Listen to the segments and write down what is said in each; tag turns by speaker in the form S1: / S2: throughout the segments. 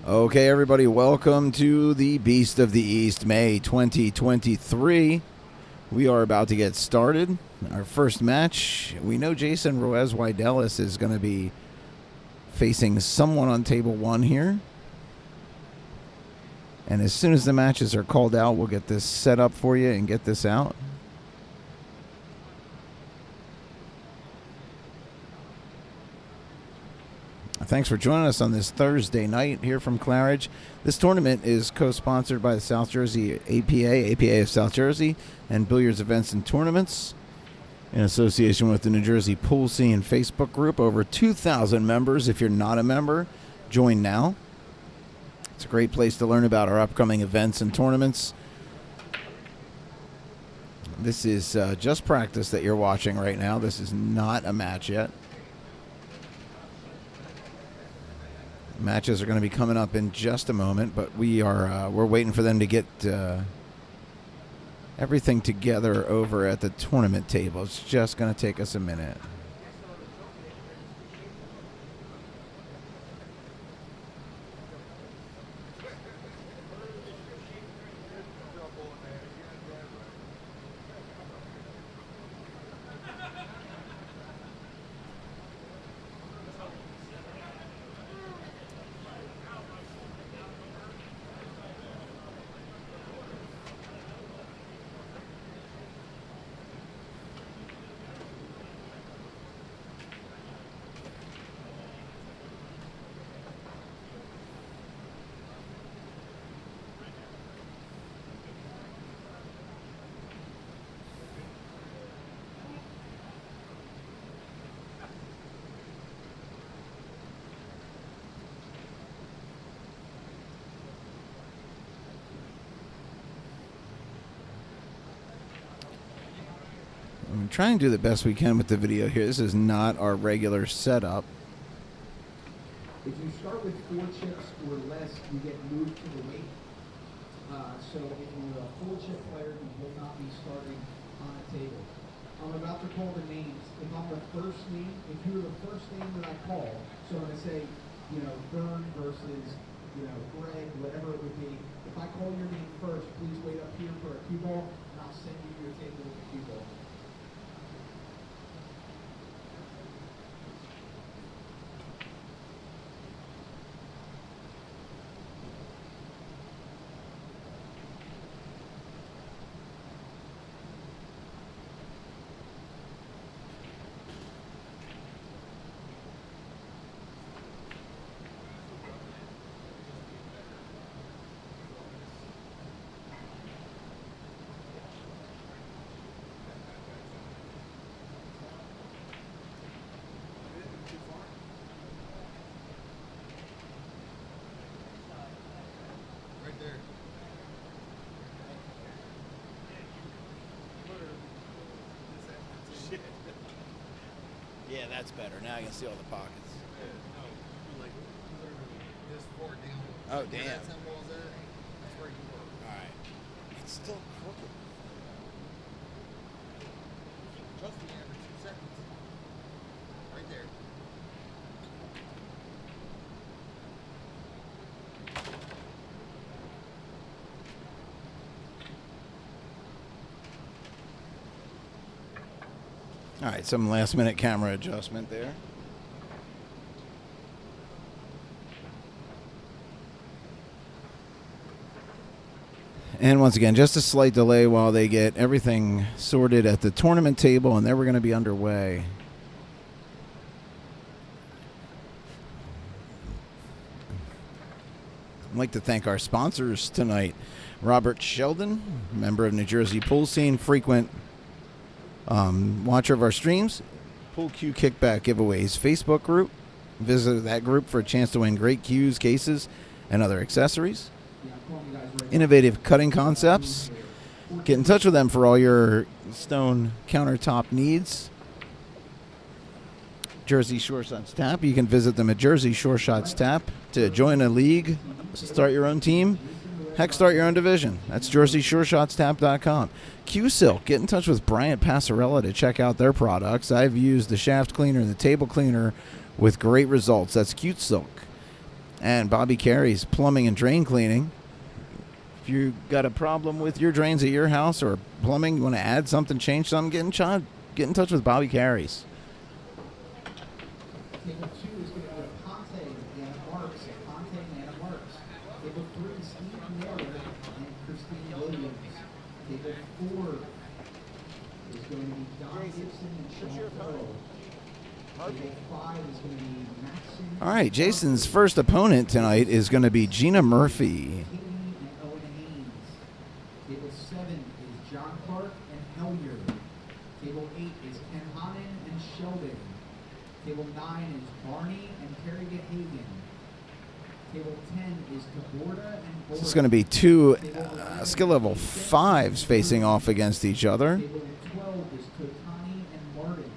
S1: Okay, everybody, welcome to the Beast of the East, May 2023. We are about to get started. Our first match, we know Jason Ruiz-Widelis is going to be facing someone on table one here. And as soon as the matches are called out, we'll get this set up for you and get this out. Thanks for joining us on this Thursday night here from Claridge. This tournament is co-sponsored by the South Jersey APA of South Jersey, and Billiards Events and Tournaments in association with the New Jersey Pool Scene Facebook group. Over 2,000 members. If you're not a member, join now. It's a great place to learn about our upcoming events and tournaments. This is just practice that you're watching right now. This is not a match yet. Matches are going to be coming up in just a moment, but we're waiting for them to get everything together over at the tournament table. It's just going to take us a minute. I'm trying to do the best we can with the video here. This is not our regular setup.
S2: If you start with 4 chips or less, you get moved to the weight. So if you're a full chip player, you will not be starting on a table. I'm about to call the names. If I'm the first name, if you're the first name that I call, so I'm going to say, Vern versus, Greg, whatever it would be. If I call your name first, please wait up here for a cue ball, and I'll send you your table with a cue ball.
S1: Yeah, that's better. Now I can see all the pockets. Oh, damn. That's where you were. All right. It's still crooked.
S3: Trust me, every 2 seconds. Right there.
S1: All right, some last-minute camera adjustment there. And once again, just a slight delay while they get everything sorted at the tournament table, and then we're going to be underway. I'd like to thank our sponsors tonight. Robert Sheldon, member of New Jersey Pool Scene, frequent watcher of our streams. Pool Cue Kickback Giveaways Facebook group. Visit that group for a chance to win great cues, cases, and other accessories. Innovative cutting concepts. Get in touch with them for all your stone countertop needs. Jersey Shore Shots Tap. You can visit them at Jersey Shore Shots Tap to join a league, start your own team, heck, start your own division. That's JerseyShoreShotsTap.com. Q-Silk. Get in touch with Bryant Passarella to check out their products. I've used the shaft cleaner and the table cleaner with great results. That's Q-Silk. And Bobby Carey's plumbing and drain cleaning. If you got a problem with your drains at your house or plumbing, you want to add something, change something, get in touch with Bobby Carey's.
S2: Table 2 is going to go to Ponte and Marks. Ponte and Marks. Table 3, Steve Miller and Christine Williams. Table 4 is going to be Don Gibson and Sean Farrell. Table 5 is going to be Maxson.
S1: All right, Jason's first opponent tonight is going to be Gina Murphy.
S2: Katie and Owen Haynes. Table 7 is John Clark and Hellier. Table 8 is Ken Hannon and Sheldon. Table 9 is Barney and Kerrigan Hagan. Table 10 is Taborda and Boris.
S1: This is going to be two skill level 5s facing off against each other.
S2: Table 12 is Totani and Martin.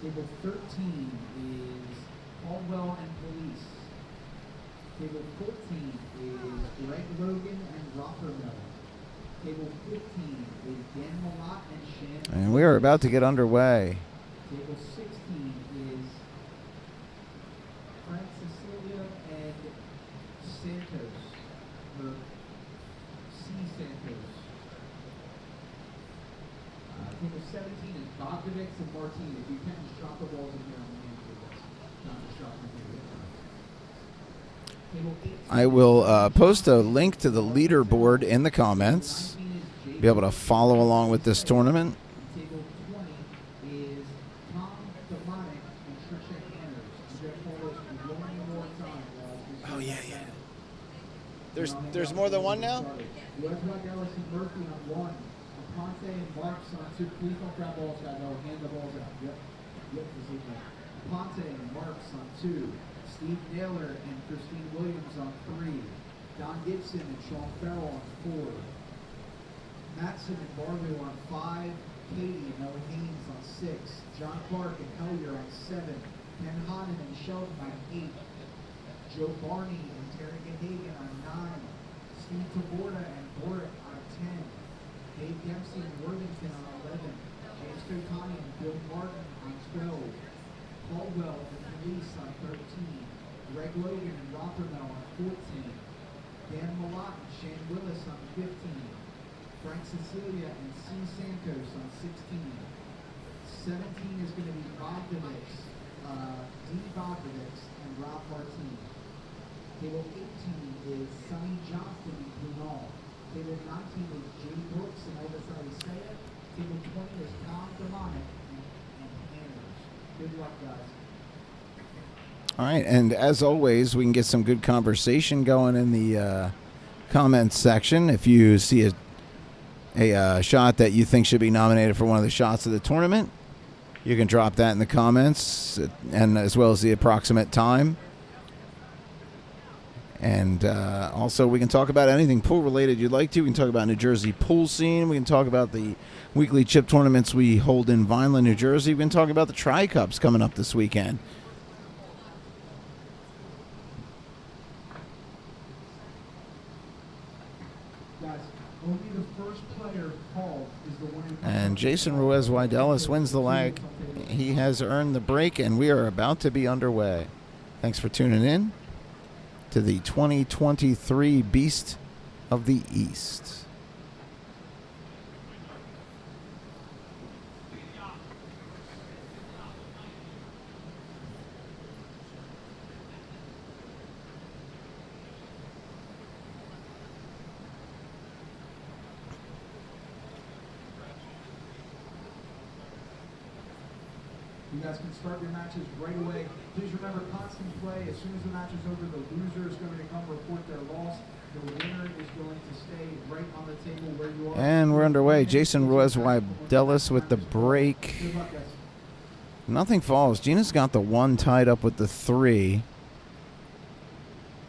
S2: Table 13 is Caldwell and Police. Table 14 is Greg Logan and Rothermel. Table 15 is Dan Malott and Shan.
S1: And we are about to get underway.
S2: Table 16 is Frank Cecilia and Santos, or C. Santos. Table 17 is Bogdanovic and Martinez. You can't just drop the balls in here on the hand tables. Not just drop them here. Table 18
S1: I will post a link to the leaderboard in the comments.
S2: 19 is Jay.
S1: Be able to follow along with this tournament.
S2: Table 20 is Tom Demonic and Trisha Hanners. You got photos one more time, guys.
S1: Oh, yeah. There's more than one now?
S2: Westwood Ellis and Murphy on 1. Ponte and Marks on 2. Please don't grab balls, guys. I'll hand the balls out. Yep. This is it. Ponte and Marks on 2. Steve Naylor and Christine Williams on 3. Don Gibson and Sean Farrell on 4. Matson and Barlow on 5. Katie and Owen Haynes on 6. John Clark and Hellier on 7. Ken Hannon and Sheldon on 8. Joe Barney and Terry Hagan on 9. Steve Taborda and Boric on 10. Dave Dempsey and Worthington on 11. James Totani and Bill Martin on 12. Caldwell and Police on 13. Greg Logan and Rothermel on 14. Dan Malott and Shane Willis on 15. Frank Cecilia and C. Santos on 16. 17 is going to be Bogdanovic, D. Bogdanovic, and Rob Martin. Table 18 is Sonny Johnston and Brunel. Table 19 is Jay Brooks and Elvis Isaiah. Table 20 is Tom Demonic and Hanners. Good luck, guys.
S1: All right, and as always, we can get some good conversation going in the comments section. If you see a shot that you think should be nominated for one of the shots of the tournament, you can drop that in the comments, and as well as the approximate time. And also, we can talk about anything pool-related you'd like to. We can talk about New Jersey pool scene. We can talk about the weekly chip tournaments we hold in Vineland, New Jersey. We can talk about the Tri-Cups coming up this weekend.
S2: Guys, only the first player called is the one who...
S1: And Jason Ruiz-Widelis wins the lag. He has earned the break, and we are about to be underway. Thanks for tuning in to the 2023 Beast of the East.
S2: You guys can start your matches right away. Please remember, constant play. As soon as the match is over, the loser is going to come report their loss. The winner is going to stay right on the table where you are.
S1: And we're underway. Jason Ruiz-Widelis with the break.
S2: Good luck, guys.
S1: Nothing falls. Gina's got the 1 tied up with the 3.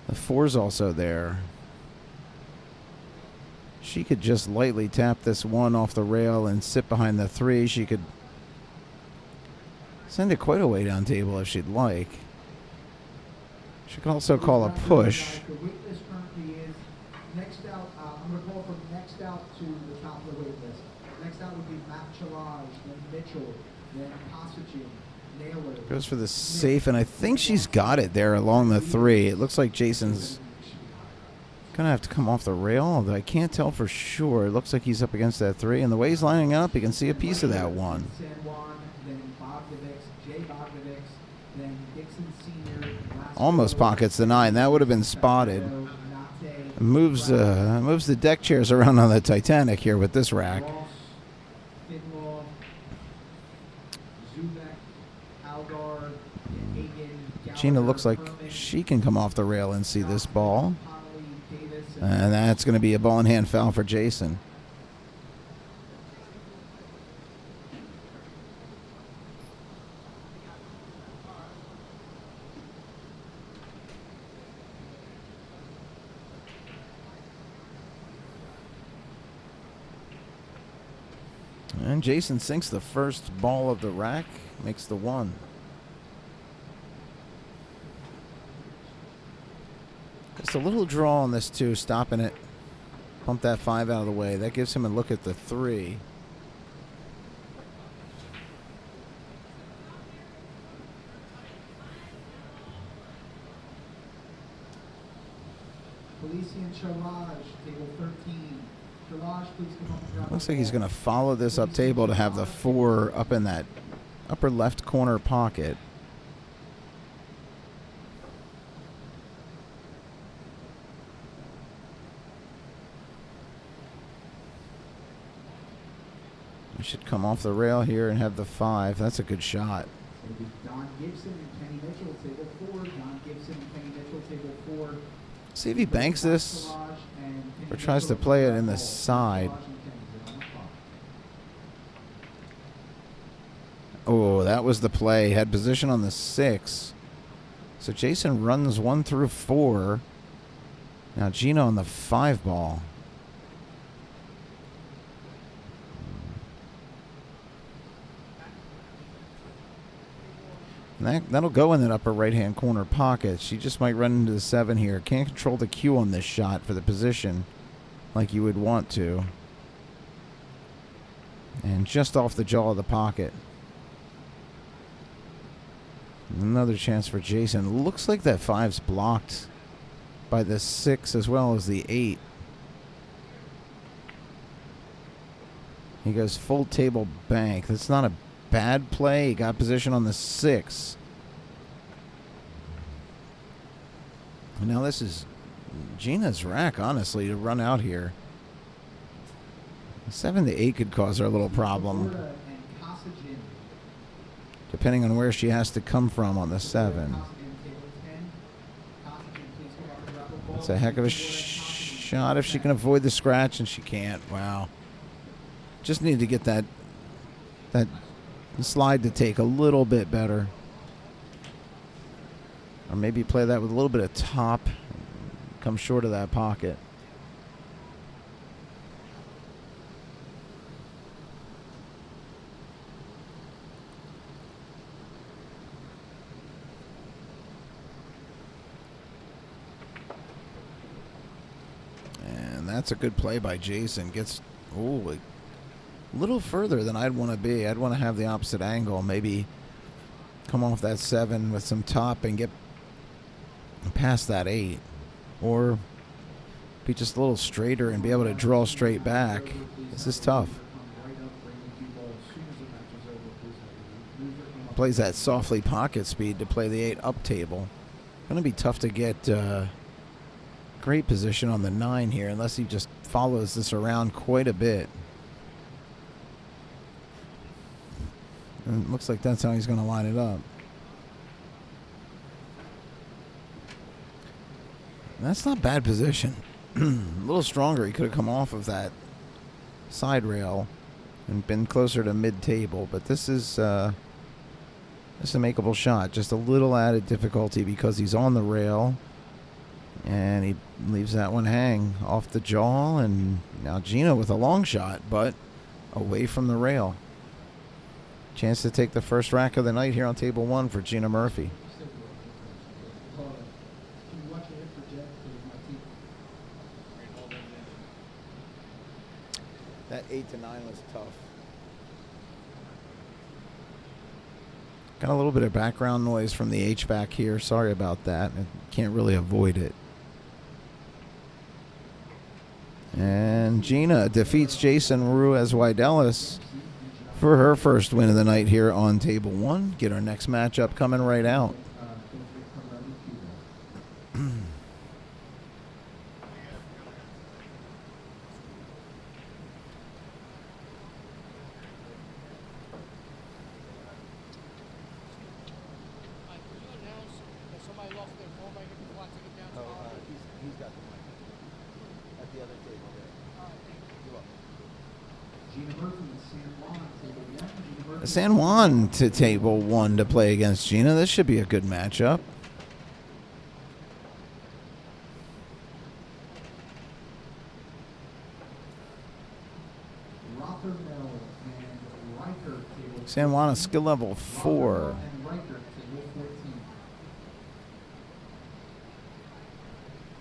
S1: The 4's also there. She could just lightly tap this 1 off the rail and sit behind the 3. She could send it quite a way down table if she'd like. She could also call a push.
S2: The wait list currently is next out. I'm going to call from next out to the top of the wait list. Next out would be Matt Chalage, then Mitchell, then Kosichin, Naylor.
S1: Goes for the safe, and I think she's got it there along the 3. It looks like Jason's going to have to come off the rail, although I can't tell for sure. It looks like he's up against that 3, and the way he's lining up, you can see a piece of that 1.
S2: San Juan, then Bogdavics, Jay Bogdavics, then Dixon Sr.
S1: Almost pockets the 9. That would have been spotted. Moves the deck chairs around on the Titanic here with this rack.
S2: Ross, Finlaw, Zubek, Algar, Hagen,
S1: Gina looks like
S2: Herman,
S1: she can come off the rail and see this ball.
S2: Connolly, Davis,
S1: And that's going to be a ball in hand foul for Jason. And Jason sinks the first ball of the rack, makes the 1. Just a little draw on this 2, stopping it. Pump that 5 out of the way. That gives him a look at the 3.
S2: Felician Charlage, table 13. Charlage, please come up and drop
S1: Looks
S2: the
S1: like he's
S2: ball.
S1: going to follow this up table to have the 4 up in that upper left corner pocket. We should come off the rail here and have the 5. That's a good shot.
S2: It's going to be Don Gibson and Kenny Mitchell, table 4. Don Gibson and Kenny Mitchell, table 4.
S1: See if he banks this or tries to play it in the side. Oh, that was the play. Had position on the 6. So Jason runs 1 through 4. Now Gina on the 5 ball. And that'll go in that upper right-hand corner pocket. She just might run into the 7 here. Can't control the cue on this shot for the position like you would want to. And just off the jaw of the pocket. Another chance for Jason. Looks like that 5's blocked by the 6 as well as the 8. He goes full table bank. That's not a bad play. He got position on the 6. And now this is Gina's rack, honestly, to run out here. 7 to 8 could cause her a little problem, depending on where she has to come from on the 7. That's a heck of a shot if she can avoid the scratch, and she can't. Wow. Just need to get that slide to take a little bit better. Or maybe play that with a little bit of top. Come short of that pocket. And that's a good play by Jason. Gets a little further than I'd want to be. I'd want to have the opposite angle. Maybe come off that 7 with some top and get past that 8. Or be just a little straighter and be able to draw straight back. This is tough. Plays that softly pocket speed to play the 8 up table. Going to be tough to get great position on the 9 here unless he just follows this around quite a bit. And it looks like that's how he's going to line it up. That's not bad position. A little stronger. He could have come off of that side rail and been closer to mid-table. But this is a makeable shot. Just a little added difficulty because he's on the rail. And he leaves that one hang off the jaw. And now Gina with a long shot, but away from the rail. Chance to take the first rack of the night here on table 1 for Gina Murphy. That 8 to 9 was tough. Got a little bit of background noise from the HVAC here. Sorry about that. I can't really avoid it. And Gina defeats Jason Ruiz-Widelis for her first win of the night here on table 1. Get our next matchup coming right out.
S3: Could you announce that somebody lost their phone right here before I take it down to the hall?
S4: He's got the mic at the other table there.
S3: All right, thank you.
S4: You're welcome.
S2: Gina Murphy and San Juan, table 1. Gina Murphy.
S1: San Juan to table 1 to play against Gina. This should be a good matchup.
S2: Rothermel and Riker, table
S1: San Juan is skill level 4.
S2: Rothermel and Riker, table 14.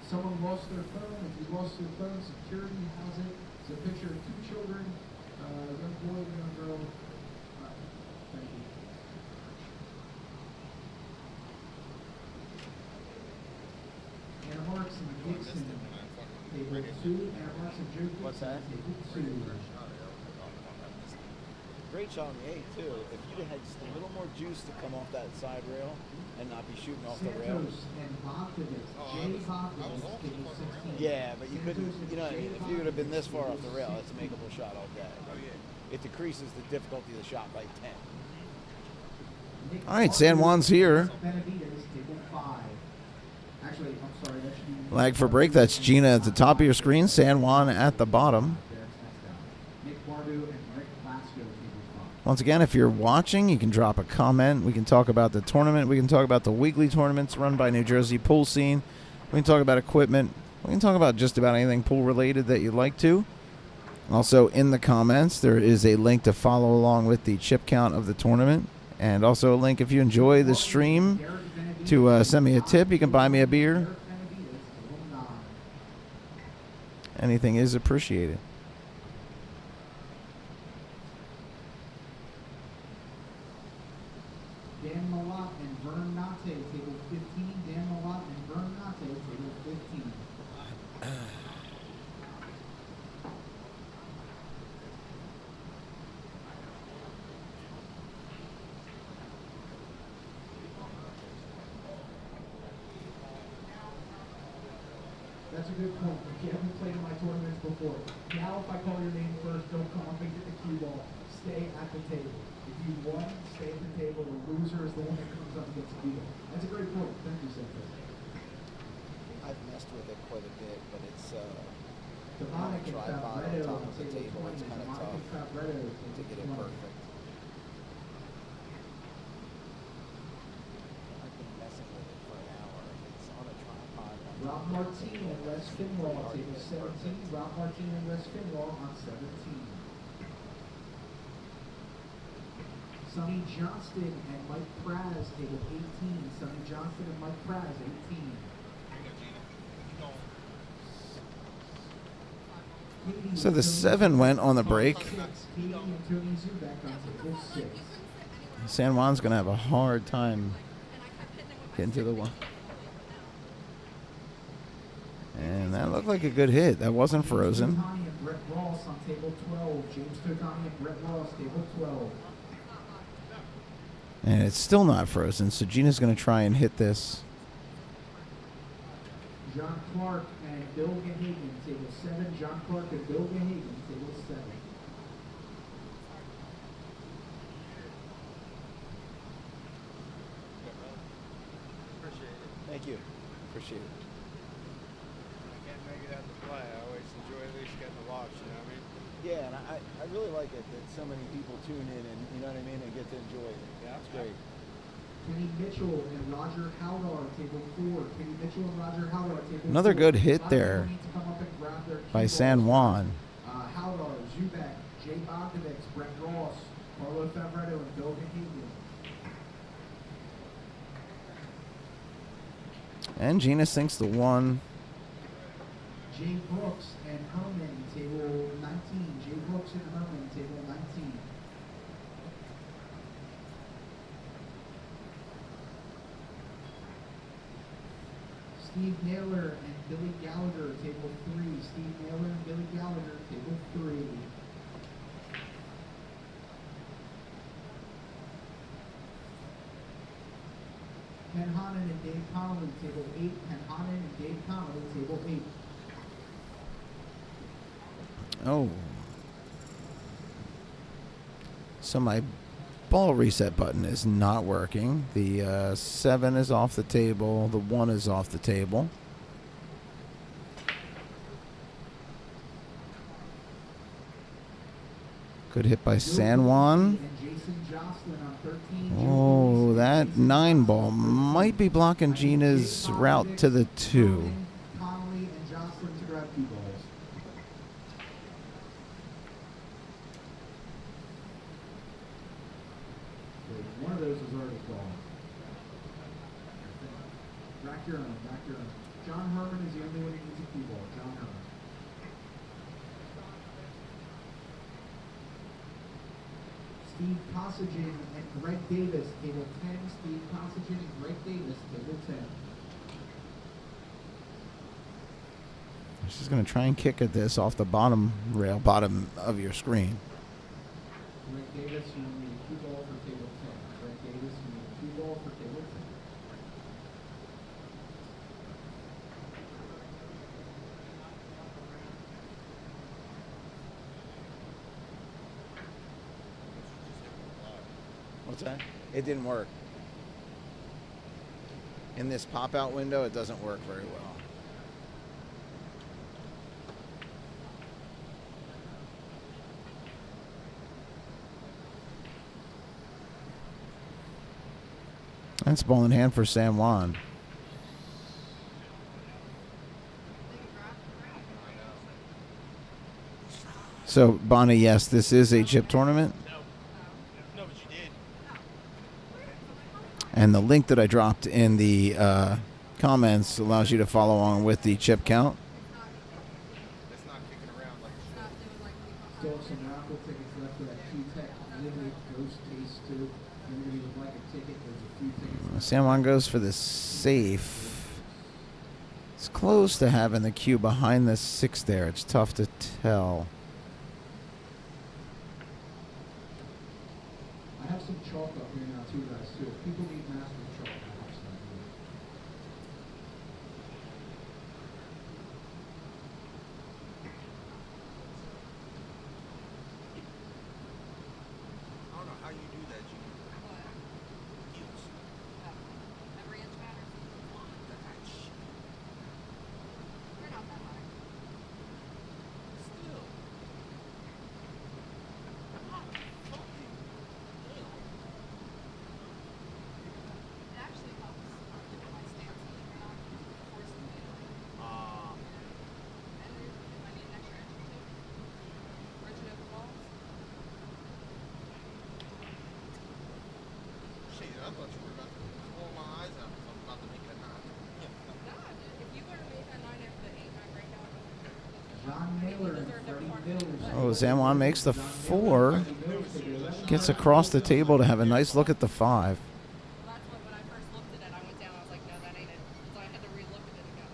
S2: Someone lost their phone. If you lost your phone, security has it. It's a picture of 2 children, a young boy and a young girl. Thank you. Anna Marks and Dixon, table 2. Anna Marks and Joe Dixon,
S4: What's that?
S2: table 2.
S4: Great shot on the 8 too. If you'd have had just a little more juice to come off that side rail and not be shooting off the rail.
S2: Santos and Bogdanovich, Jay Bogdanovich, table 16.
S4: Yeah, but you couldn't.
S2: Santos and
S4: You know,
S2: Jay
S4: if you would have been this far off the
S2: Bogdanovich,
S4: rail,
S2: table
S4: it's a makeable shot all day.
S3: Oh, yeah.
S4: It decreases the difficulty of the shot by 10.
S2: 16.
S1: All right, San Juan's here.
S2: Benavides, table 5. Actually, I'm sorry, that should be
S1: Flag for break. That's Gina at the top of your screen. San Juan at the bottom.
S2: Nick Bardu and Rick Glasgow, table 5.
S1: Once again, if you're watching, you can drop a comment. We can talk about the tournament. We can talk about the weekly tournaments run by New Jersey Pool Scene. We can talk about equipment. We can talk about just about anything pool related that you'd like to. Also, in the comments, there is a link to follow along with the chip count of the tournament. And also a link if you enjoy the stream to send me a tip. You can buy me a beer.
S2: Derek Benavides, table 9.
S1: Anything is appreciated.
S2: Dan Malott and Vern Nate, table 15. Dan Malott and Vern Nate, table 15. That's a good point. If you haven't played in my tournaments before, now if I call your name first, don't come up and get the cue ball. Stay at the table. If you won, stay at the table. The loser is the one that comes up and gets a deal. That's a great point. Thank you, Santos.
S4: I've messed with it quite a bit, but it's
S2: Demonic and
S4: tripod on
S2: Fabretto,
S4: top of the
S2: table
S4: table.
S2: 20.
S4: It's kind of
S2: Demonic and
S4: tough
S2: Fabretto,
S4: to
S2: table
S4: get it
S2: 20.
S4: perfect. I've been messing with it for an hour. It's on a tripod.
S2: Rob Martin and Les Finlaw, table 17. Rob Martin and Les Finlaw on 17. Sonny Johnston and Mike Praz, table 18. Sonny Johnston and Mike Praz, 18. Katie
S1: So the
S2: and
S1: 7
S2: Tony
S1: went on the
S2: Zubak
S1: break.
S2: 6. Katie and Tony Zubak on table 6.
S1: San Juan's going to have a hard time getting to the one. And that looked like a good hit. That wasn't frozen.
S2: James Totani and Brett Ross on table 12. James Totani and Brett Ross, table 12.
S1: And it's still not frozen, so Gina's going to try and hit this.
S2: John Clark and Bill Gahagan, table 7. John Clark and Bill Gahagan, table 7.
S3: Appreciate it.
S4: Thank you. Appreciate it.
S3: I can't make it out to play. I always enjoy at least getting to watch, you know what I mean?
S4: Yeah, and I really like it that so many people tune in and, you know what I mean, and get to enjoy it.
S3: Yeah.
S4: It's great.
S2: Kenny Mitchell and Roger Howdar, table 4. Kenny Mitchell and Roger Howdar, table 4.
S1: Another good hit
S2: Lots of
S1: there
S2: people need to come up and grab their cue
S1: by
S2: balls.
S1: San Juan.
S2: Howdar, Zubak, Jay Bogdanovich, Brett Ross, Carlo Favretto, and Bill Gahagan.
S1: And Gina sinks the 1.
S2: Jay Brooks and Herman, table 19. Jay Brooks and Herman, table 19. Steve Naylor and Billy Gallagher, table 3. Steve Naylor and Billy Gallagher, table 3. Ken Honan and Dave Connolly, table 8. Ken Honan and Dave Connolly, table 8.
S1: Oh. So my ball reset button is not working. The 7 is off the table. The 1 is off the table. Good hit by San Juan.
S2: And Jason Jocelyn on 13.
S1: Oh, that 9 ball might be blocking Gina's route to the 2.
S2: Connolly and Jocelyn to grab 2 balls. One of those is already gone. Rack your own, rack your own. John Herman is the only one who needs a cue ball. John Herman. Steve Cossagin and Greg Davis, table 10. Steve Cossagin and Greg Davis, table 10.
S1: She's going to try and kick at this off the bottom rail, bottom of your screen.
S2: Greg Davis, you need a cue ball for table 10. Greg Davis, you need a cue ball for table 10.
S1: What's that? It didn't work. In this pop-out window, it doesn't work very well. That's ball in hand for San Juan. So, Bonnie, yes, this is a chip tournament.
S3: No, but you did.
S1: And the link that I dropped in the comments allows you to follow along with the chip count.
S3: It's not kicking around like it should.
S2: Still have some raffle tickets left for that Q-Tech Limited Ghost Taste 2. Anybody would like a ticket, there's a few tickets left.
S1: San Juan goes for the safe. It's close to having the cue behind the 6 there. It's tough to tell.
S2: I have some chalk up here now too, guys, too. If people need master chalk, I have some here.
S3: I don't know how you do that, Junior. Heels.
S5: Every inch matters. We're not that high.
S3: Still.
S5: It actually helps with my stance when you're not forcing me to and if I need an extra inch or two, bridging over balls.
S3: Shit, I thought you were about to pull my eyes out because I was about to make it a 9.
S5: No, if you were to make a 9 after the 8 9 right now,
S2: John Naylor and Freddie Mills.
S1: Oh, San Juan makes the 4. Gets across the table to have a nice look at the 5.
S5: well, that's what when I first looked at it, I went down, I was like, no, that ain't it. So I had to re-look at it again.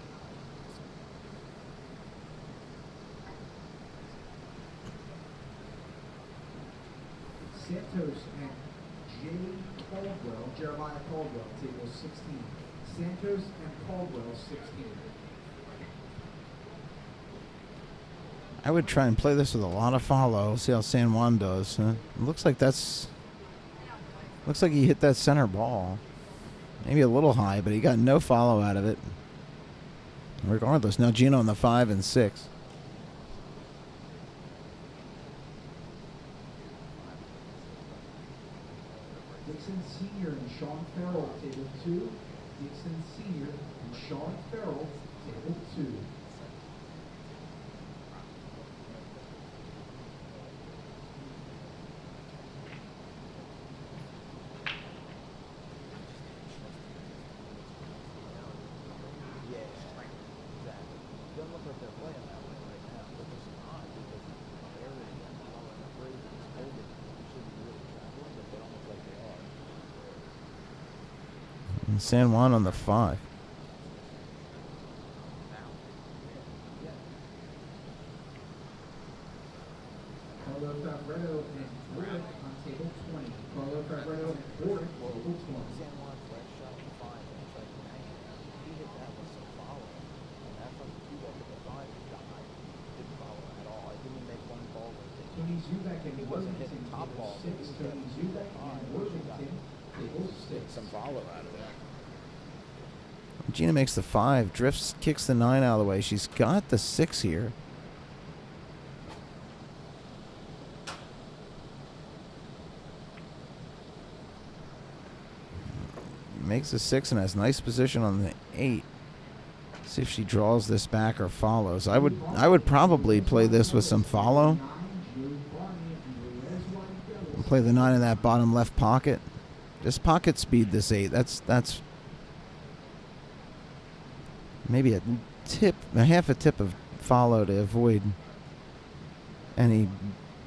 S2: Santos and Jeremiah Caldwell, table 16. Santos and Caldwell, 16.
S1: I would try and play this with a lot of follow. See how San Juan does. It looks like that's... Looks like he hit that center ball. Maybe a little high, but he got no follow out of it. Regardless, now Gino on the 5 and 6.
S2: Dixon Sr. and Sean Farrell, table 2. Dixon Sr. and Sean Farrell, table 2.
S4: Yeah, exactly. Doesn't look like they're playing that way right now, but it's not because the area and blowing the breeze is holding. They should be really traveling, but they don't look like they are.
S1: And San Juan on the 5.
S2: So Zubek and Worthington, table 6.
S4: Some follow out of that.
S1: Gina makes the 5, drifts, kicks the 9 out of the way. She's got the 6 here. Makes the 6 and has nice position on the 8. See if she draws this back or follows. I would probably play this with some follow. Play the 9 in that bottom left pocket. Just pocket speed this 8. That's maybe a half a tip of follow to avoid any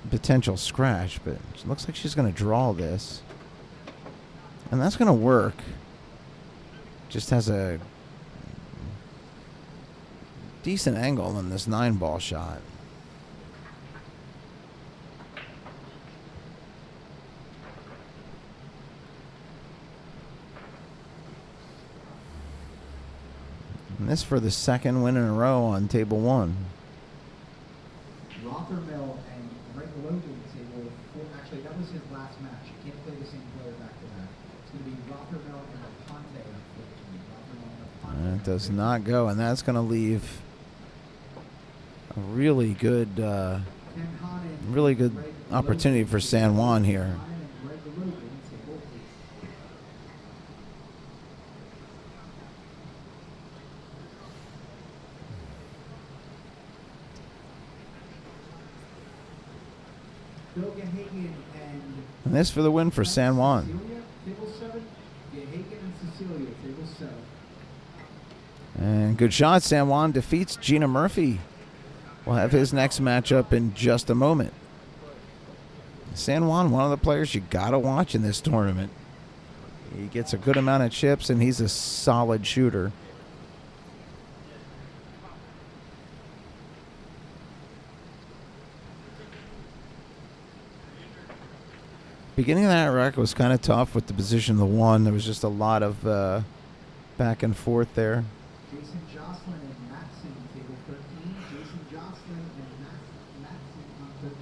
S1: potential scratch, but it looks like she's going to draw this. And that's going to work. Just has a decent angle in this 9-ball shot. And this for the second win in a row on table 1.
S2: Rothermel and Greg Logan table 4. Actually, that was his last match. You can't play the same player back to back. It's going to be Rothermel and Aponte.
S1: It does not go, and that's going to leave a really good opportunity for San Juan here. And this for the win for San Juan.
S2: Table 7, Gahagan and Cecilia, table 7.
S1: And good shot. San Juan defeats Gina Murphy. We'll have his next matchup in just a moment. San Juan, one of the players you got to watch in this tournament. He gets a good amount of chips, and he's a solid shooter. Beginning of that rack was kind of tough with the position of the 1. There was just a lot of back and forth there.
S2: Jason Jocelyn and Matson, table 13. Jason Jocelyn and Matson on 13.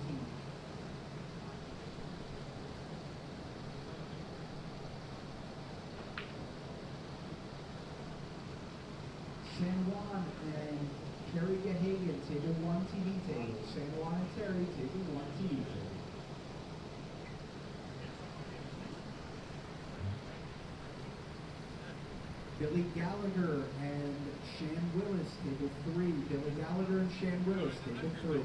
S2: San Juan and Terry Gahagan, table 1 TV table. San Juan and Terry, table 1 TV table. Billy Gallagher and Shan Willis, table 3. Billy Gallagher and Shan Willis, table 3.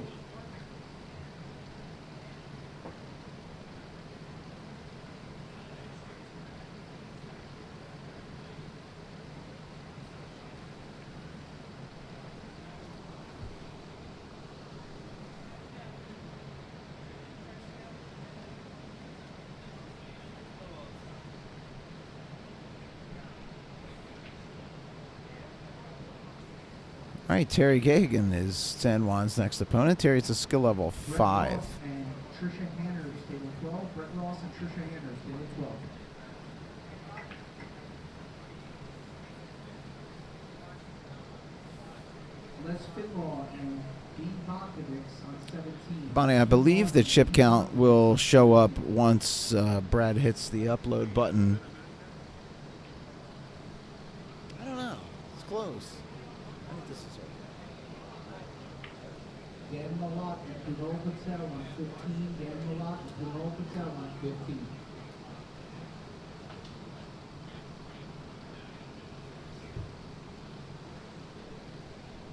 S1: All right, Terry Gagan is San Juan's next opponent. Terry's a skill level 5.
S2: Brett Ross and Trisha Hanners, table 12. Brett Ross and Trisha Hanners, table 12. Les Finlaw and Dean Bogdanovic on 17.
S1: Bonnie, I believe the chip count will show up once Brad hits the upload button. I don't know. It's close. I think this is
S2: Dan Malott and Kunal Patel on 15. Dan Malott and Kunal Patel on 15.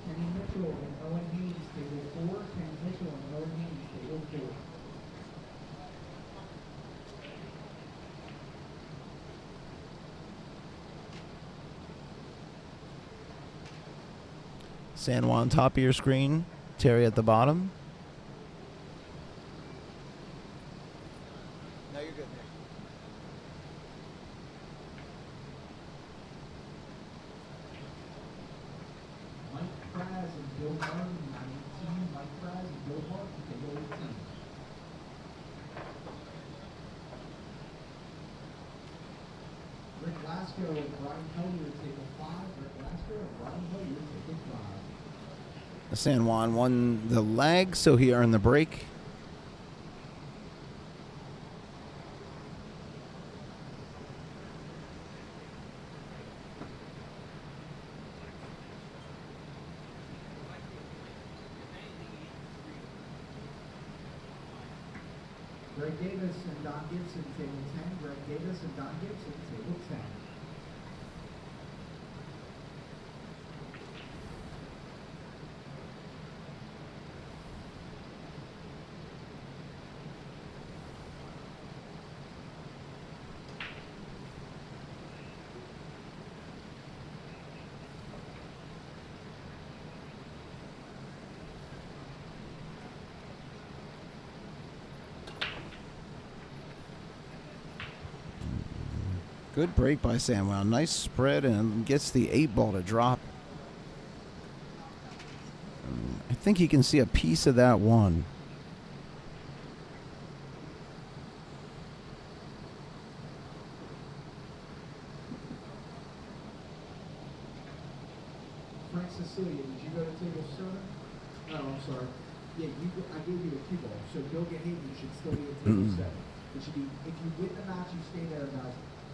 S2: Kenny Mitchell and Owen Haynes, table 4. Kenny Mitchell and Owen Haynes, table 4.
S1: San Juan top of your screen. Terry at the bottom.
S4: No, you're good, Nick.
S2: Mike Kraz and Bill Martin on 18. Mike Kraz and Bill Martin, table 18. Rick Glasgow and Brian Hilliard, table 5. Rick Glasgow and Brian Hilliard, table 5.
S1: San Juan won the leg, so he earned the break.
S2: Greg Davis and Don Gibson, table 10. Greg Davis and Don Gibson, table 10.
S1: Good break by Samuel. Nice spread and gets the 8-ball to drop. I think he can see a piece of that one.
S2: Frank Cecilia, did you go to table 7? Oh, I'm sorry. Yeah, I gave you a cue ball. So Bill Hayden should still be at table 7. It should be, if you win the match, you stay there, guys.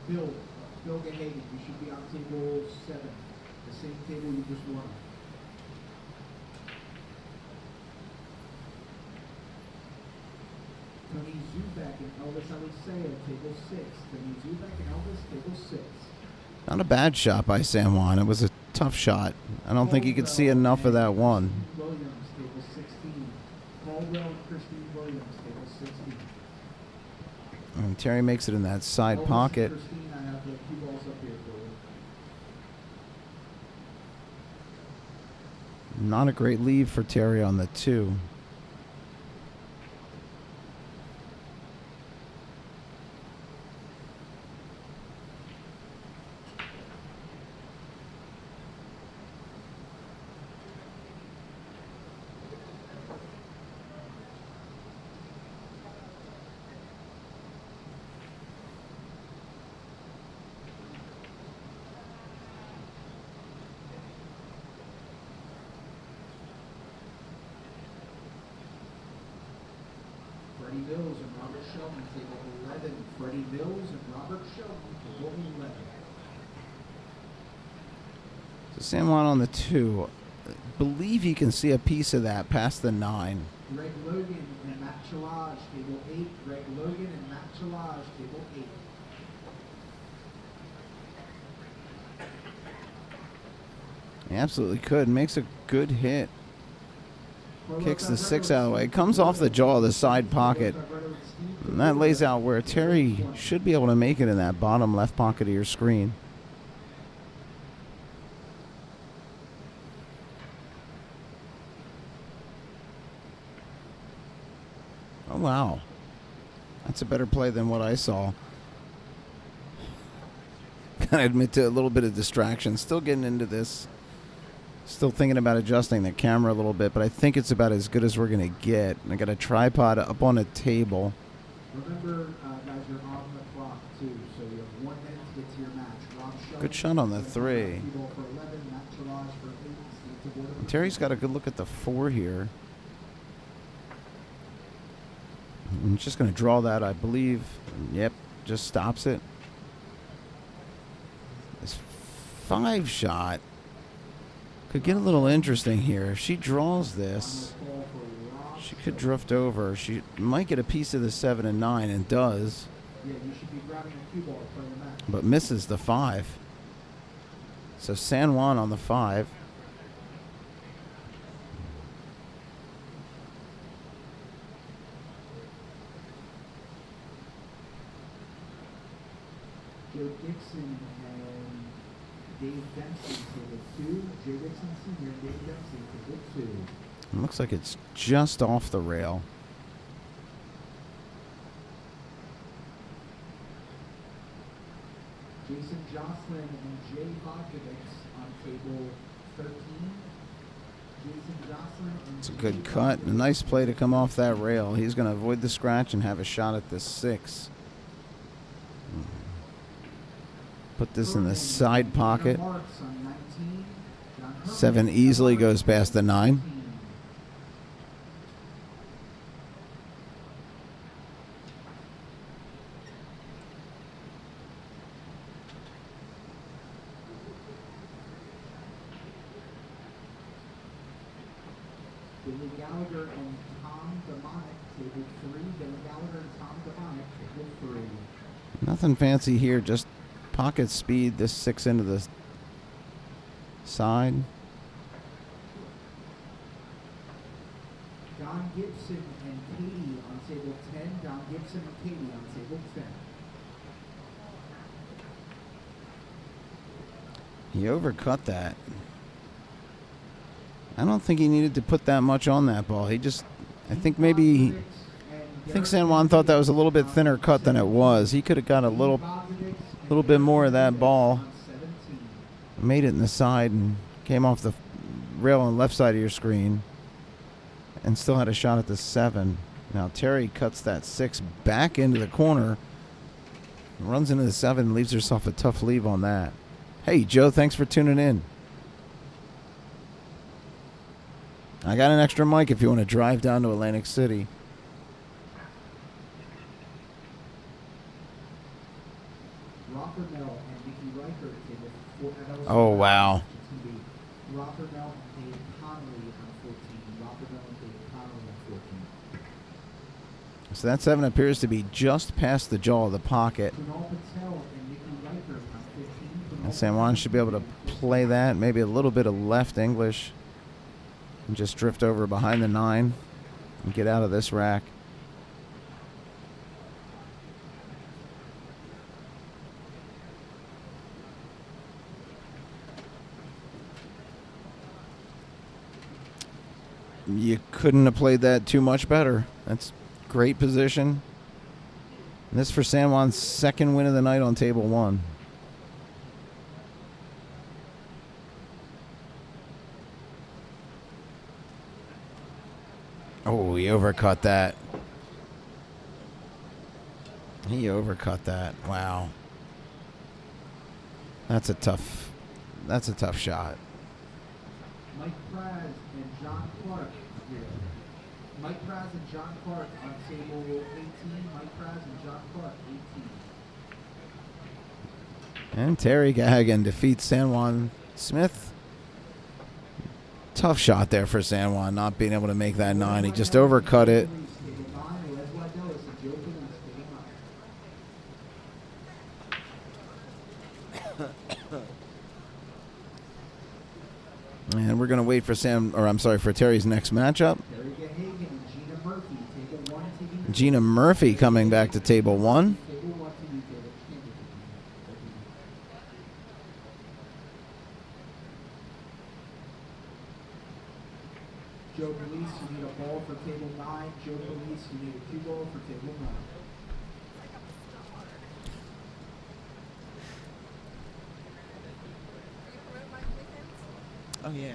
S2: Bill Hayden, you should be on table 7. The same table you just won. Tony Zubek and Elvis Eliseo, table 6. Tony Zubek and Elvis, table 6.
S1: Not a bad shot by San Juan. It was a tough shot. I don't think he could see enough of that one.
S2: Williams, table 16. Caldwell and Christine Williams, table 16.
S1: And Terry makes it in that side
S2: Elvis
S1: pocket.
S2: and Christine, I have the cue balls up here for you.
S1: Not a great lead for Terry on the 2.
S2: Freddie Mills and Robert Sheldon, table 11. Freddie Mills and Robert Sheldon, table 11.
S1: So San Juan on the 2. I believe he can see a piece of that past the 9.
S2: Greg Logan and Matt Chalage, table 8. Greg Logan and Matt Chalage, table 8.
S1: He absolutely could. Makes a good hit. Kicks the 6 out of the way. Comes off the jaw of the side pocket. And that lays out where Terry should be able to make it in that bottom left pocket of your screen. Oh, wow. That's a better play than what I saw. Gotta admit to a little bit of distraction. Still getting into this. Still thinking about adjusting the camera a little bit, but I think it's about as good as we're going to get. I got a tripod up on a table.
S2: Remember, guys, you're on the clock, too, so you have 1 minute to get to your match. Rob Sheldon,
S1: Good shot on the 3.
S2: cue ball for 11. Matt Chalage for 8. Steve Tabor for
S1: Terry's got a good look at the 4 here. I'm just going to draw that, I believe. Yep, just stops it. This 5 shot could get a little interesting here. If she draws this, she could drift over. She might get a piece of the 7 and 9, and does.
S2: Yeah, you should be grabbing a cue ball to play the match.
S1: But misses the 5. So San Juan on the 5.
S2: Joe Dixon and Dave Dempsey, table 2. Joe Dixon Sr. and Dave Dempsey, table 2.
S1: It looks like it's just off the rail.
S2: Jason Jocelyn and Jay Vodkovich on table 13. Jason Jocelyn and
S1: It's a
S2: Jay
S1: good cut. A nice play to come off that rail. He's going to avoid the scratch and have a shot at the 6. Put this in the side pocket. 7 easily goes past the 9.
S2: Billy Gallagher and Tom Demonic, Table 3, Billy Gallagher and Tom Devonic, table 3.
S1: Nothing fancy here, just pocket speed. This 6 into the side.
S2: Don Gibson and Katie on table 10. Don Gibson and Katie on table 10.
S1: He overcut that. I don't think he needed to put that much on that ball. He just, I think San Juan thought that was a little bit thinner cut than it was. He could have got a little bit more of that ball. Made it in the side and came off the rail on the left side of your screen. And still had a shot at the 7. Now Terry cuts that 6 back into the corner. Runs into the 7 and leaves herself a tough leave on that. Hey, Joe, thanks for tuning in. I got an extra mic if you want to drive down to Atlantic City. Oh, wow. So that 7 appears to be just past the jaw of the pocket. And San Juan should be able to play that. Maybe a little bit of left English. And just drift over behind the 9 and get out of this rack. You couldn't have played that too much better. That's great position. And this for San Juan's second win of the night on table 1. Oh, he overcut that. He overcut that. Wow. That's a tough shot.
S2: Mike Praz and John Clark here. Mike Praz and John Clark on table 18. Mike Praz and John Clark, 18.
S1: And Terry Gahagan defeats San Juan Smith. Tough shot there for San Juan, not being able to make that 9. He just overcut it. And we're going to wait for for Terry's next matchup. Gina Murphy coming back to table 1.
S2: Joe Police, you need a ball for table 9. Joe Police, you need a 2 ball for table 9.
S1: Oh, yeah.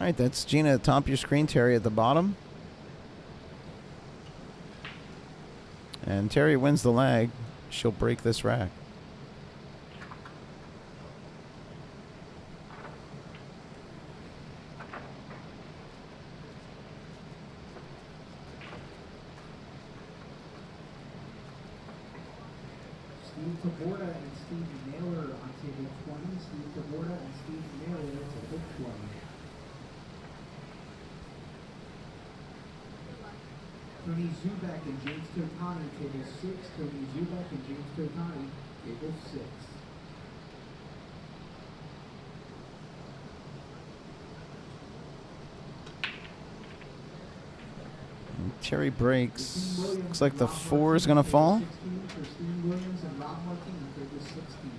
S1: All right, that's Gina at the top of your screen, Terry at the bottom. And Terry wins the leg. She'll break this rack.
S2: Steve Taborda and Steve Naylor on table 20. Steve Taborda and Steve Naylor on table 20. Tony Zubak and James Totani, table 6. Tony Zubak and James Totani, table 6.
S1: Terry breaks. Looks like the 4 is going to fall.
S2: 16 for Steve Williams and Rob Martin, table 16.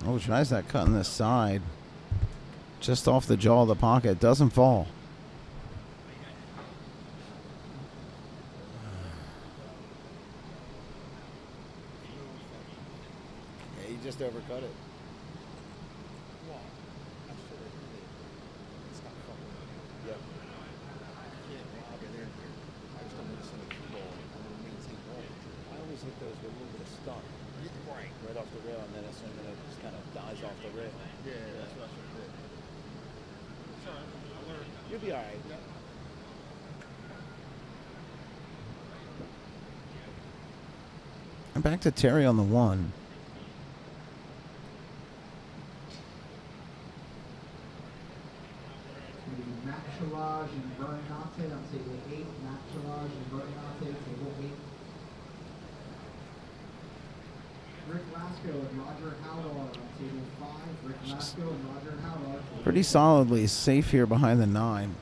S1: Oh, tries that cut on this side. Just off the jaw of the pocket. Doesn't fall. Yeah, he just overcut it.
S4: Well, I'm sure they did it. It's not fucking. Yep. Yeah, well, I'll get in here. I just don't want to send a 2 ball off the rail.
S3: Yeah, that's what I should do. Sorry, I learned.
S4: You'll be all right.
S1: And back to Terry on the 1.
S2: Matt Chirage and Bernate on table 8. Matt Chirage and Bernate, table 8. Rick Lasco and Roger Howard on table 5. Rick Lasco and Roger Howard.
S1: Pretty solidly safe here behind the 9.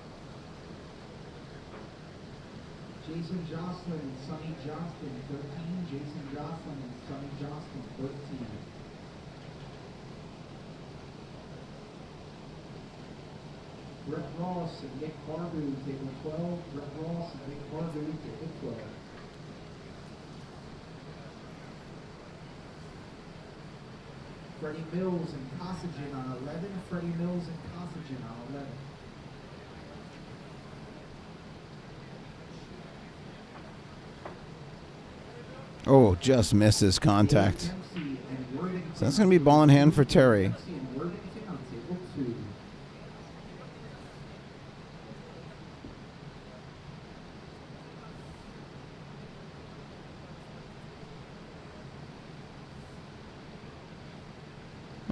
S2: Jason Jocelyn and Sonny Johnston, 13. Jason Jocelyn and Sonny Johnston, 13. Rick Ross and Nick Barbu, table 12. Rick Ross and Nick Barbu, table 12. Freddie Mills and Cossagin on 11. Freddie Mills and Cossagin on 11.
S1: Oh, just misses contact.
S2: Dempsey and Worthington.
S1: So that's going to be ball in hand for Terry.
S2: Dempsey and Worthington on table 2.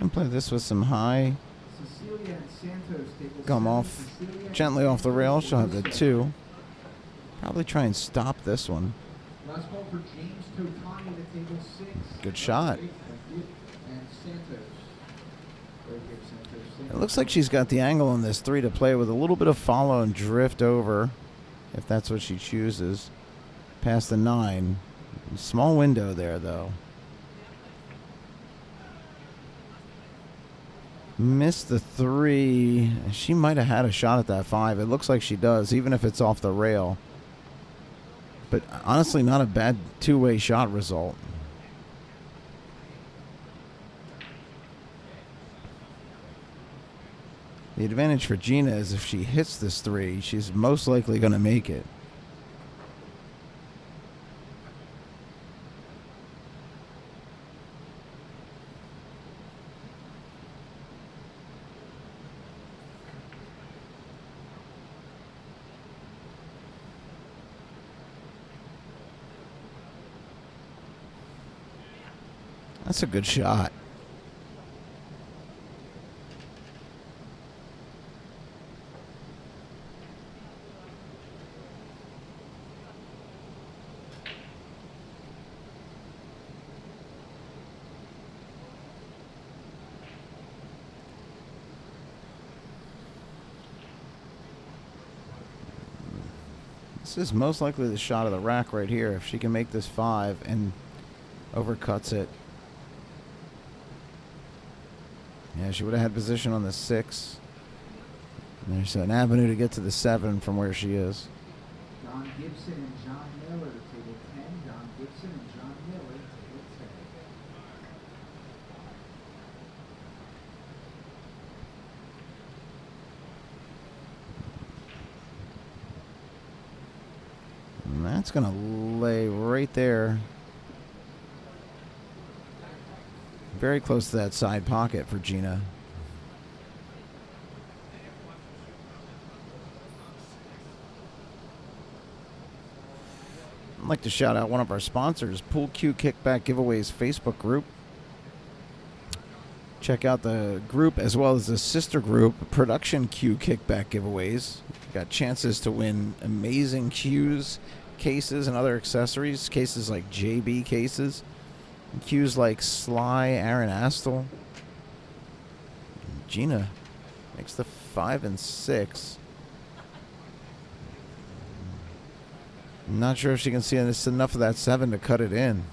S1: And play this with some high.
S2: Cecilia and Santos, table
S1: Come
S2: 7.
S1: off
S2: Cecilia
S1: gently
S2: and
S1: off the rail. She'll have the
S2: Santos,
S1: 2. Probably try and stop this one.
S2: Last ball for James Totani to table 6.
S1: Good shot.
S2: Thank you. And Santos. Very good, Santos.
S1: It looks like she's got the angle on this 3 to play with a little bit of follow and drift over, if that's what she chooses, past the 9. Small window there, though. Missed the 3. She might have had a shot at that 5. It looks like she does, even if it's off the rail. But honestly, not a bad two-way shot result. The advantage for Gina is if she hits this 3, she's most likely going to make it. That's a good shot. This is most likely the shot of the rack right here. If she can make this 5 and overcuts it. Yeah, she would have had position on the 6. And there's an avenue to get to the 7 from where she is.
S2: John Gibson and John Miller, table 10. John Gibson and John Miller, table 10.
S1: And that's going to lay right there. Very close to that side pocket for Gina. I'd like to shout out one of our sponsors, Pool Q Kickback Giveaways Facebook group. Check out the group as well as the sister group, Production Q Kickback Giveaways. Got chances to win amazing cues, cases, and other accessories. Cases like JB cases. Cues like Sly, Aaron Astle. Gina makes the 5 and 6. I'm not sure if she can see this enough of that 7 to cut it in.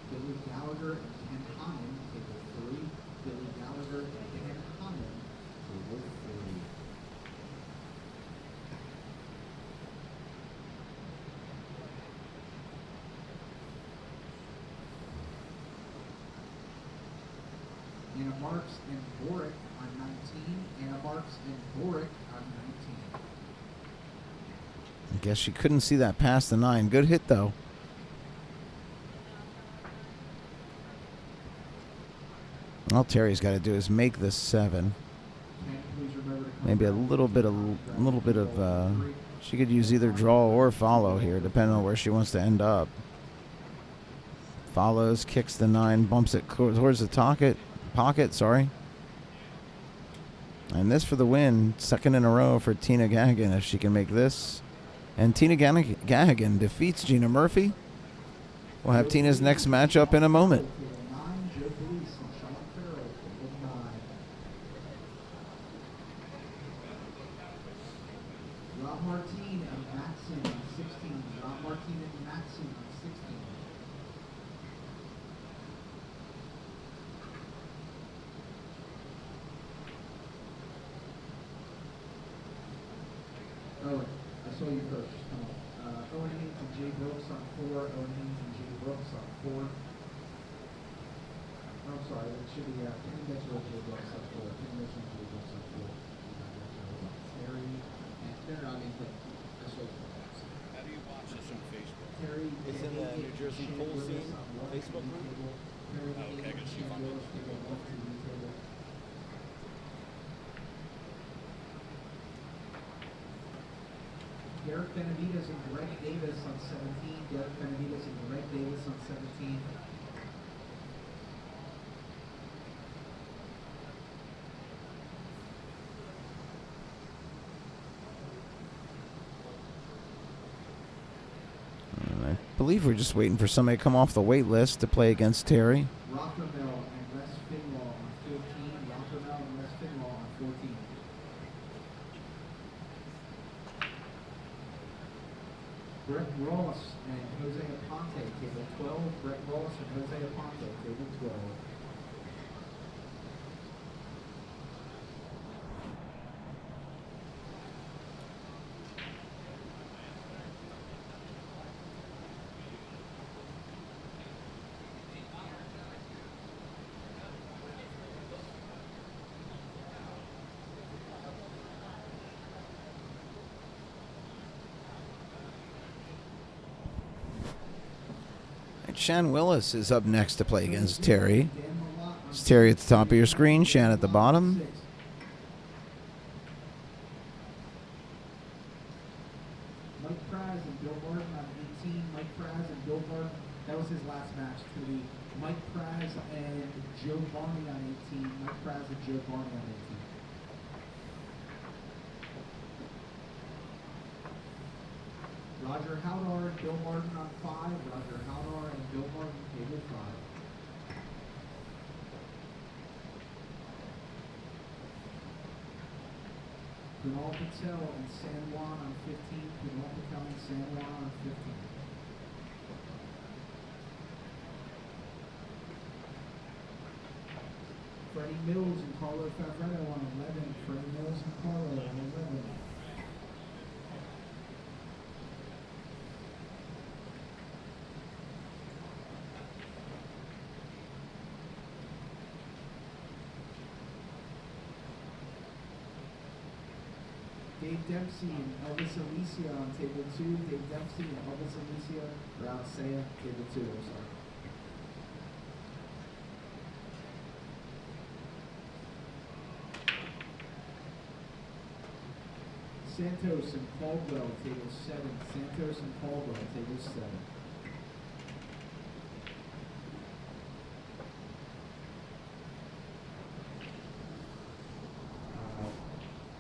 S2: Billy Gallagher and Ken Hannon, table 3. Billy Gallagher and Ken Hannon, table 3. Anna Marks and Boric on 19. Anna Marks and Boric on 19.
S1: Guess she couldn't see that past the 9. Good hit, though. All Terry's got to do is make this 7. Maybe a little bit of. She could use either draw or follow here, depending on where she wants to end up. Follows, kicks the 9, bumps it towards the pocket. Sorry. And this for the win, second in a row for Tina Gahagan if she can make this. And Tina Gahagan defeats Gina Murphy. We'll have Tina's next matchup in a moment.
S2: Owen, I saw you first. Come on. Owen Haynes and Jay Brooks on 4. Owen Haynes and Jay Brooks on 4. Oh, I'm sorry, it should be Kenny Mitchell and Jay Brooks on 4. Kenny Mitchell and Jay Brooks on 4. Terry, and I mean, I saw you first.
S3: How do you watch this on Facebook?
S2: Terry,
S4: It's in the New Jersey Pool Scene Facebook group.
S3: Okay, I can see if I'm
S2: Derek Benavides and Greg Davis on 17. Derek Benavides and Greg Davis on 17.
S1: I believe we're just waiting for somebody to come off the wait list to play against Terry.
S2: Rockamel and Wes Finlaw on 14. Rockamel and Wes Finlaw on 14. Brett Ross and Jose Aponte, table 12. Brett Ross and Jose Aponte, table 12.
S1: Shan Willis is up next to play against Terry. It's Terry at the top of your screen, Shan at the bottom.
S2: Mike Praz and Bill Martin on 18. Mike Praz and Bill Martin. That was his last match. To be Mike Praz and Joe Barney on 18. Mike Praz and Joe Barney on 18. Roger Howdar and Bill Martin on 5. Roger Howdar and Bill Martin, table 5. Kunal Patel and San Juan on 15. Kunal Patel and San Juan on 15. Freddie Mills and Carlo Favretto on 11. Freddie Mills and Carlo on 11. Dave Dempsey and Elvis Alicia on table 2. Dave Dempsey and Elvis Alicia, or Alsea, table 2, I'm sorry. Santos and Caldwell, table 7. Santos and Caldwell, table 7.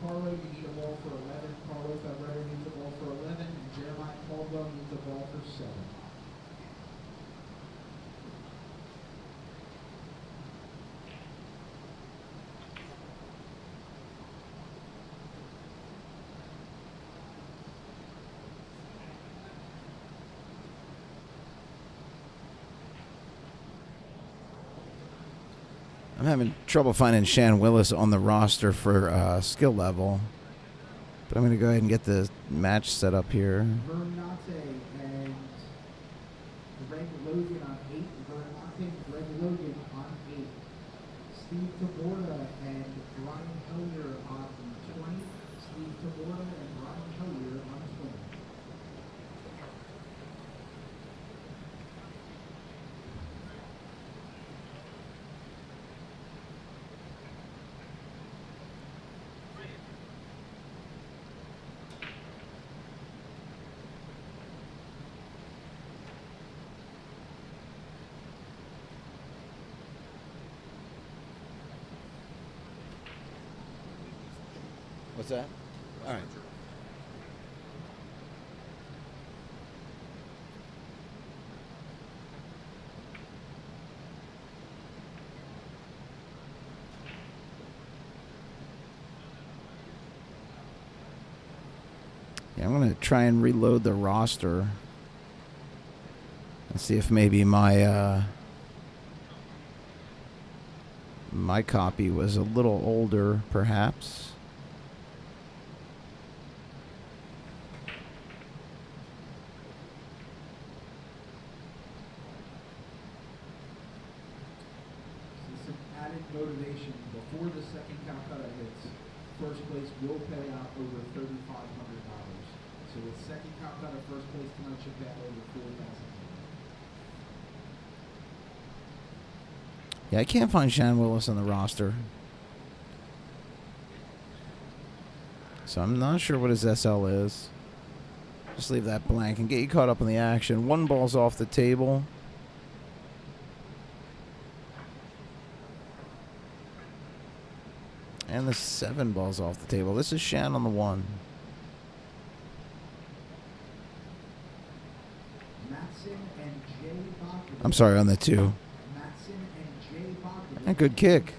S2: Carlo, you need a ball for 11. Carlo Favretto needs a ball for 11. And Jeremiah Caldwell needs a ball for 7.
S1: I'm having trouble finding Shan Willis on the roster for skill level. But I'm going to go ahead and get the match set up here.
S2: Vernate and Greg Logan on 8. Vernate and Greg Logan on 8. Steve Taborda and Brian Hillier on 20. Steve Taborda and Brian Hillier on 20.
S1: What's that? All right. Yeah, I'm going to try and reload the roster and see if maybe my my copy was a little older, perhaps.
S2: Some added motivation before the second Calcutta hits. First place will pay out over $3,500. So with second Calcutta, first place tonight should pay out over $4,000.
S1: Yeah, I can't find Shannon Willis on the roster. So I'm not sure what his SL is. Just leave that blank and get you caught up in the action. 1 ball's off the table. And the 7 ball's off the table. This is Shan on the 1. I'm sorry, on the 2. A good kick.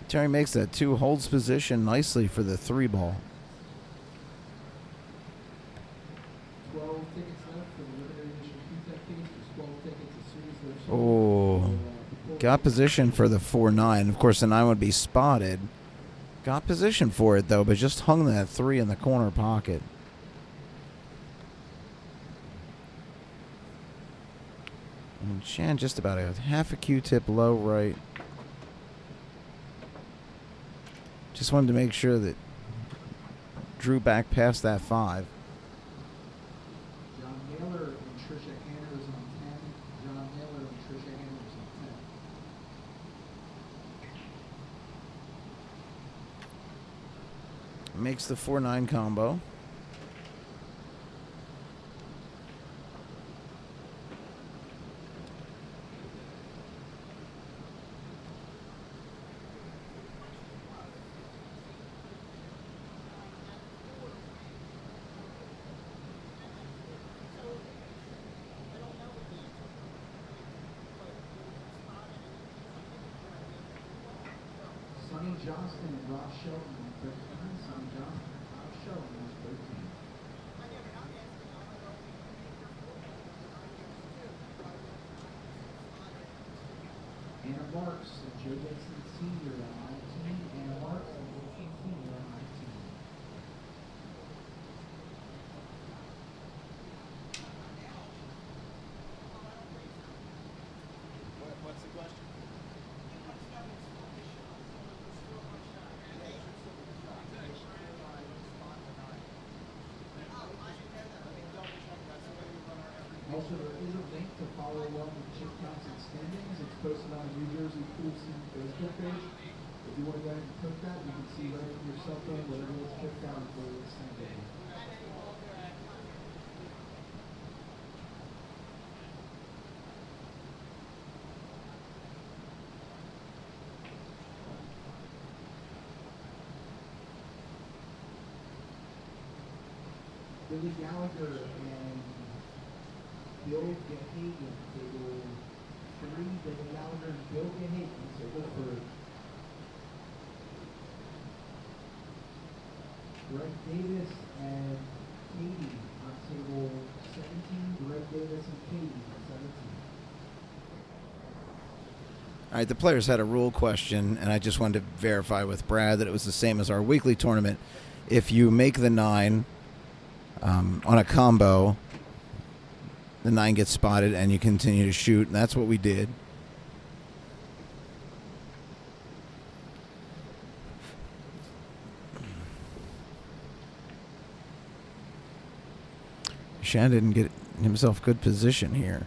S1: Terry makes that 2, holds position nicely for the 3 ball.
S2: 12 tickets left for the limited edition Q-Tech tickets. There's 12 tickets as soon as they're
S1: Oh, got position for the 4-9. Of course, the 9 would be spotted. Got position for it, though, but just hung that 3 in the corner pocket. And Shan just about a half a Q-tip low right. Just wanted to make sure that drew back past that 5.
S2: John Naylor and Trisha Hanners on 10. John Naylor and Trisha Hanners on 10.
S1: Makes the 4-9 combo.
S2: Sonny Johnston and Rob Shelton on 13. Sonny Johnston and Rob Shelton on 13. Anna Marks and Joe Dixon Sr. on 19. Anna Marks and Joe Dixon Sr. on 19.
S4: What's the question?
S2: Also, there is a link to follow along with chip counts and standings. It's posted on the New Jersey Pool Scene Facebook page. If you want to go ahead and click that, you can see right from your cell phone whatever is chipped out and where it's standing. Billy Gallagher and Bill Gahagan, table 3. Billy Gallagher and Bill Gahagan, table 3. Greg Davis and Katie on table 17. Greg Davis and Katie on 17.
S1: All right, the players had a rule question, and I just wanted to verify with Brad that it was the same as our weekly tournament. If you make the 9 on a combo, the 9 gets spotted, and you continue to shoot, and that's what we did. Shan didn't get himself good position here.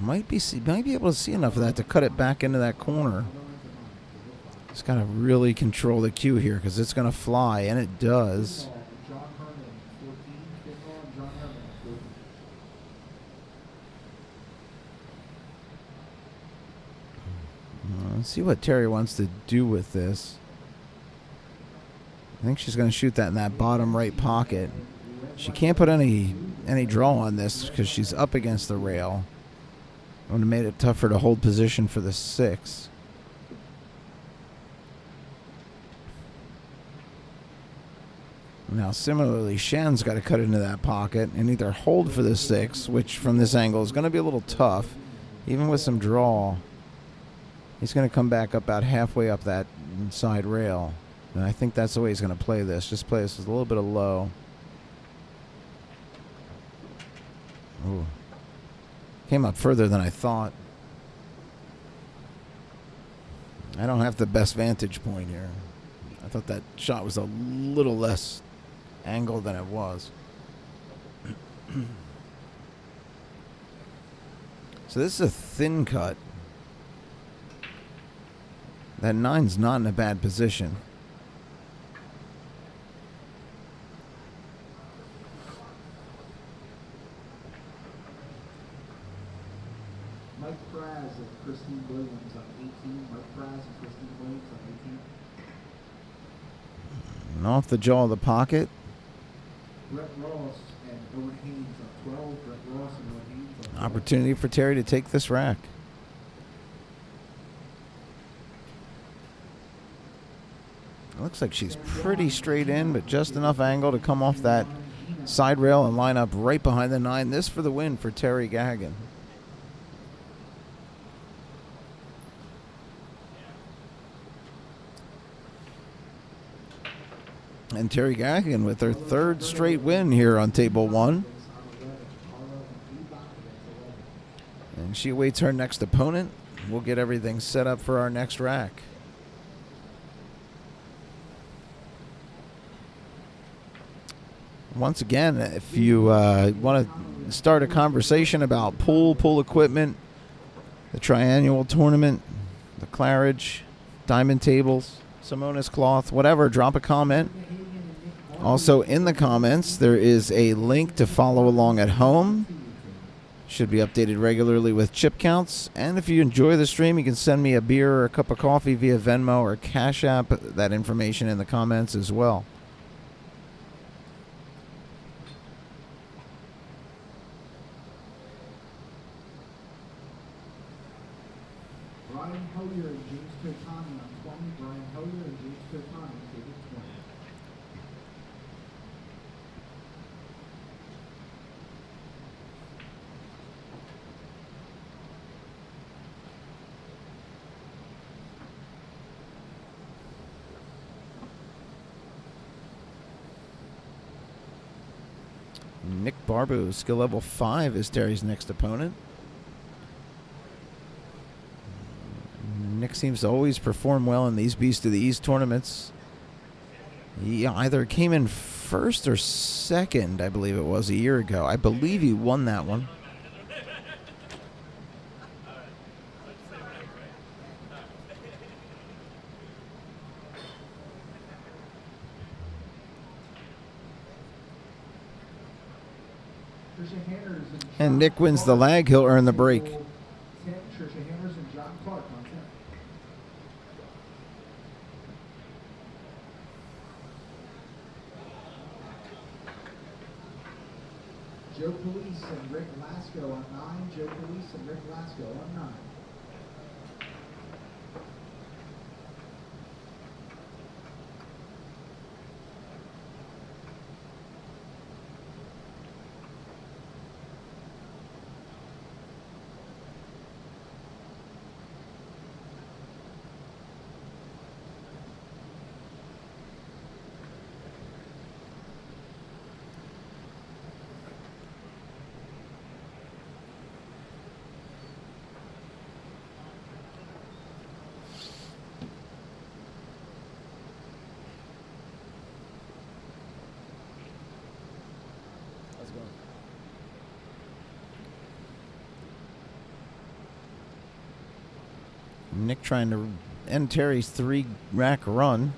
S1: Might be able to see enough of that to cut it back into that corner. Just got to really control the cue here because it's going to fly, and it does.
S2: John Herman, 14. Fifth ball, John Herman, 14.
S1: Let's see what Terry wants to do with this. I think she's going to shoot that in that bottom right pocket. She can't put any draw on this because she's up against the rail. Would have made it tougher to hold position for the 6. Now, similarly, Shen's got to cut into that pocket and either hold for the 6, which from this angle is going to be a little tough, even with some draw. He's going to come back up about halfway up that side rail. And I think that's the way he's going to play this. Just play this with a little bit of low. Ooh. Came up further than I thought. I don't have the best vantage point here. I thought that shot was a little less angled than it was. So this is a thin cut. That 9's not in a bad position.
S2: Mike Praz and Christine Williams on 18. Mike Praz and Christine Williams on 18.
S1: And off the jaw of the pocket.
S2: Brett Ross and Owen Haynes on 12. Brett Ross and Owen Haynes on 12.
S1: Opportunity for Terry to take this rack. It looks like she's pretty straight in, but just enough angle to come off that side rail and line up right behind the 9. This for the win for Terry Gaggan. And Terry Gaggan with her 3rd straight win here on table 1. And she awaits her next opponent. We'll get everything set up for our next rack. Once again, if you want to start a conversation about pool equipment, the triannual tournament, the Claridge, diamond tables, Simonis cloth, whatever, drop a comment. Also, in the comments, there is a link to follow along at home. Should be updated regularly with chip counts. And if you enjoy the stream, you can send me a beer or a cup of coffee via Venmo or Cash App. That information in the comments as well.
S2: Brian Hillier and James Totani on 20. Brian Hillier and James Totani, table 20.
S1: Nick Barbu, skill level 5, is Terry's next opponent. Nick seems to always perform well in these Beast of the East tournaments. He either came in 1st or 2nd, I believe it was, a year ago. I believe he won that one.
S2: Trisha Hanners
S1: And Nick wins the lag. He'll earn the break.
S2: 10. Trisha Hanners and John Clark on 10. Joe Police and Rick Lasco on 9. Joe Police and Rick Lasco on 9.
S1: Nick trying to end Terry's 3-rack run.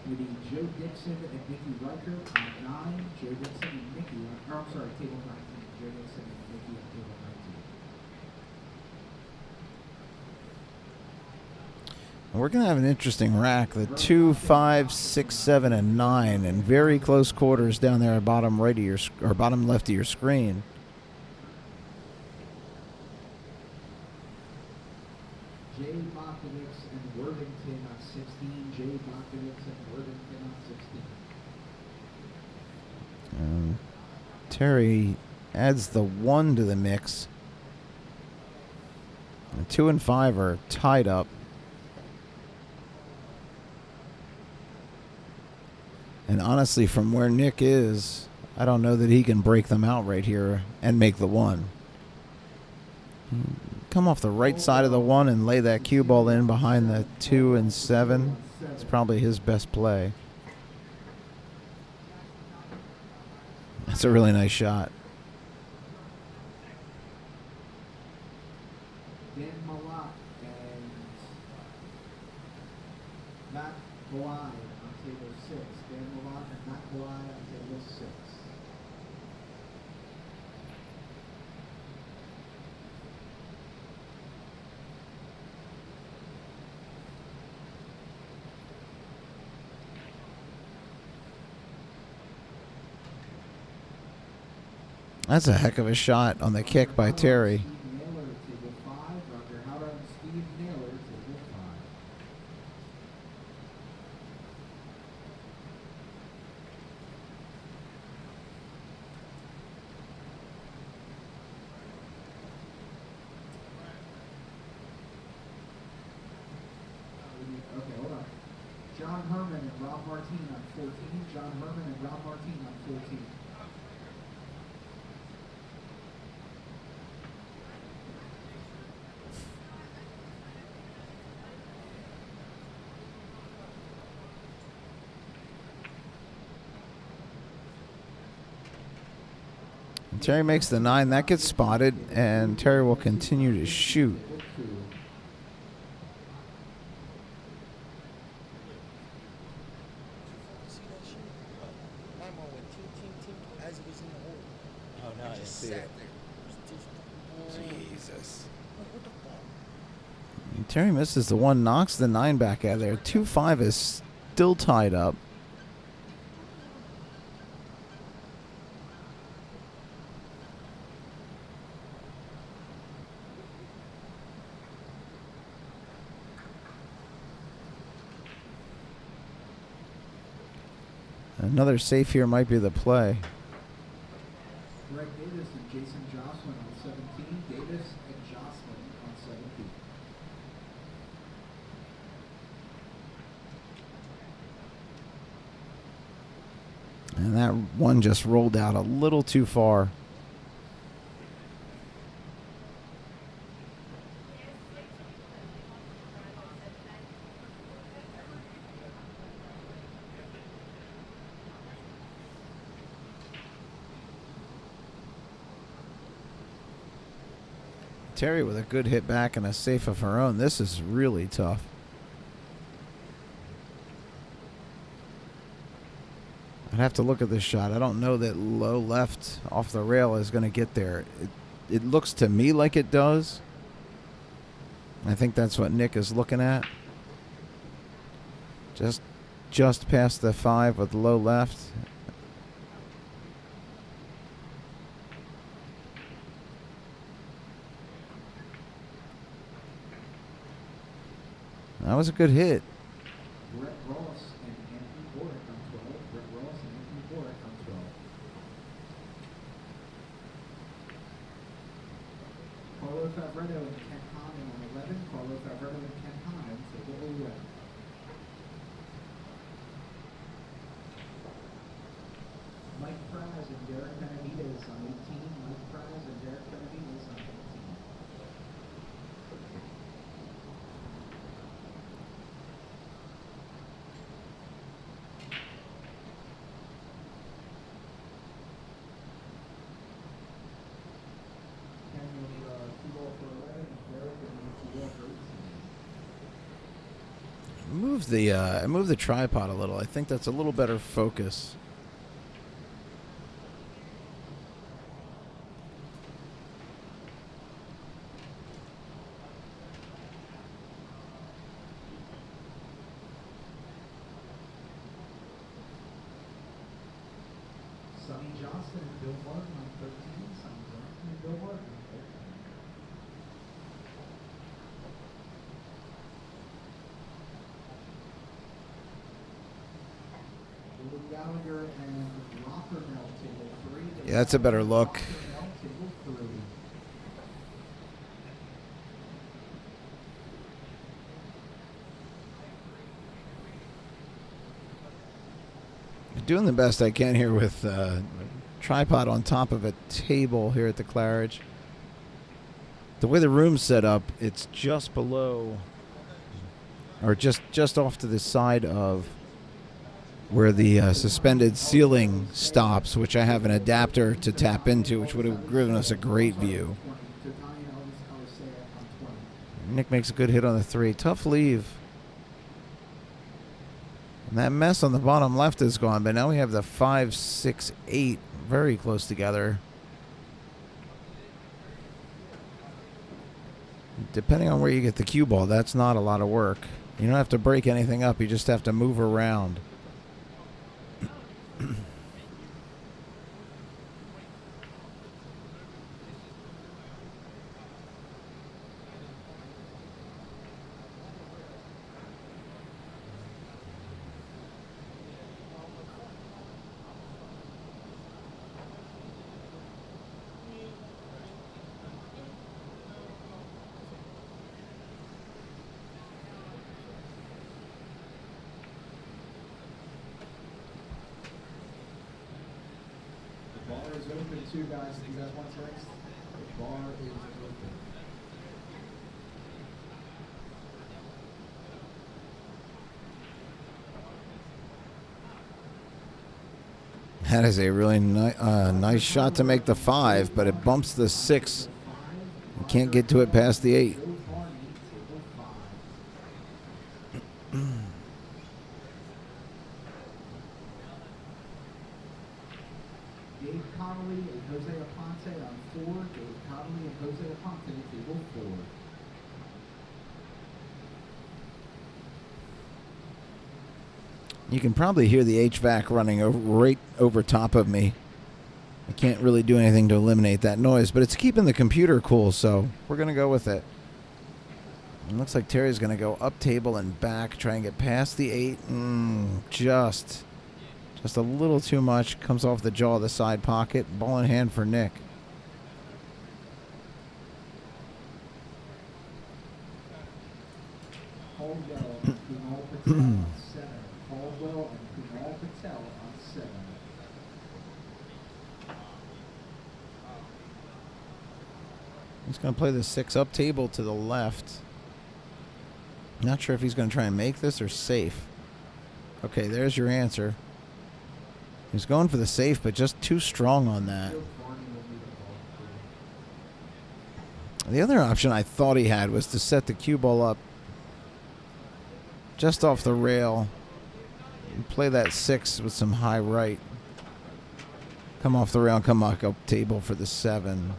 S2: We need Joe Dixon and Mickey Riker on 9. Joe Dixon and Mickey, I'm sorry, table 19. Joe Dixon and Mickey on table 19.
S1: We're going to have an interesting rack. The 2, 5, 6, 7, and 9 in very close quarters down there at bottom right of your or bottom left of your screen.
S2: Jay Bakovitz and Worthington on 16. Jay Bakovitz and Worthington on 16.
S1: Terry adds the 1 to the mix. The 2 and 5 are tied up. And honestly, from where Nick is, I don't know that he can break them out right here and make the 1. Come off the right side of the 1 and lay that cue ball in behind the 2 and 7. It's probably his best play. That's a really nice shot.
S2: Dan Malak and Matt Kawhi on table 6. Dan Malak and Matt Kawhi on table 6.
S1: That's a heck of a shot on the kick by Terry.
S2: Steve Naylor, table 5. Roger Howard and Steve Naylor, table 5. Okay, hold on. John Herman and Rob Martin on 14. John Herman and Rob Martin on 14.
S1: Terry makes the 9. That gets spotted, and Terry will continue to shoot.
S4: Oh, no, I didn't see it.
S1: Jesus. And Terry misses the 1, knocks the 9 back out of there. 2-5 is still tied up. Another safe here might be the play.
S2: Greg Davis and Jason Jocelyn on 17. Davis and Jocelyn on 17.
S1: And that 1 just rolled out a little too far. Terry with a good hit back and a safe of her own. This is really tough. I'd have to look at this shot. I don't know that low left off the rail is going to get there. It looks to me like it does. I think that's what Nick is looking at. Just past the 5 with low left. That was a good hit.
S2: Brett Ross and Anthony Borick on 12. Brett Ross and Anthony Borick on 12. Carlo Favretto and Ken Connon on 11. Carlo Favretto and Ken Connon table 11. Mike Praz and Derek Benavides on 18. Mike Praz and Derek Benavides on 18. Ken
S1: moved the tripod a little. I think that's a little better focus.
S2: Sonny Johnston and Bill Martin on 13. Sonny Johnston and Bill Martin on 13. Lou Gallagher and Rockermel table 3.
S1: Yeah, that's a better look.
S2: Rockermel table 3.
S1: Doing the best I can here with tripod on top of a table here at the Claridge. The way the room's set up, it's just below, or just off to the side of where the suspended ceiling stops, which I have an adapter to tap into, which would have given us a great view. Nick makes a good hit on the 3. Tough leave. And that mess on the bottom left is gone, but now we have the 5, 6, 8 very close together. Depending on where you get the cue ball, that's not a lot of work. You don't have to break anything up, you just have to move around.
S2: The bar is open too, guys. If you guys want text, the bar is open.
S1: That is a really nice shot to make the 5, but it bumps the 6. You can't get to it past the 8.
S2: Joe Varney, table 5. Dave Connolly and Jose Aponte on 4. Dave Connolly and Jose Aponte, table 4.
S1: You can probably hear the HVAC running right over top of me. I can't really do anything to eliminate that noise, but it's keeping the computer cool, so we're going to go with it. It looks like Terry's going to go up table and back, try and get past the 8. Just a little too much. Comes off the jaw of the side pocket. Ball in hand for Nick.
S2: Caldwell and Kunal Patel on 7. Caldwell and Kunal Patel on 7.
S1: He's going to play the 6 up table to the left. Not sure if he's going to try and make this or safe. Okay, there's your answer. He's going for the safe, but just too strong on that.
S2: Joe Varney will lead the ball.
S1: The other option I thought he had was to set the cue ball up just off the rail and play that 6 with some high right. Come off the rail and come back up table for the 7.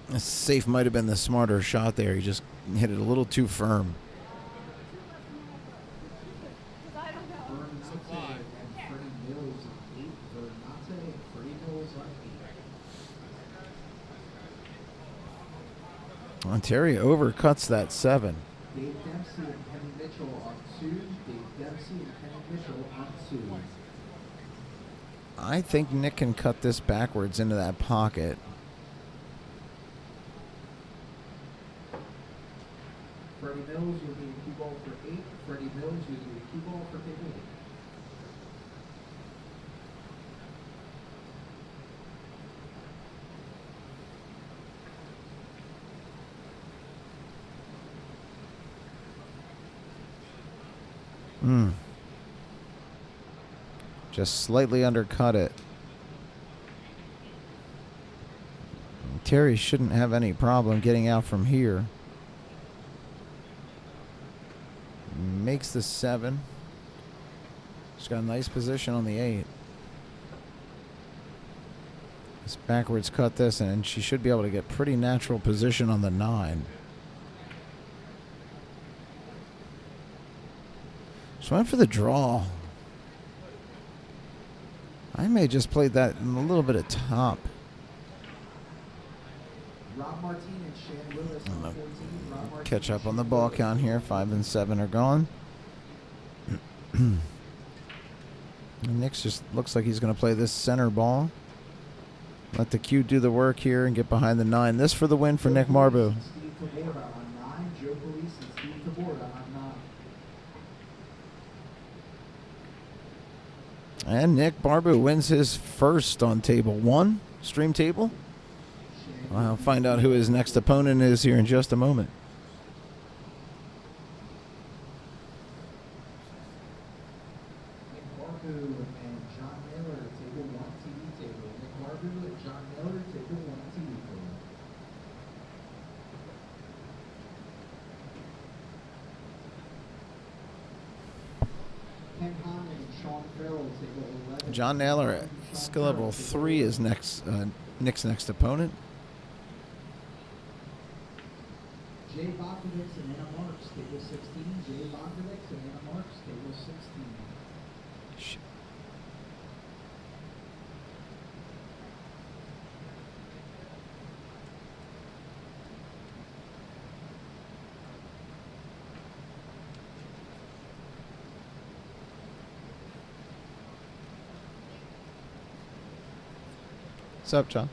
S1: The safe might have been the smarter shot there. He just hit it a little too firm.
S2: Burns on 5 and Freddie Mills on 8. Vernate and Freddie Mills on 8.
S1: Ontario overcuts that 7.
S2: Dave Dempsey and Kenny Mitchell on 2. Dave Dempsey and Kenny Mitchell on 2.
S1: I think Nick can cut this backwards into that pocket.
S2: Freddie Mills, you'll need a cue ball for 8. Freddie Mills, you'll need a cue ball for 8.
S1: Just slightly undercut it. Terry shouldn't have any problem getting out from here. makes the 7. She's got a nice position on the 8. Let's backwards cut this, and she should be able to get pretty natural position on the 9. She went for the draw. I may just play that in a little bit of top.
S2: Rob Martin and Shan Willis on 14. Rob Martin
S1: Catch up
S2: and
S1: on the
S2: Shan
S1: ball
S2: Willis.
S1: count here. 5 and 7 are gone. And Nick's just looks like he's going to play this center ball. Let the cue do the work here and get behind the 9. This for the win for Nick Marbu.
S2: Steve Taborda on 9. Joe Police and Steve Taborda on 9.
S1: And Nick Barbu wins his first on table 1, stream table. I'll find out who his next opponent is here in just a moment.
S2: Nick Barbu and John Miller, table 1 TV table. Nick Barbu and John Miller, table 1 TV table. Ken Hahn and Sean Farrell, table 11.
S1: John Naylor at skill level 3 is next. Nick's next opponent.
S2: Jay Bakovic and Anna Marks, table 16. Jay Bakovic and Anna Marks, table 16.
S1: What's up, John?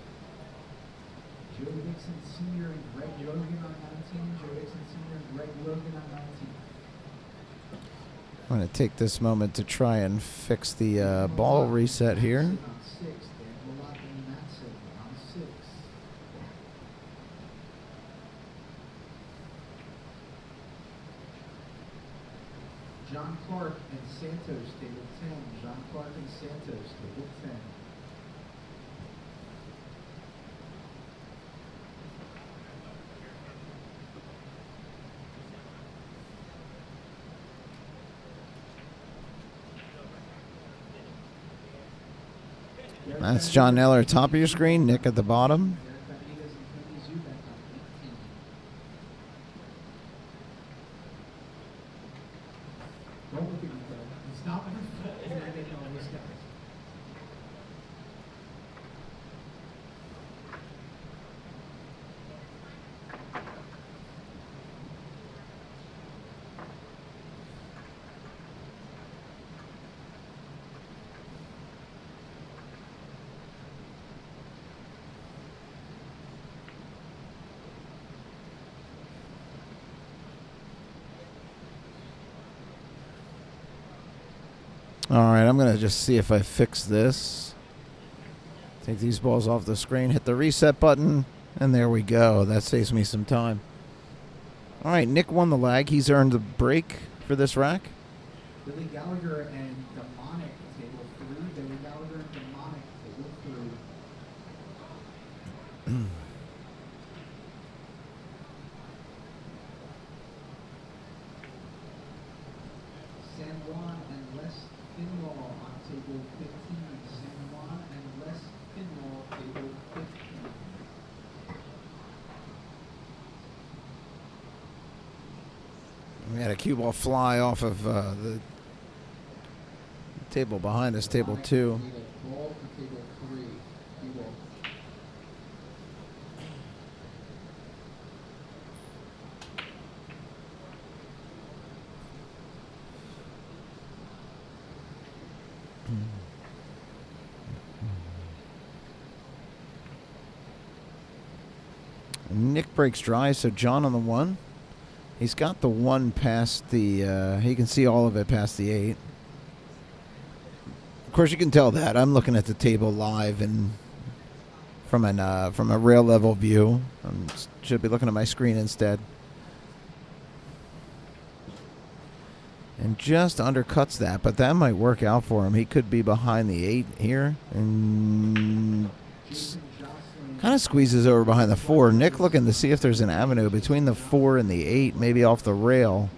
S2: Joe Dixon Sr. and Greg Logan on 19. Joe Dixon Sr. and Greg Logan on 19.
S1: I'm going to take this moment to try and fix the ball reset here.
S2: On 6. Dan Bullock and Matson on 6. John Clark and Santos, table 10. John Clark and Santos, table 10.
S1: That's John Naylor at top of your screen, Nick at the bottom.
S2: Eric Benitez and Tony Zubek on 18. Don't look at me, though. It's not my fault. It's not getting all these guys.
S1: All right, I'm going to just see if I fix this. Take these balls off the screen, hit the reset button, and there we go. That saves me some time. All right, Nick won the lag. He's earned the break for this rack.
S2: Billy Gallagher and Demonic, table 3. Billy Gallagher and Demonic, table 3. San Juan and Les Finlaw on table 15. San Juan and Les Finlaw, table 15.
S1: We had a cue ball fly off of the table behind us, table 2.
S2: Need a ball for table 3. Cue ball.
S1: Nick breaks dry, so John on the 1. He's got the 1 past the, he can see all of it past the 8. Of course, you can tell that. I'm looking at the table live and from a rail level view. Should be looking at my screen instead. And just undercuts that, but that might work out for him. He could be behind the 8 here and
S2: Jason Jocelyn.
S1: kind of squeezes over behind the 4. Nick looking to see if there's an avenue between the 4 and the 8, maybe off the rail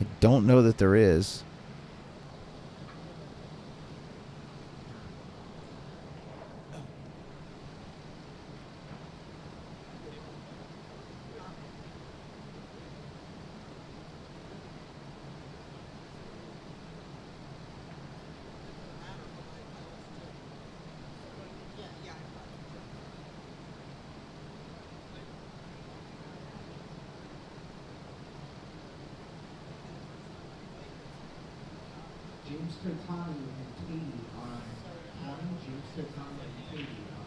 S1: I don't know that there is.
S2: James Totani and Katie on 20. James Totani and Katie on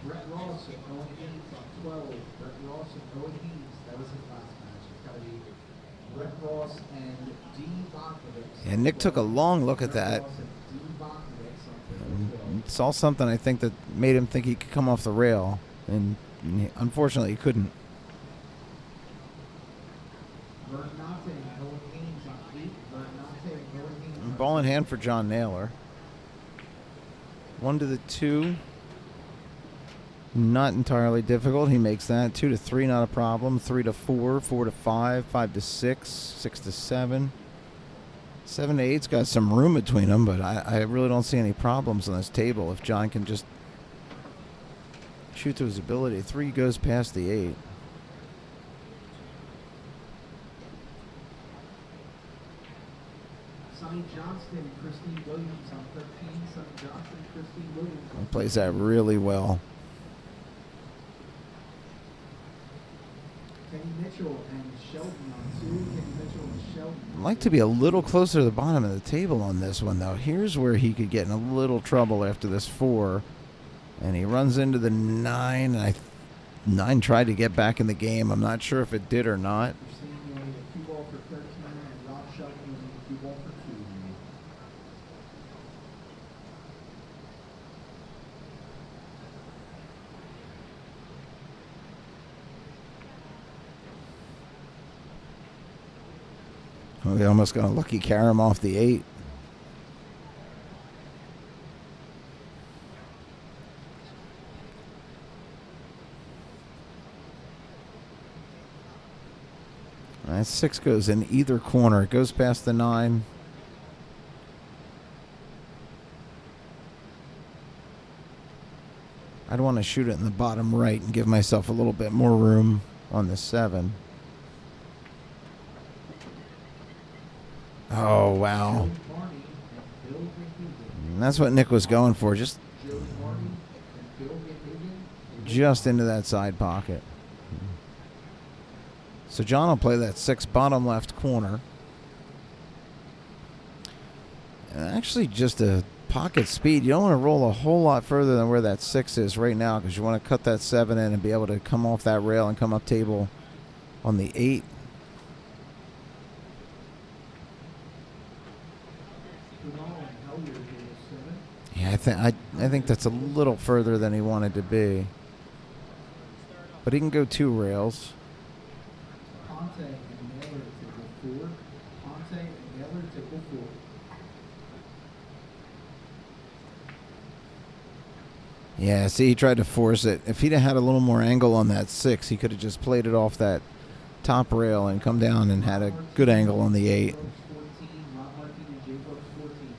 S2: 20. Brett Ross and Owen Haynes on 12. Brett Ross and Owen Haynes. That was his last match. It's got to be Brett Ross and D. Bakovic.
S1: Yeah, Nick took a long look at that.
S2: Brett Ross and D. Bakovic on 12.
S1: Saw something, I think, that made him think he could come off the rail. And unfortunately, he couldn't.
S2: Bernate and Owen Haynes on 8. Bernate and Owen Haynes on
S1: Ball in hand for John Naylor. 1 to the 2. Not entirely difficult. He makes that. 2 to 3, not a problem. 3 to 4. 4 to 5. 5 to 6. 6 to 7. 7 to 8's got some room between them, but I really don't see any problems on this table if John can just shoot to his ability. 3 goes past the 8.
S2: Sonny Johnston and Christine Williams on 13. Sonny Johnston and Christine Williams on
S1: He plays that really well.
S2: Kenny Mitchell and Sheldon on 2. Kenny Mitchell and Sheldon.
S1: I'd like to be a little closer to the bottom of the table on this one, though. Here's where he could get in a little trouble after this 4. And he runs into the 9. And 9 tried to get back in the game. I'm not sure if it did or not.
S2: You're seeing only a cue ball for 13 and Rob Sheldon using a cue ball for 2.
S1: Oh, he almost got a lucky carom off the 8. That 6 goes in either corner. It goes past the 9. I'd want to shoot it in the bottom right and give myself a little bit more room on the 7. Oh, wow.
S2: Joe Barney and Bill McNegan.
S1: And that's what Nick was going for. Just
S2: Joe Barney and Bill McNegan.
S1: just into that side pocket. So John will play that 6 bottom left corner. And actually just a pocket speed. You don't want to roll a whole lot further than where that 6 is right now, because you want to cut that 7 in and be able to come off that rail and come up table on the 8. Yeah, I think that's a little further than he wanted to be. But he can go 2 rails.
S2: Ponte and Naylor to go 4. Ponte and Naylor to go 4.
S1: Yeah, see, he tried to force it. If he'd have had a little more angle on that 6, he could have just played it off that top rail and come down and had a good angle on the 8.
S2: 14, Rob Martin and Jay Brooks 14.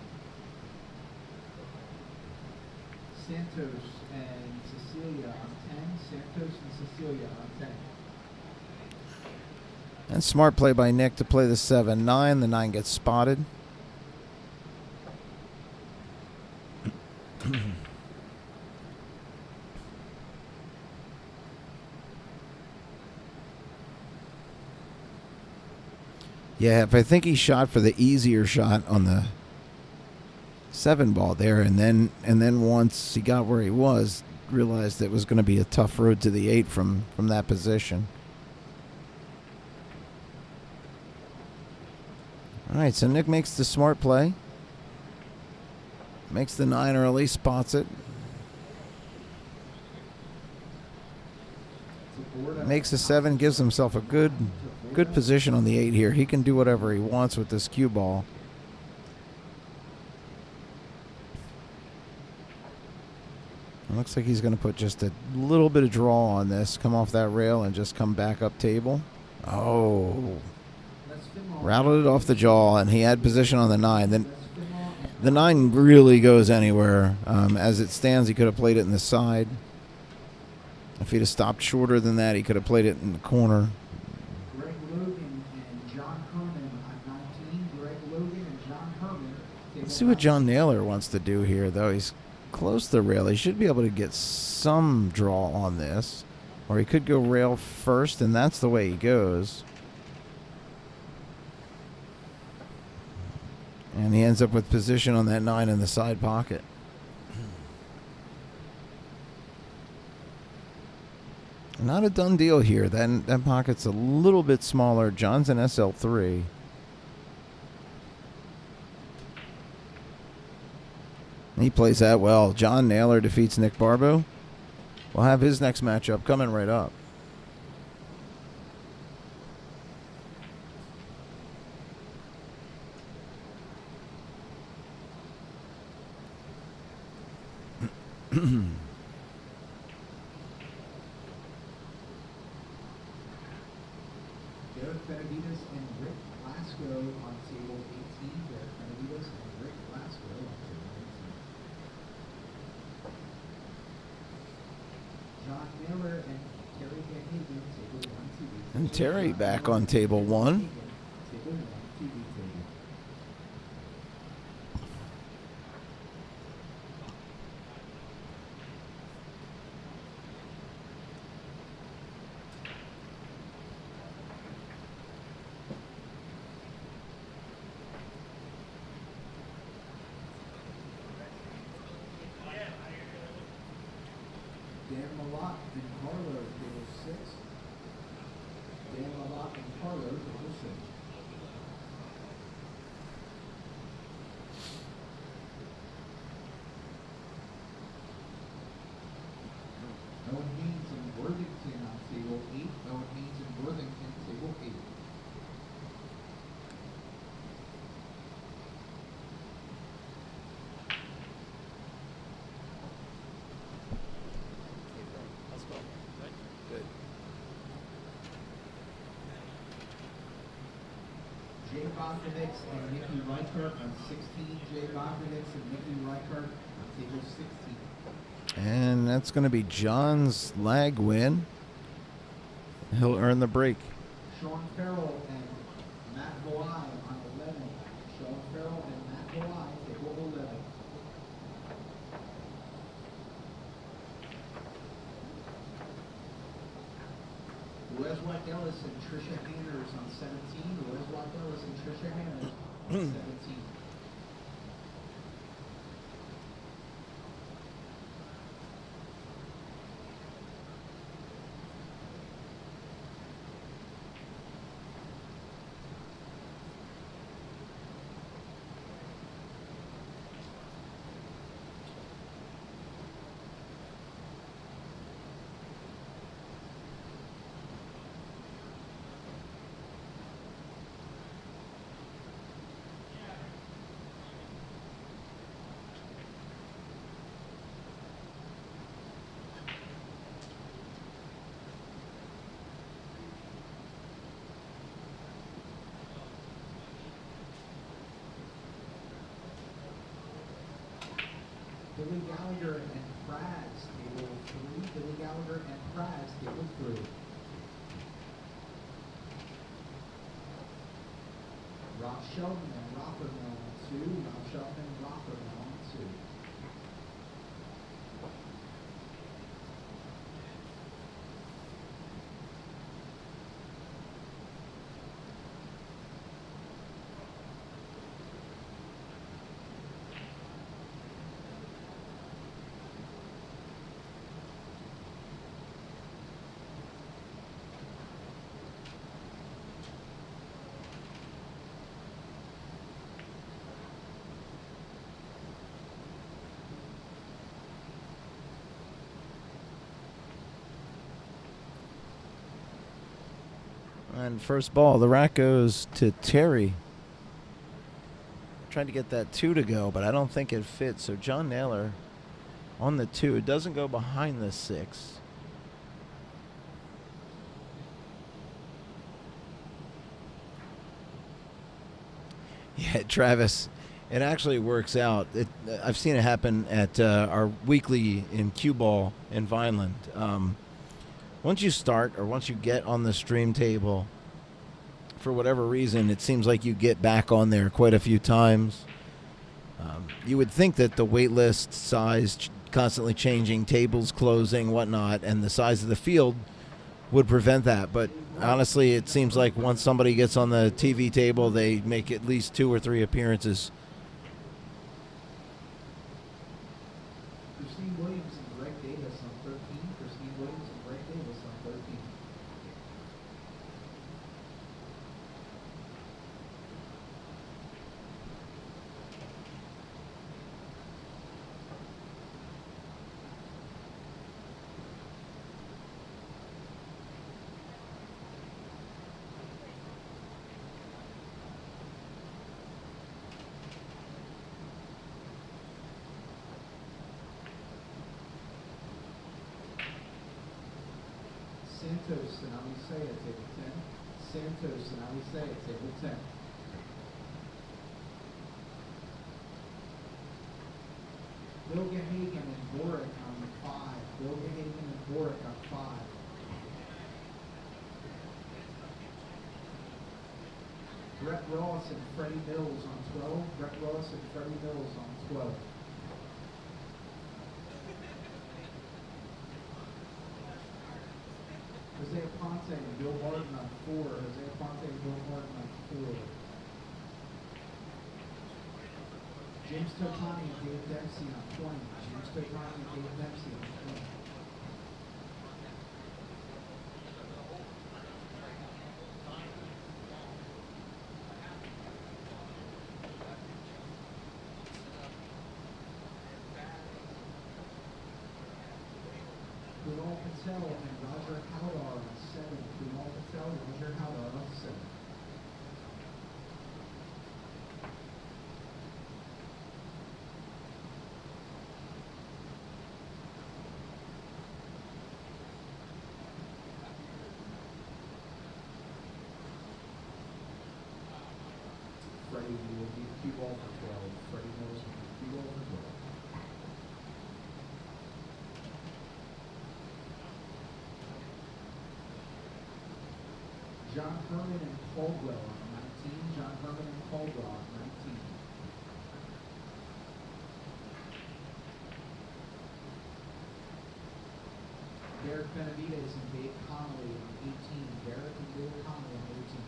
S2: Santos and Cecilia on 10. Santos and Cecilia on 10.
S1: And smart play by Nick to play the 7-9. The 9 gets spotted. Yeah, if I think he shot for the easier shot on the 7 ball there, and then once he got where he was, realized it was going to be a tough road to the 8 from that position. All right, so Nick makes the smart play. Makes the 9 early, spots it. Makes the 7, gives himself a good position on the 8 here. He can do whatever he wants with this cue ball. It looks like he's going to put just a little bit of draw on this, come off that rail, and just come back up table. Oh. Rattled it off the jaw, and he had position on the 9. Then the 9 really goes anywhere. As it stands, he could have played it in the side. If he'd have stopped shorter than that, he could have played it in the corner.
S2: Greg Logan and John Herman on 19. Greg Logan and John Herman.
S1: Let's see what John Naylor wants to do here, though. He's close to the rail. He should be able to get some draw on this. Or he could go rail first, and that's the way he goes. And he ends up with position on that 9 in the side pocket. Not a done deal here. That pocket's a little bit smaller. John's an SL3. He plays that well. John Naylor defeats Nick Barbeau. We'll have his next matchup coming right up.
S2: Derek Benavides and Rick Glasgow on table 18. Derek Benavides and Rick Glasgow on table 18. John Miller and Terry Van Hagen, table 1 TV.
S1: And Terry back on table 1.
S2: Table 1 TV table. Dan Malott and Carlo, table 6. Dan Malott and Carlo, table 6. Owen Haynes and Worthington on table 8. Owen Haynes and Worthington, table 8.
S4: Let's go.
S1: Good.
S2: Jay Bogdanix and Nikki Reichert on 16. Jay Bogdanix and Nikki Reichert on table 16.
S1: And that's going to be John's lag win. He'll earn the break.
S2: Sean Farrell and Matt Hawaii on 11. Sean Farrell and Matt Hawaii, table 11. Weswack Ellis and Trisha Hanners on 17. Weswack Ellis and Trisha Hanners on 17. Billy Gallagher and Fraz, table 3. Billy Gallagher and Fraz, table 3. Rob Sheldon and Rothermel on 2. Rob Sheldon and Rothermel on 2.
S1: And first ball, the rack goes to Terry. Tried to get that 2 to go, but I don't think it fits. So John Naylor on the 2. It doesn't go behind the 6. Yeah, Travis, it actually works out. I've seen it happen at our weekly in cue ball in Vineland. Once you start or once you get on the stream table, for whatever reason, it seems like you get back on there quite a few times. You would think that the wait list size constantly changing, tables closing, whatnot, and the size of the field would prevent that. But honestly, it seems like once somebody gets on the TV table, they make at least 2 or 3 appearances.
S2: Christine Williams and Greg Davis on 13. Christine Williams and Greg Davis on 13. Santos and Alisea, table 10. Santos and Alisea, table 10. Bill Gahagan and Boric on 5. Bill Gahagan and Boric on 5. Brett Ross and Freddie Mills on 12. Brett Ross and Freddie Mills on 12. Jose Ponte and Bill Martin on 4. Jose Ponte and Bill Martin on 4. James Totani and Dave Dempsey on 20. James Totani and Dave Dempsey on 20. Kunal Patel and Roger Howdar on 7. Kunal Patel and Roger Howdar on 7. Freddie will be cue ball for 12. Freddie Mills will be cue ball for 12. John Herman and Caldwell on 19. John Herman and Caldwell on 19. Derek Benavides and Dave Connolly on 18. Derek and Dave Connolly on 18.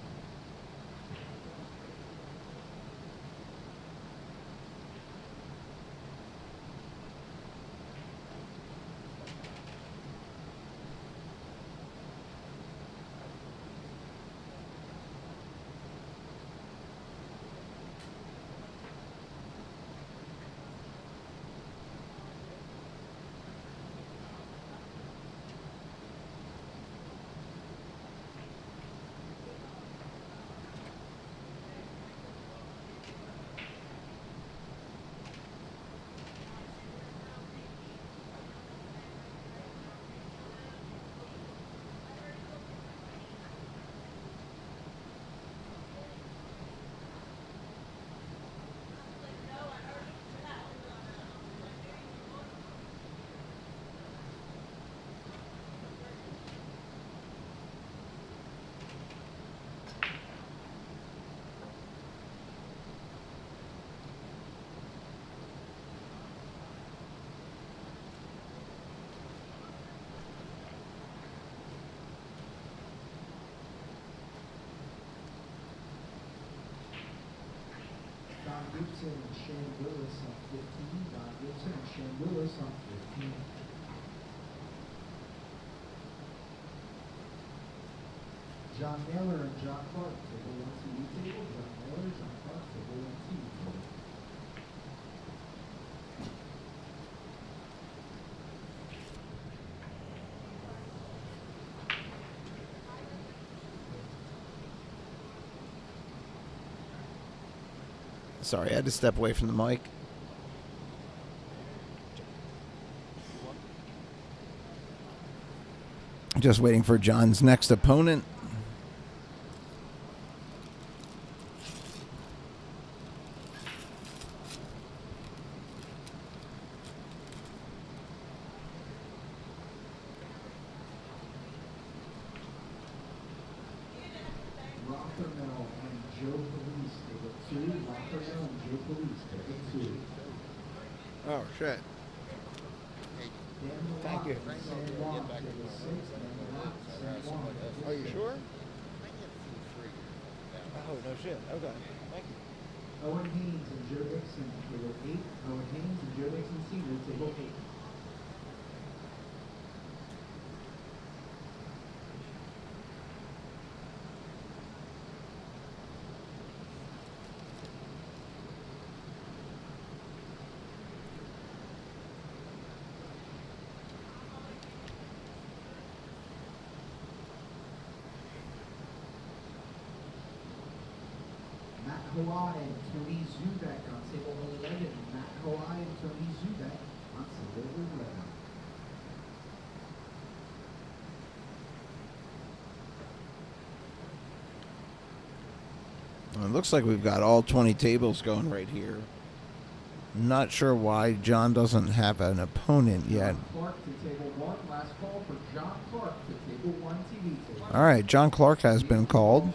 S2: Don Gibson and Shane Willis on 15. Don Gibson and Shane Willis on 15. John Naylor and John Clark, table 1 TV table. John Naylor, John Clark, table 1 TV table.
S1: Sorry, I had to step away from the mic. Just waiting for John's next opponent.
S2: Rothermel and Joe Police, table 2. Rothermel and Joe Police, table 2.
S3: Oh, shit.
S2: Thank
S3: you.
S2: San Juan, table 6. San Juan, table
S3: Are you
S2: 6.
S3: sure?
S4: Oh, no shit. Okay. Thank you.
S2: Owen Haynes and Joe Dixon, table 8. Owen Haynes and Joe Dixon Sr., table 8. Matt Hawaii and Tony Zubek on table 11. Matt Hawaii and Tony Zubek on table 11.
S1: Well, it looks like we've got all 20 tables going right here. Not sure why John doesn't have an opponent yet.
S2: John Clark to table 1. Last call for John Clark to table 1 TV table.
S1: All right, John Clark has been called.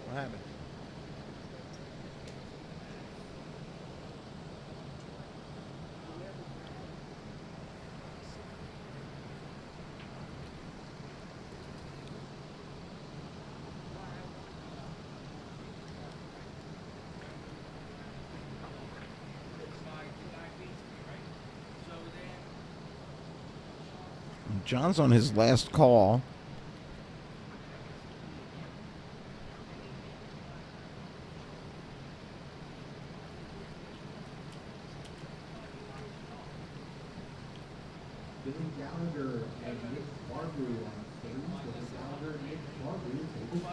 S4: What happened?
S1: John's on his last call.
S2: Billy Gallagher and Nick Barbu on 3. Billy Gallagher and Nick Barbu, table 2.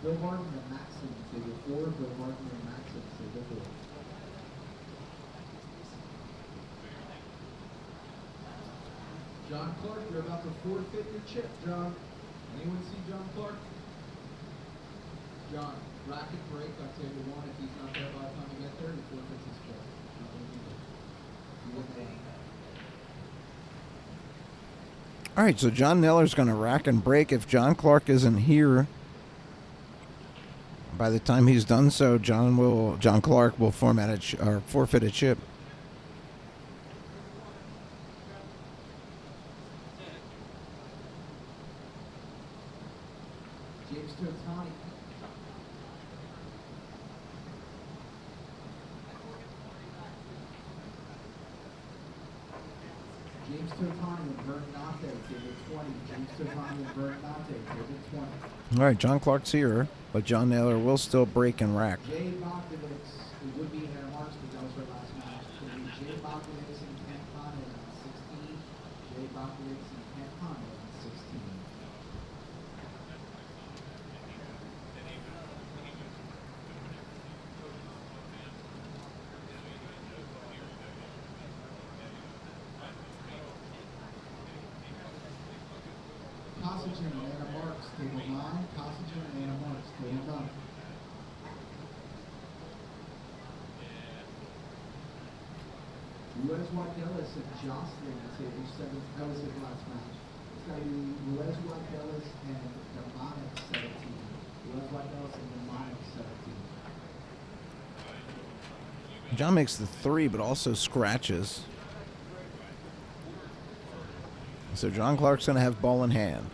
S2: Bill Barton and Maxim, table 4. Bill Barton and Maxim, table 4. John Clark, you're about to forfeit your chip, John. Anyone see John Clark? John, racket break on table 1. If he's not there by the time you get there, he forfeits his chip. You wouldn't want that.
S1: All right, so John Neller's going to rack and break. If John Clark isn't here, by the time he's done so, John Clark will forfeit a chip.
S2: James Totani. James Totani and Bernate, table 20. James Totani and Bernate, table 20.
S1: All right, John Clark's here, but John Naylor will still break and rack.
S2: Jay Bogdanovich, it would be Hannah Marks, but that was her last match. It would be Jay Bogdanovich and Kent Conley on 16. Jay Bogdanovich and Kent Conley on 16. Cossington and Anna Marks, table 9. Cossington and Anna Marks, table 9. Luez Wadelis and Jocelyn at table 7. That was his last match. It's got to be Luez Wadelis and Demonic 17. Luez Wadelis and Demonic 17.
S1: John makes the 3, but also scratches. So John Clark's going to have ball in hand.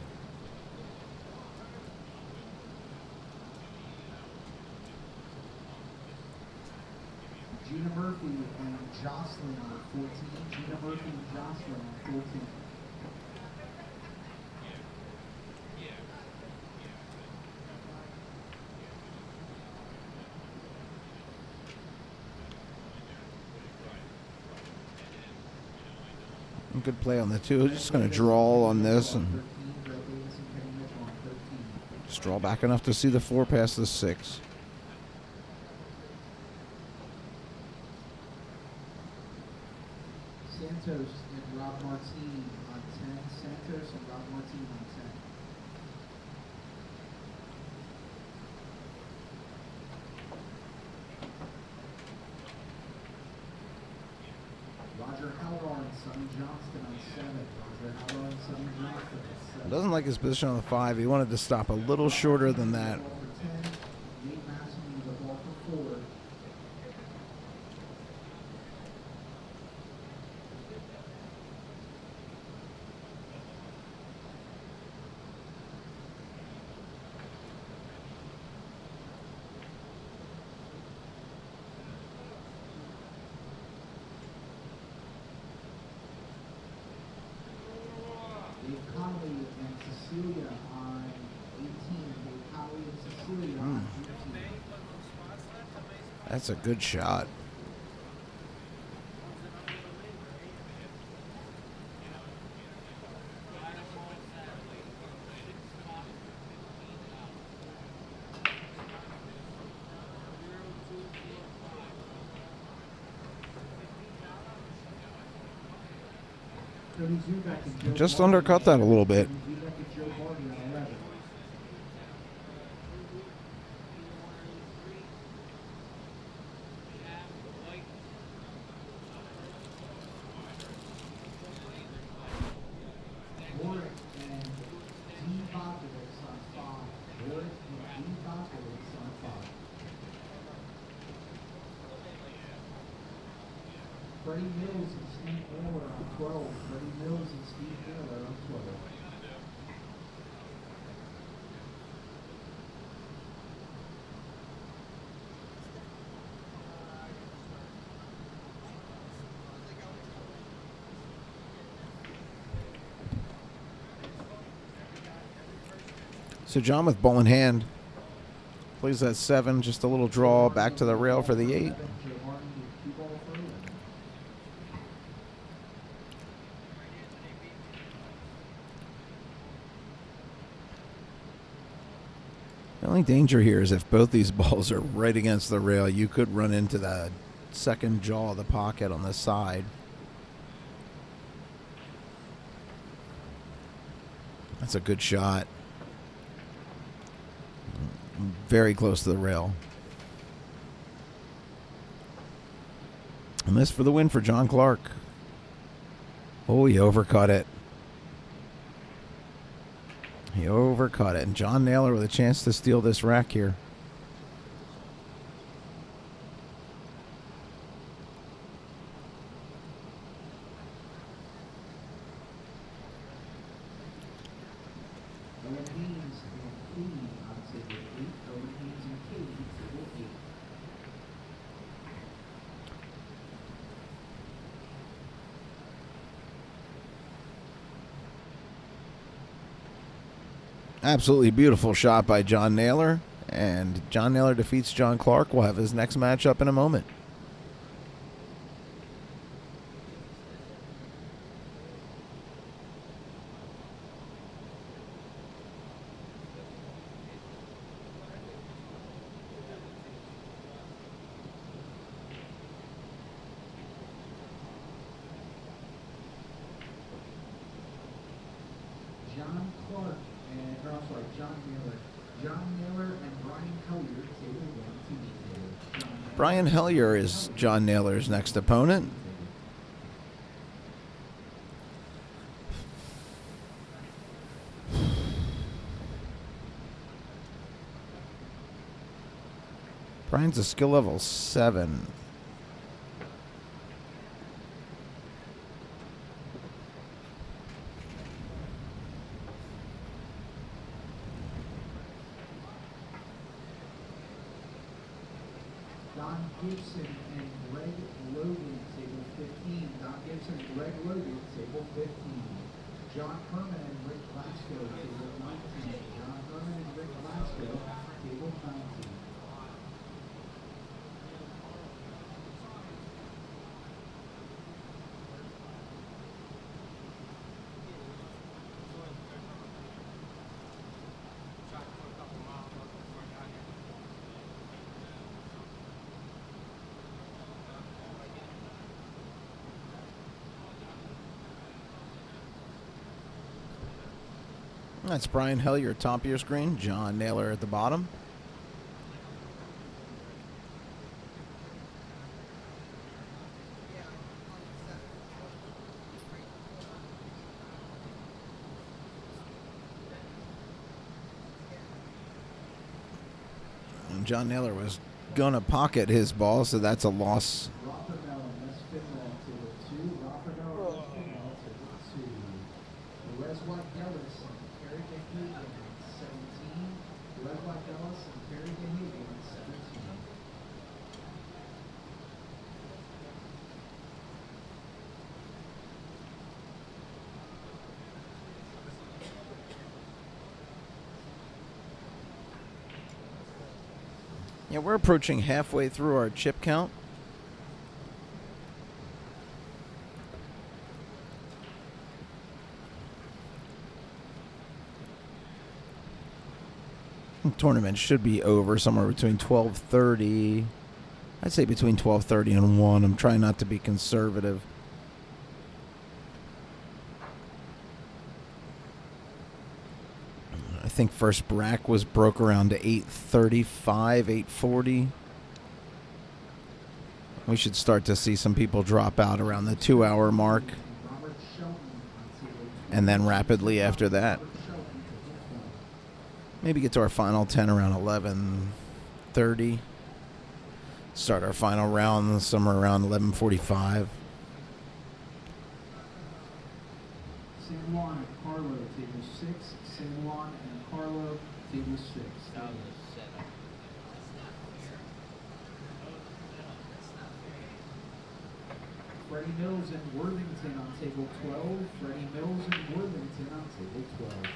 S2: Gina Murphy and Jocelyn on 14. Gina Murphy and Jocelyn on 14.
S1: Good play on the two. Just going to draw on this and
S2: 13, Brett Davis and Kenny Mitchell on 13.
S1: just draw back enough to see the 4 past the 6.
S2: Santos and Rob Martini on 10. Santos and Rob Martini on 10. Roger Howard and Sonny Johnston on 7. Roger Howard and Sonny Johnston on 7.
S1: Doesn't like his position on the 5. He wanted to stop a little shorter than that.
S2: Ball for 10. Nate Masson with the ball for 4. Dave Conley and Cecilia on 18. Dave Conley and Cecilia on 18.
S1: That's a good shot.
S2: Cody Zubak and Joe
S1: Just
S2: Barney.
S1: undercut that a little bit.
S2: Cody Zubak and Joe Barney on 11. Warwick and Dean Bobkovich on 5. Warwick and Dean Bobkovich on 5. Freddie Mills and Steve Miller on 12. Freddie Mills and Steve Miller on 12.
S1: So John with ball in hand plays that 7, just a little draw back to the rail for the 8.
S2: Joe Barney with 2 ball for 11.
S1: The only danger here is if both these balls are right against the rail, you could run into the second jaw of the pocket on the side. That's a good shot. Very close to the rail. A miss for the win for John Clark. Oh, he overcut it. He overcut it. And John Naylor with a chance to steal this rack here.
S2: Owen Haynes and Katie on table 8. Owen Haynes and Katie, table 8.
S1: Absolutely beautiful shot by John Naylor. And John Naylor defeats John Clark. We'll have his next matchup in a moment.
S2: John Clark and, or I'm sorry, John Naylor. John Naylor and Brian Hilliard, table 1, TV table. John Naylor.
S1: Brian Hellier is John Naylor's next opponent. Brian's a skill level 7.
S2: Don Gibson and Greg Logan, table 15. Don Gibson and Greg Logan, table 15. John Herman and Rick Glasgow, table 19. John Herman and Rick Glasgow, table 19.
S1: That's Brian Hellier, top of your screen. John Naylor at the bottom. And John Naylor was going to pocket his ball, so that's a loss.
S2: Rockefeller, that's Finwall table 2. Rockefeller, that's Finwall table 2. Reswatt Ellis and Perry Gahagan at 17. Reswatt Ellis and Perry Gahagan at 17.
S1: Yeah, we're approaching halfway through our chip count. Tournament should be over somewhere between 12:30. I'd say between 12:30 and 1. I'm trying not to be conservative. I think first brack was broke around 8:35, 8:40. We should start to see some people drop out around the 2-hour mark,
S2: Robert Shelton on table 2.
S1: and then rapidly after that.
S2: Robert Shelton to hit one.
S1: Maybe get to our final 10 around 11:30. Start our final round somewhere around 11:45.
S2: San Juan and Carlo, table 6. San Juan and Carlo, table 6. Freddie Mills and Worthington on table 12. Freddie Mills and Worthington on table 12.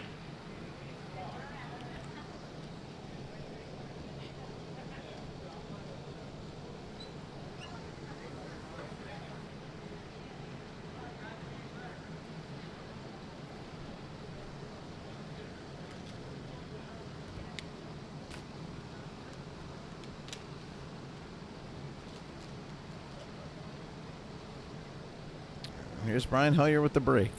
S1: Here's Brian Hellier with the break.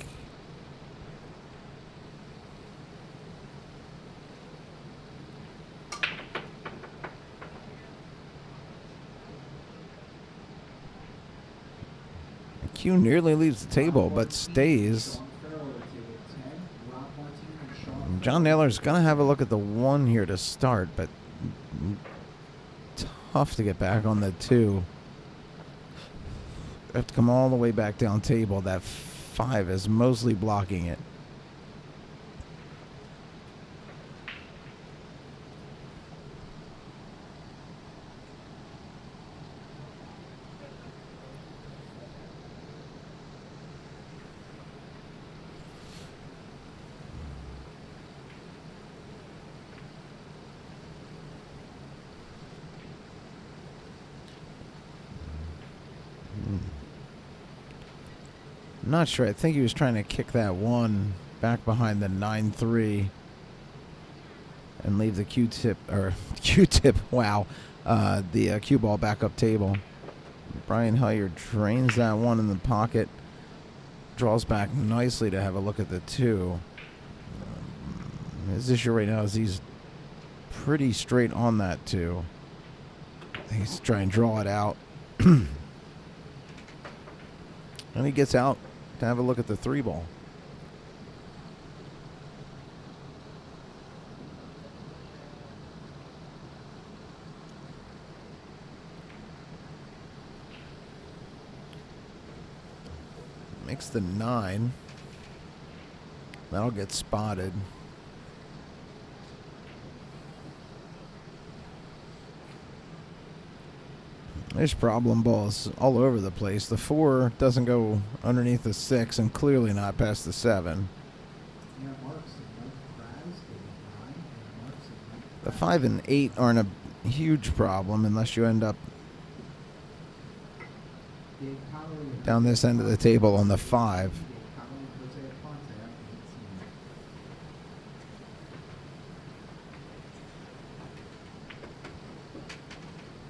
S1: Q nearly leaves the table, but stays.
S2: Sean Farrell at table 10. Rob Martin and Sean
S1: John Naylor's going to have a look at the 1 here to start, but tough to get back on the 2. Have to come all the way back down table. That 5 is mostly blocking it. I'm not sure. I think he was trying to kick that 1 back behind the 9-3 and leave the Q-tip, wow, the cue ball back up table. Brian Hellier drains that 1 in the pocket, draws back nicely to have a look at the 2. His issue right now is he's pretty straight on that 2. I think he's trying to draw it out. And he gets out to have a look at the 3 ball. Makes the 9. That'll get spotted. There's problem balls all over the place. The 4 doesn't go underneath the 6 and clearly not past the 7.
S2: Yeah, Marks and Mike Kraz, table 9. And Marks and Mike
S1: The 5 and 8 aren't a huge problem unless you end up
S2: Dave Connolly and
S1: down this end of the table on the 5.
S2: Dave Connolly and Jose Aponte on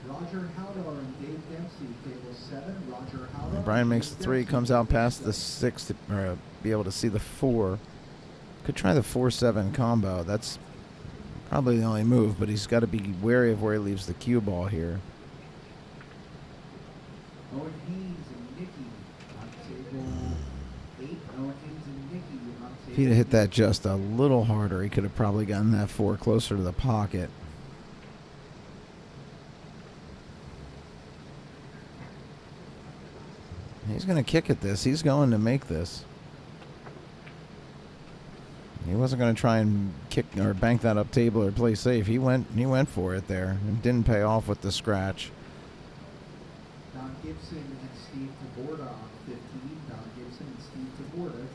S2: 18. Roger Howdar and Dave Dempsey, table 7. Roger Howdar.
S1: Brian
S2: and
S1: makes
S2: Dave
S1: the 3,
S2: Dempsey,
S1: comes out
S2: table
S1: past the
S2: 7.
S1: 6 to be able to see the 4. Could try the 4-7 combo. That's probably the only move, but he's got to be wary of where he leaves the cue ball here.
S2: Owen Haynes and Nicky on table 8. Owen Haynes and Nicky on table
S1: If he'd have hit
S2: 8.
S1: that just a little harder, he could have probably gotten that 4 closer to the pocket. He's going to kick at this. He's going to make this. He wasn't going to try and kick or bank that up table or play safe. He went for it there and didn't pay off with the scratch.
S2: Don Gibson and Steve Taborda on 15. Don Gibson and Steve Taborda table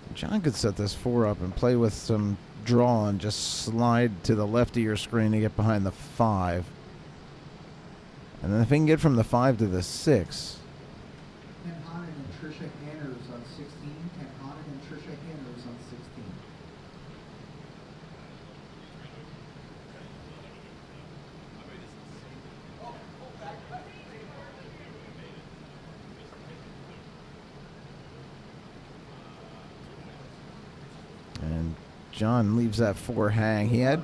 S2: 15.
S1: John could set this 4 up and play with some draw and just slide to the left of your screen to get behind the 5. And then if he can get from the 5 to the 6.
S2: Ken Honan and Trisha Hanners on 16. Ken Honan and Trisha Hanners on 16.
S1: And John leaves that 4 hang. He had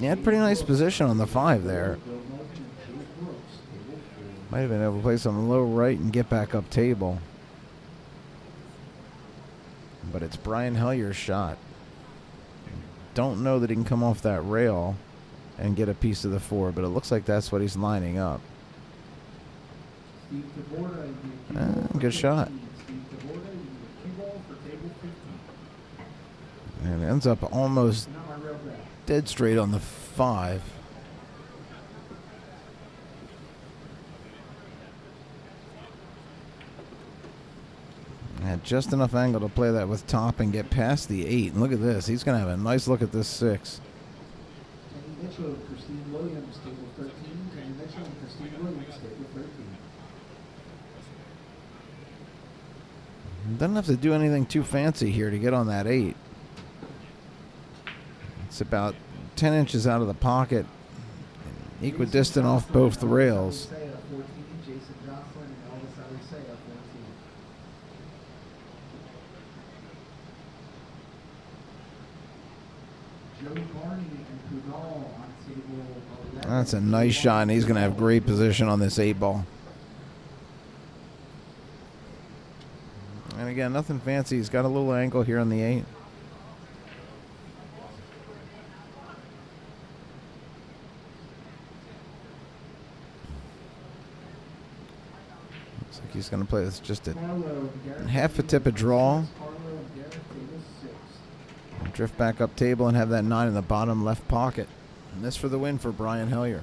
S1: pretty nice position on the 5 there.
S2: Bill Moulton and Dave Brooks, table 4.
S1: Might have been able to play some low right and get back up table. But it's Brian Hellier's shot. Don't know that he can come off that rail and get a piece of the 4, but it looks like that's what he's lining up.
S2: Steve Taborda, you get a cue ball for
S1: Good shot.
S2: 15. Steve Taborda, you get a cue ball for table 15.
S1: And it ends up almost
S2: Not my real bad.
S1: dead straight on the 5. Had just enough angle to play that with top and get past the 8. And look at this. He's going to have a nice look at this 6.
S2: Kenny Mitchell and Christine Williams, table 13. Kenny Mitchell and Christine Williams, table 13.
S1: Doesn't have to do anything too fancy here to get on that 8. It's about 10 inches out of the pocket, equidistant off both the rails.
S2: Isaiah 14, Jason Jocelyn and Elvis Isaiah 14. Joey Barney and Punal on table 11.
S1: That's a nice shot, and he's going to have great position on this 8 ball. And again, nothing fancy. He's got a little angle here on the 8. Looks like he's going to play this just a
S2: Carlo and Garrett,
S1: half a
S2: table
S1: tip of draw.
S2: 6. Carlo and Garrett, table 6.
S1: Drift back up table and have that 9 in the bottom left pocket. And this for the win for Brian Hellier.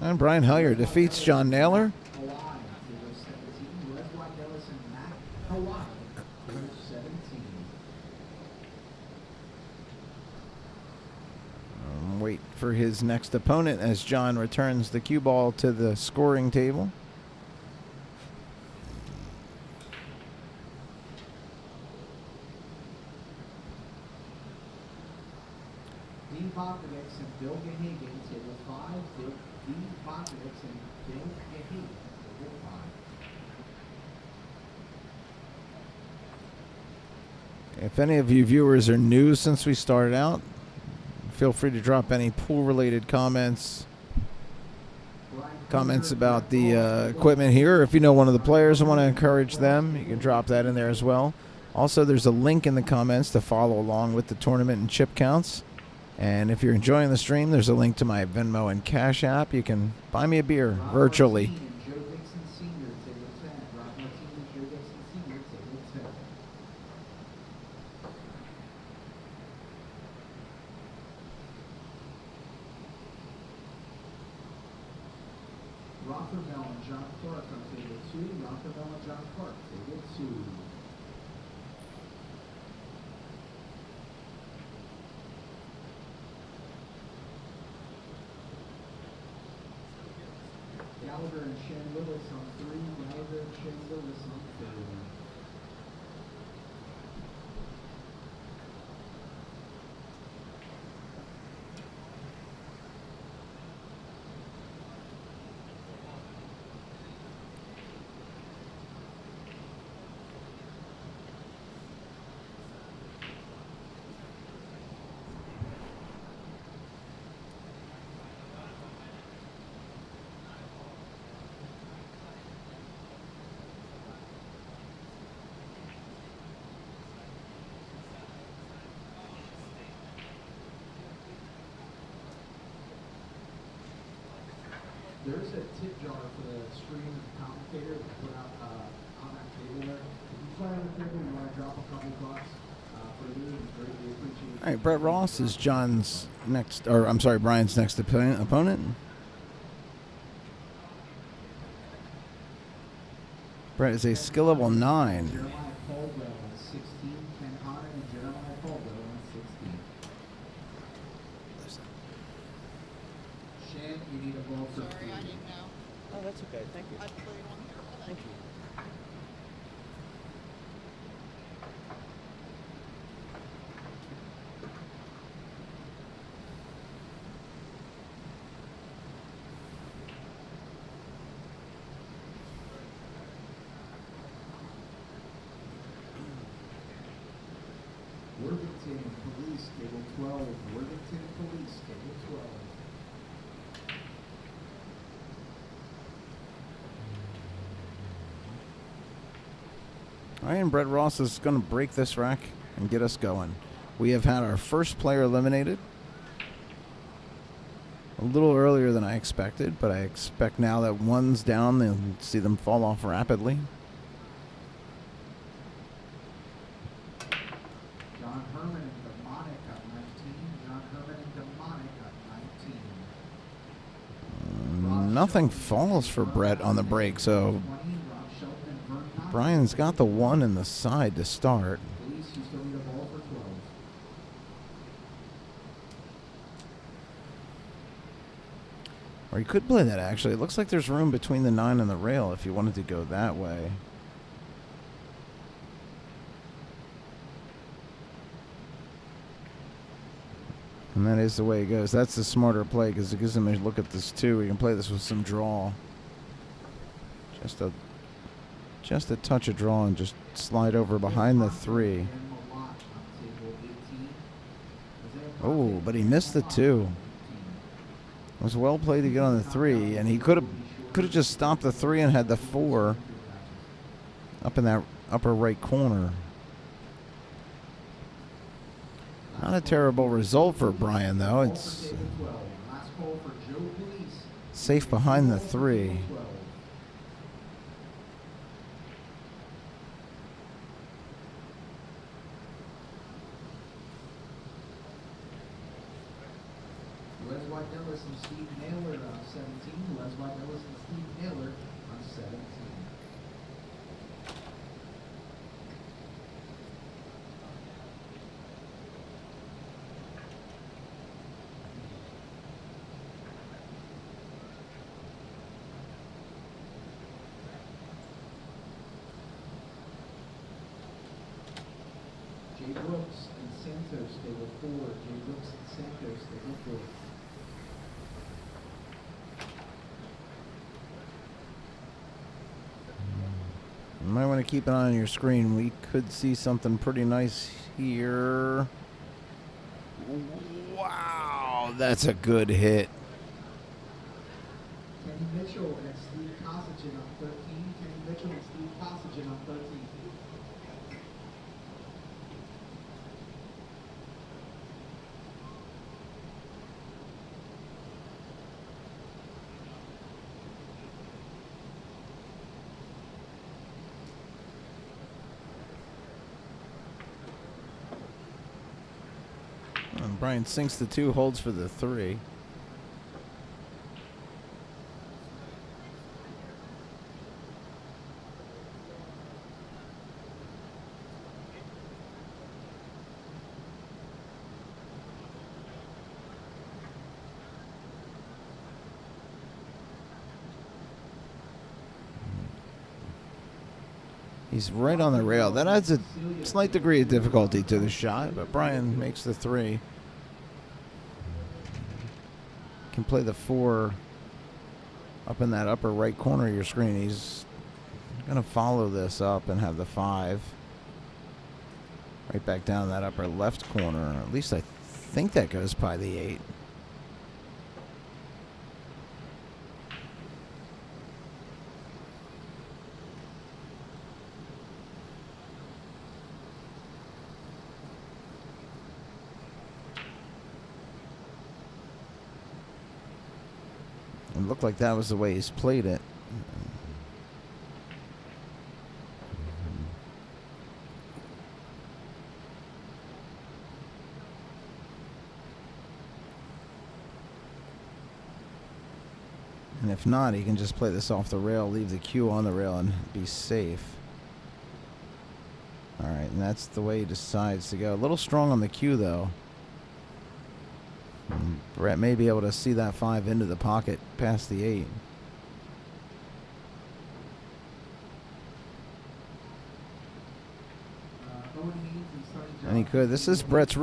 S1: And Brian Hellier defeats John Naylor.
S2: Hawaii, table 17. Les Waddell and Matt Hawaii, table 17.
S1: Wait for his next opponent as John returns the cue ball to the scoring table.
S2: Dean Bogdanix and Bill Gahagan, table 5. Dean Bogdanix and Bill Gahagan, table 5.
S1: If any of you viewers are new since we started out, feel free to drop any pool-related comments about the equipment here. Or if you know one of the players and want to encourage them, you can drop that in there as well. Also, there's a link in the comments to follow along with the tournament and chip counts. And if you're enjoying the stream, there's a link to my Venmo and Cash App. You can buy me a beer virtually.
S2: Rob Martine and Joe Dixon Sr., table 10. Rob Martine and Joe Dixon Sr., table 10. Rothermel and John Clark on table 2. Rothermel and John Clark, table 2. Gallagher and Shen Willis on 3. Gallagher and Shen Willis on 4. There's a tip jar for the stream commentator to put out on that table there. If you fly on the table and you want to drop a couple bucks for the news, greatly appreciate it.
S1: All right, Brett Ross is John's next, or I'm sorry, Brian's next opponent. Brett is a skill level 9.
S2: Jeremiah Caldwell on 16. Ken Hannon and Jeremiah Caldwell on 16. Shan, you need a ball for
S5: Sorry, I didn't know.
S4: Oh, that's okay. Thank you.
S5: I played on here.
S4: Thank you.
S2: Worthington Police, Table 12. Worthington Police, Table 12.
S1: All right, and Brett Ross is going to break this rack and get us going. We have had our first player eliminated. A little earlier than I expected, but I expect now that one's down, they'll see them fall off rapidly.
S2: John Herman and Demonic on 19. John Herman and Demonic on 19.
S1: Nothing falls for Brett on the break, so
S2: 20. Rob Shelton and Vern Knox.
S1: Brian's got the 1 in the side to start.
S2: Police, you still need a ball for 12.
S1: Or you could play that, actually. It looks like there's room between the 9 and the rail if you wanted to go that way. And that is the way it goes. That's the smarter play because it gives him a look at this too. We can play this with some draw. Just a touch of draw and just slide over behind the 3. Oh, but he missed the 2. It was well played to get on the 3, and he could have just stopped the 3 and had the 4 up in that upper right corner. Not a terrible result for Brian, though. It's safe behind the 3.
S2: Les White Ellis and Steve Naylor on 17. Les White Ellis and Steve Naylor on 17. Jay Brooks and Santos, table 4. Jay Brooks and Santos, table 4.
S1: You might want to keep an eye on your screen. We could see something pretty nice here. Wow, that's a good hit.
S2: Kenny Mitchell and Steve Cossagin on 13. Kenny Mitchell and Steve Cossagin on 13.
S1: And Brian sinks the 2, holds for the 3. He's right on the rail. That adds a slight degree of difficulty to the shot, but Brian makes the 3. Can play the 4 up in that upper right corner of your screen. He's going to follow this up and have the 5 right back down that upper left corner. At least I think that goes by the 8. It looked like that was the way he's played it. And if not, he can just play this off the rail, leave the cue on the rail, and be safe. All right, and that's the way he decides to go. A little strong on the cue, though. And Brett may be able to see that 5 into the pocket past the 8. And he could. This is Brett's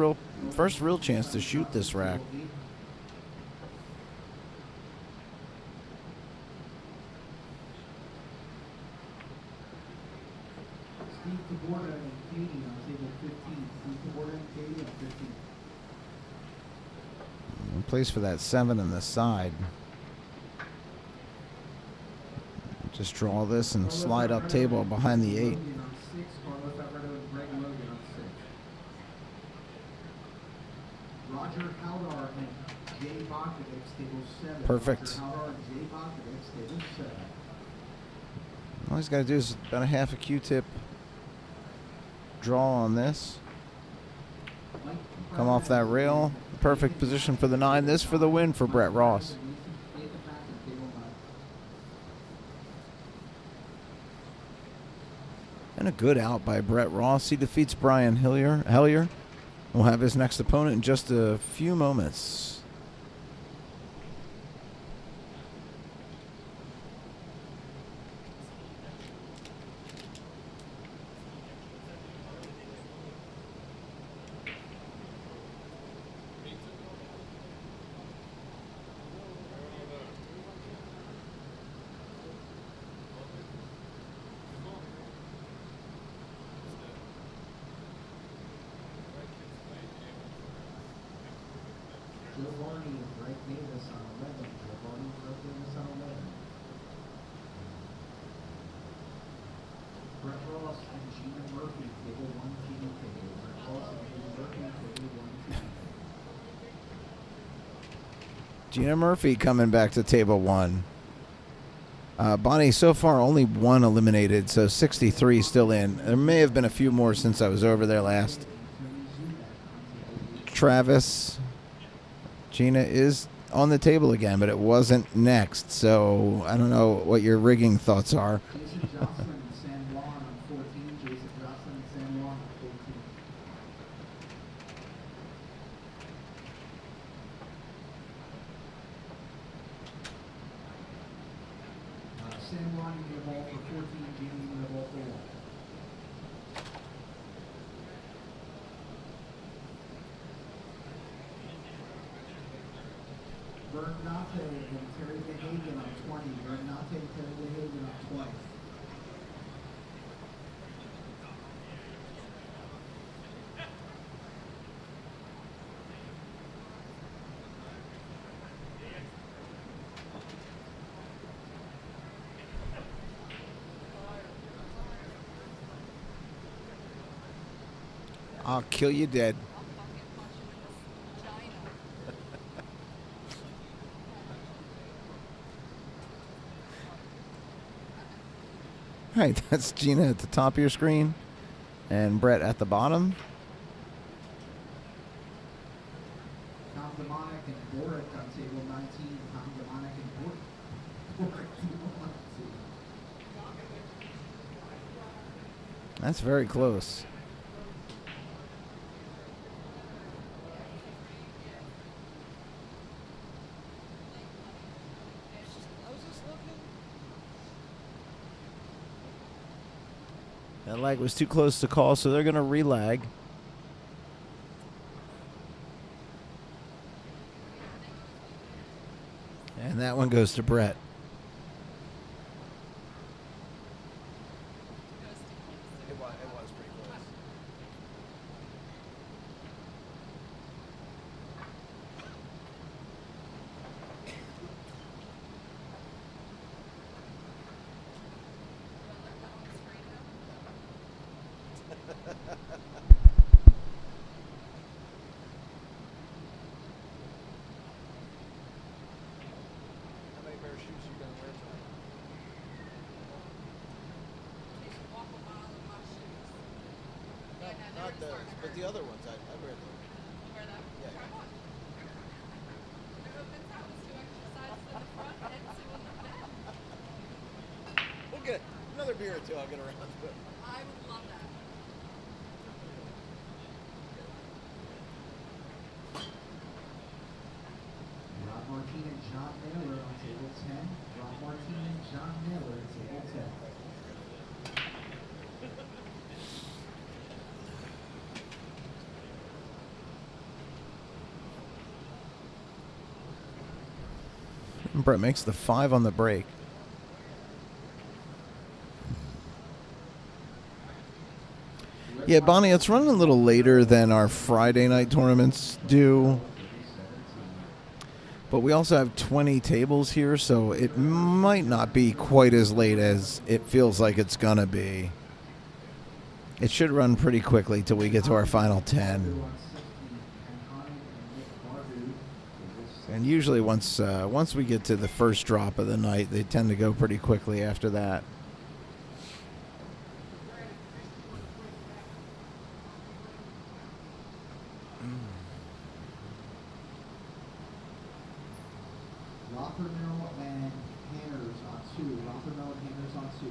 S1: first real chance to shoot this rack. And plays for that 7 on the side. Just draw this and slide up table behind the 8. Perfect. All he's got to do is about a half a Q-tip draw on this. Come off that rail. Perfect position for the 9. This for the win for Brett Ross. And a good out by Brett Ross. He defeats Brian Hellier. We'll have his next opponent in just a few moments. Gina Murphy coming back to table 1. Bonnie, so far only 1 eliminated, so 63 still in. There may have been a few more since I was over there last. Travis, Gina is on the table again, but it wasn't next, so I don't know what your rigging thoughts are. I'll kill you dead. All right, that's Gina at the top of your screen and Brett at the bottom.
S2: Tom Demonic and Boric on table 19. Tom Demonic and Boric.
S1: That's very close. That lag was too close to call, so they're going to relag. And that one goes to Brett.
S4: It was pretty close. How many pair of shoes are you gonna wear tonight?
S5: They should walk a mile in my shoes.
S4: Not,
S5: Yeah,
S4: not
S5: they're
S4: those,
S5: starting to
S4: but the
S5: hurt.
S4: other ones. I wear them.
S5: You wear them?
S4: Yeah.
S5: Try one. They're open toes, 2 extra sizes in the front and 2 in the back.
S4: We'll get another beer or two. I'll get around to it.
S5: I would love that.
S2: Rob Martin and John Naylor on table 10. Rob Martin and John Naylor at table 10.
S1: Brett makes the 5 on the break. Yeah, Bonnie, it's running a little later than our Friday night tournaments do. But we also have 20 tables here, so it might not be quite as late as it feels like it's going to be. It should run pretty quickly till we get to our final 10. And usually once we get to the first drop of the night, they tend to go pretty quickly after that.
S2: Rockermill and Hanners on 2. Rockermill and Hanners on 2.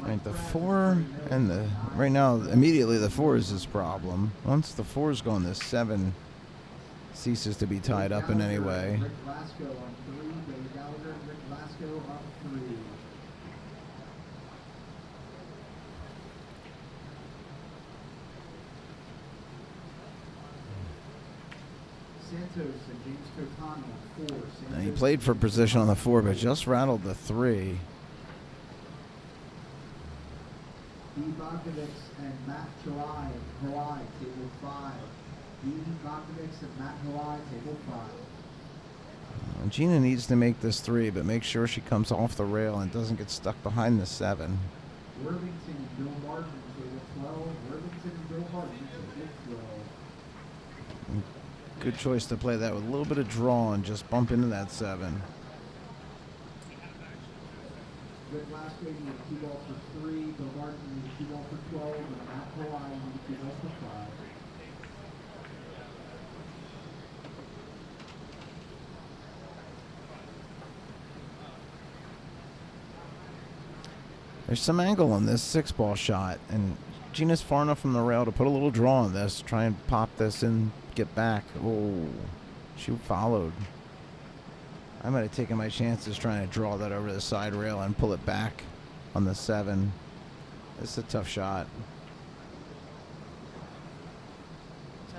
S1: Right, the 4 and the right now immediately the 4 is his problem. Once the 4's gone, the 7 ceases to be tied up in any way.
S2: Rick Glasgow on 3. Billy Gallagher and Rick Glasgow on 3. Santos and James Totani on 4.
S1: Now, he played for position on the 4, but just rattled the 3.
S2: B. Bogdanovic and Matt Hawaii, table 5. B. Bogdanovic and Matt Hawaii, table 5.
S1: Gina needs to make this 3, but make sure she comes off the rail and doesn't get stuck behind the 7.
S2: Worthington and Bill Martin, table 12. Worthington and Bill Martin, table 12.
S1: Good choice to play that with a little bit of draw and just bump into that 7.
S2: Rick Glasgow needed 2 balls for 3. Bill Martin needed 2 balls for 12. And Matt Hawaii needed 2 balls for 5.
S1: There's some angle on this 6-ball shot, and Gina's far enough from the rail to put a little draw on this, try and pop this and get back. Oh, she followed. I might have taken my chances trying to draw that over the side rail and pull it back on the 7. This is a tough shot.
S4: What's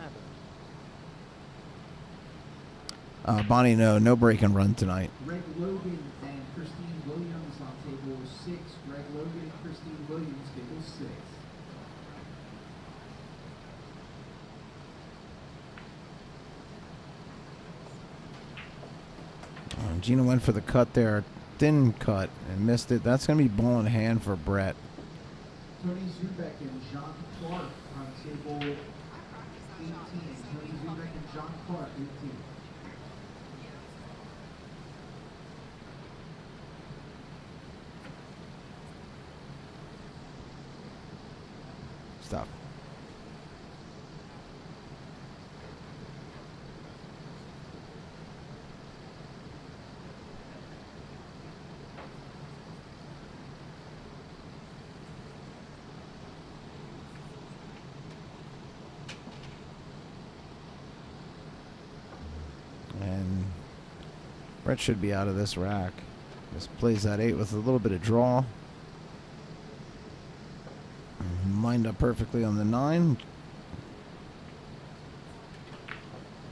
S4: happening?
S1: Bonnie, no break and run tonight.
S2: Greg Logan and Christine Williams on table 6. Greg Logan and Christine Williams, table 6.
S1: Gina went for the cut there, thin cut, and missed it. That's going to be ball in hand for Brett.
S2: Tony Zubek and John Clark on table 18. Tony Zubek and John Clark, 18.
S1: Stop. Brett should be out of this rack. Just plays that 8 with a little bit of draw. Lined up perfectly on the 9.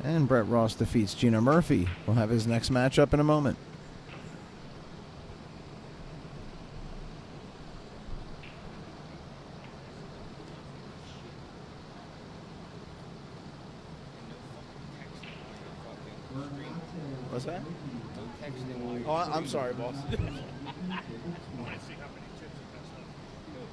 S1: And Brett Ross defeats Gino Murphy. We'll have his next matchup in a moment. What's that? Oh, I'm sorry, boss.
S6: Want to see how many chips you got left.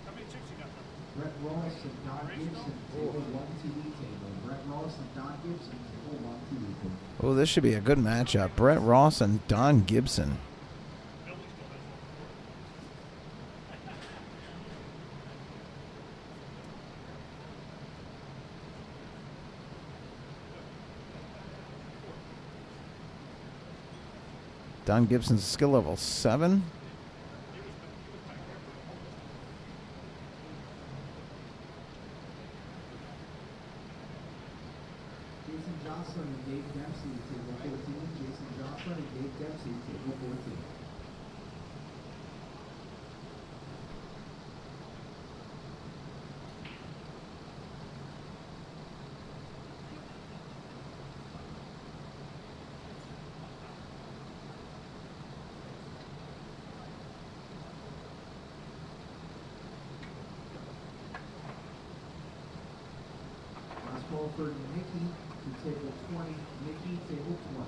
S6: How many chips you got left?
S2: Brett Ross and Don Gibson, table 1 TV table. Brett Ross and Don Gibson, table 1 TV table.
S1: Oh, this should be a good matchup. Brett Ross and Don Gibson.
S6: Billy still has one.
S1: Don Gibson's skill level 7.
S2: Jason Johnson and Dave Dempsey, table 14. Jason Johnson and Dave Dempsey, table 14. Last ball for Nikki to table 20. Nikki, table 20.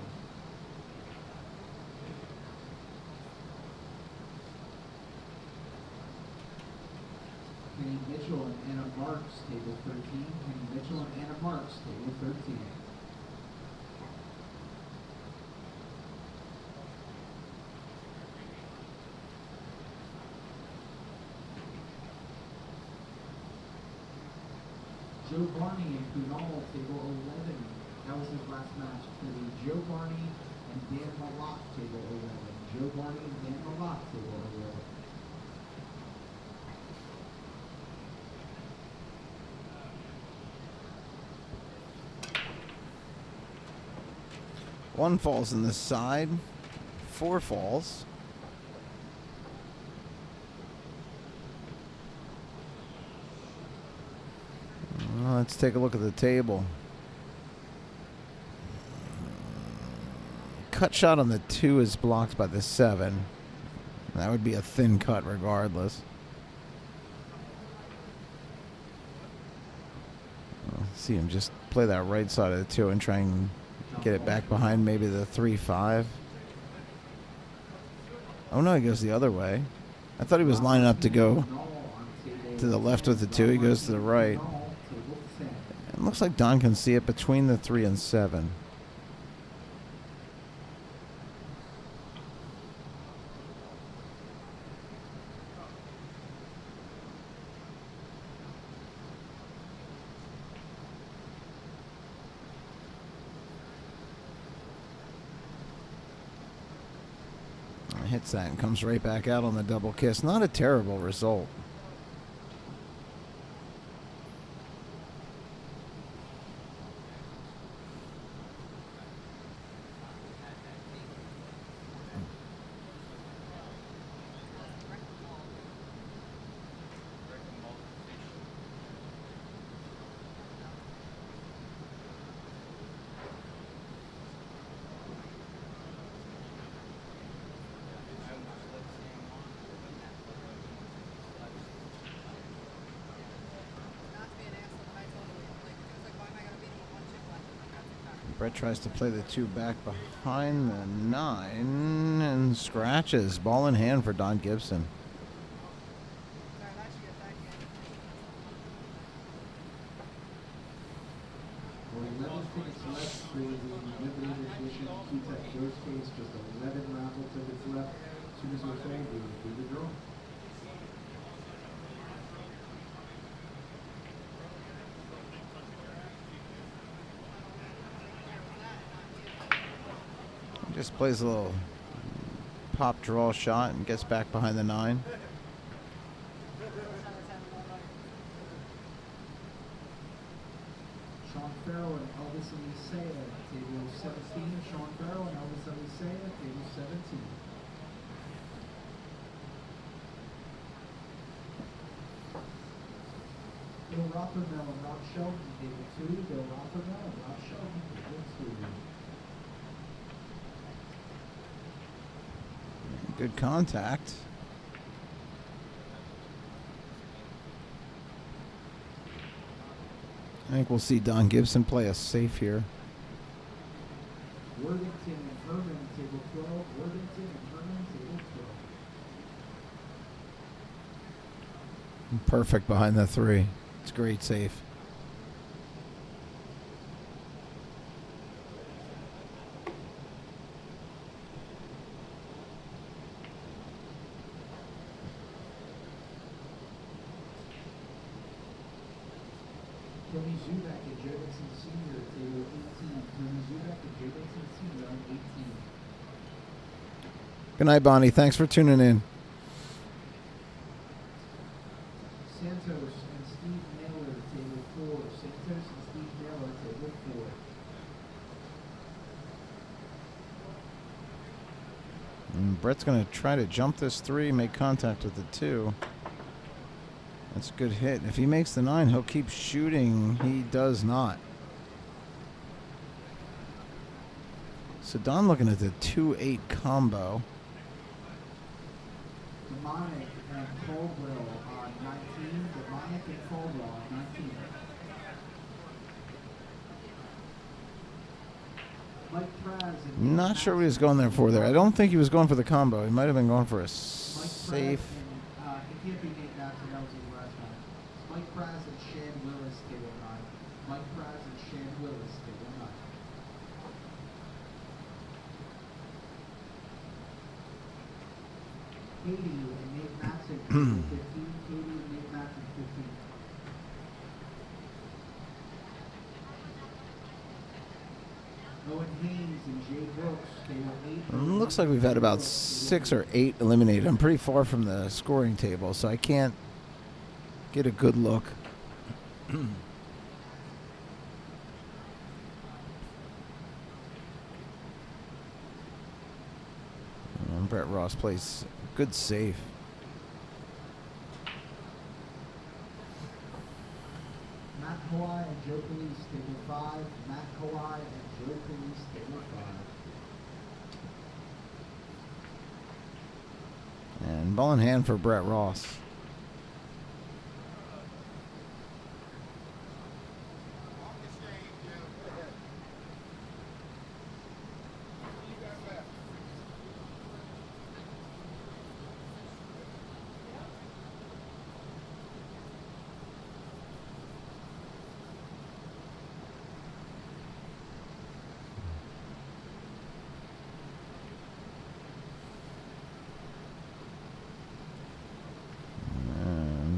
S2: Kenny Mitchell and Anna Marks, table 13. Kenny Mitchell and Anna Marks, table 13. Joe Barney and Kunal, table 11. That was his last match. For the Joe Barney and Dan Malott, table 11. Joe Barney and Dan Malott, table 11.
S1: One falls in the side. 4 falls. Let's take a look at the table. Cut shot on the 2 is blocked by the 7. That would be a thin cut regardless. See him just play that right side of the 2 and try and get it back behind maybe the 3-5. Oh no, he goes the other way. I thought he was lining up to go to the left with the 2. He goes to the right. It looks like Don can see it between the 3 and 7. Hits that and comes right back out on the double kiss. Not a terrible result. Brett tries to play the 2 back behind the 9 and scratches. Ball in hand for Don Gibson.
S2: For 11 tickets left for the limited edition Q-Tech Ghost Case, just 11 raffle tickets left. As soon as we're sold, we will do the draw.
S1: Just plays a little pop draw shot and gets back behind the 9.
S2: Sean Farrell and Elvis Elisea, table 17. Sean Farrell and Elvis Elisea. Bill Rothermel and Rob Sheldon, table 2. Bill Rothermel and Rob Sheldon, table 2.
S1: Good contact. I think we'll see Don Gibson play a safe here.
S2: Worthington and Herman, table 12. Worthington and Herman, table 12.
S1: Perfect behind the 3. It's a great safe.
S2: Tony Zubak and Joe Dixon Sr., table 18. Tony Zubak and Joe Dixon Sr. on 18.
S1: Good night, Bonnie. Thanks for tuning in.
S2: Santos and Steve Naylor, table 4. Santos and Steve Naylor, table 4.
S1: And Brett's going to try to jump this 3, make contact with the 2. That's a good hit. If he makes the 9, he'll keep shooting. He does not. So Don looking at the 2-8 combo.
S2: Demonic and Caldwell on 19. Demonic and Caldwell on 19. Mike Praz and
S1: Not sure what he was going there for there. I don't think he was going for the combo. He might have been going for a
S2: Mike
S1: safe.
S2: Praz and, it can't be Nate Matson, that was his last time. Mike Praz and Shan Willis, table 9. Mike Praz and Shan Willis, table 9. Katie and Nate Matson, table 15. Katie and Nate Matson, 15. Owen Haynes and Jay Brooks, table 8.
S1: Looks like we've had about 6 or 8 eliminated. I'm pretty far from the scoring table, so I can't get a good look. And Brett Ross plays good save.
S2: Matt Kawhi and Joe Calise, table 5. Matt Kawhi and Joe Calise, table 5.
S1: And ball in hand for Brett Ross.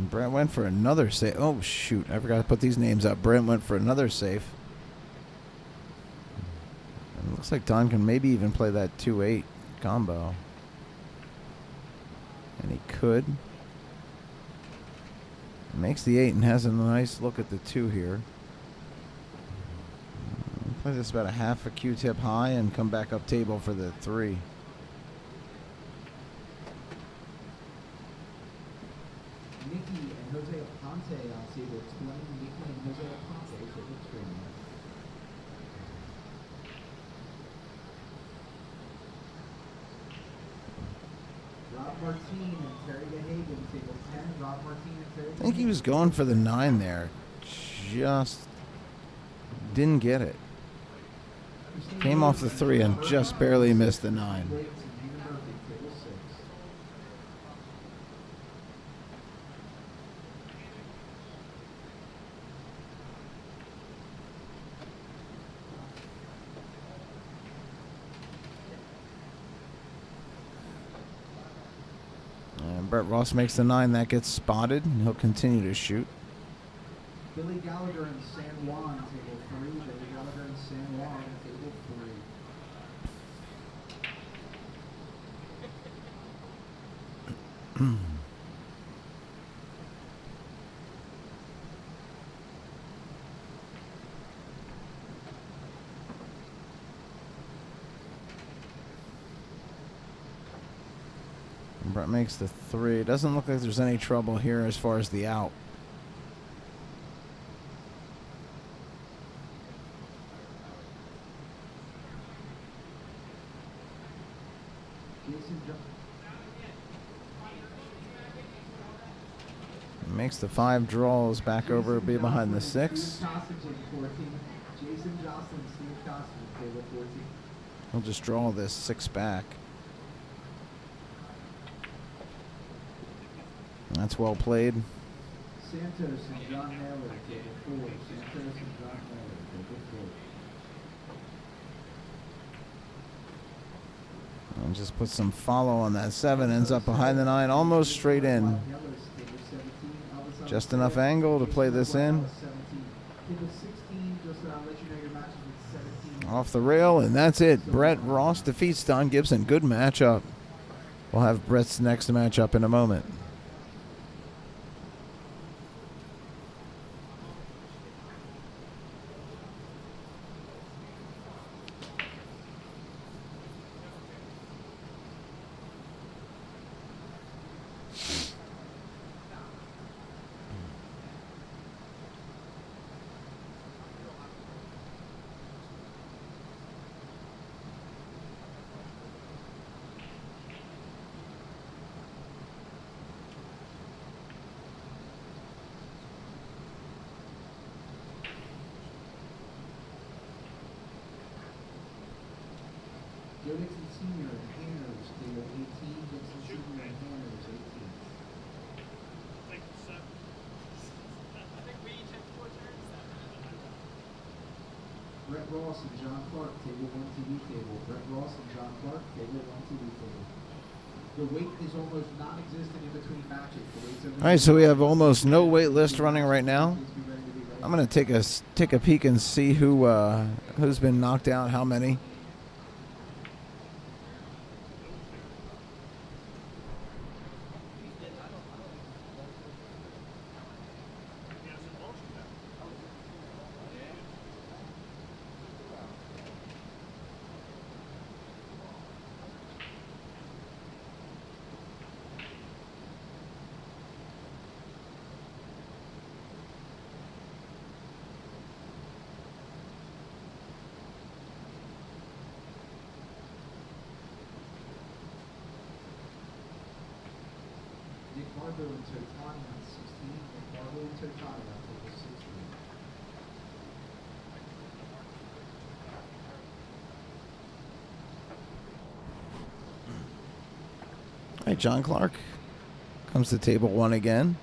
S1: Brent went for another save. Oh, shoot. I forgot to put these names up. Brent went for another save. And it looks like Don can maybe even play that 2-8 combo. And he could. Makes the 8 and has a nice look at the 2 here. Play this about a half a Q-tip high and come back up table for the 3.
S2: Nikki and Jose Aponte on table 20. Nikki and Jose Aponte, table 20. Rob Martin and Terry DeHagen, table 10. Rob Martin and Terry
S1: I think he was going for the 9 there. Just didn't get it. Came off the 3 and just barely missed the 9.
S2: Briggs and Hannah Murphy, table 6.
S1: And Brett Ross makes the 9. That gets spotted, and he'll continue to shoot.
S2: Billy Gallagher and San Juan, table 3. Billy Gallagher and San Juan, table 3.
S1: Brett makes the 3. Doesn't look like there's any trouble here as far as the out.
S2: Jason
S1: Makes the 5, draws back over, be behind the 6.
S2: Jason Jocelyn, Steve Costigan, table 14.
S1: He'll just draw this 6 back. That's well played.
S2: Santos and John Miller, table 4. Santos and John Miller, table 4.
S1: And just put some follow on that 7. Ends up behind the 9, almost straight in. Just enough angle to play this in. Off the rail, and that's it. Brett Ross defeats Don Gibson. Good matchup. We'll have Brett's next matchup in a moment.
S2: Joe Dixon Sr. and Hanners, table 18. Dixon Sr. and Hanners, 18.
S6: Like seven.
S5: I think we each had 4 turns.
S2: Brett Ross and John Clark, table 1 TV table. Brett Ross and John Clark, table 1 TV table. The weight is almost non-existent in between matches.
S1: All right, so we have almost no wait list running right now. I'm gonna take a peek and see who's been knocked out, how many.
S2: Nick Marbo and Totani on 16. Nick Marbo and Totani on table 16.
S1: All right, John Clark comes to table 1 again.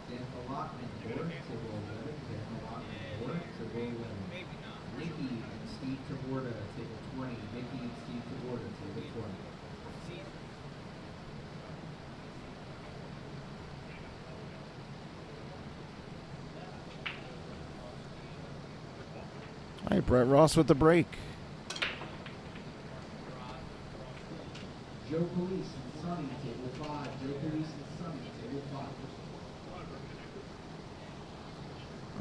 S2: Dan Allotment, Board, table 11. Dan Allotment, Board, table 11. Mickey and Steve Taborda, table 20. Mickey and Steve Taborda, table 20.
S1: All right, Brett Ross with the break.
S2: Joe Police and Sonny, table 5. Joe Police and Sonny, table 5.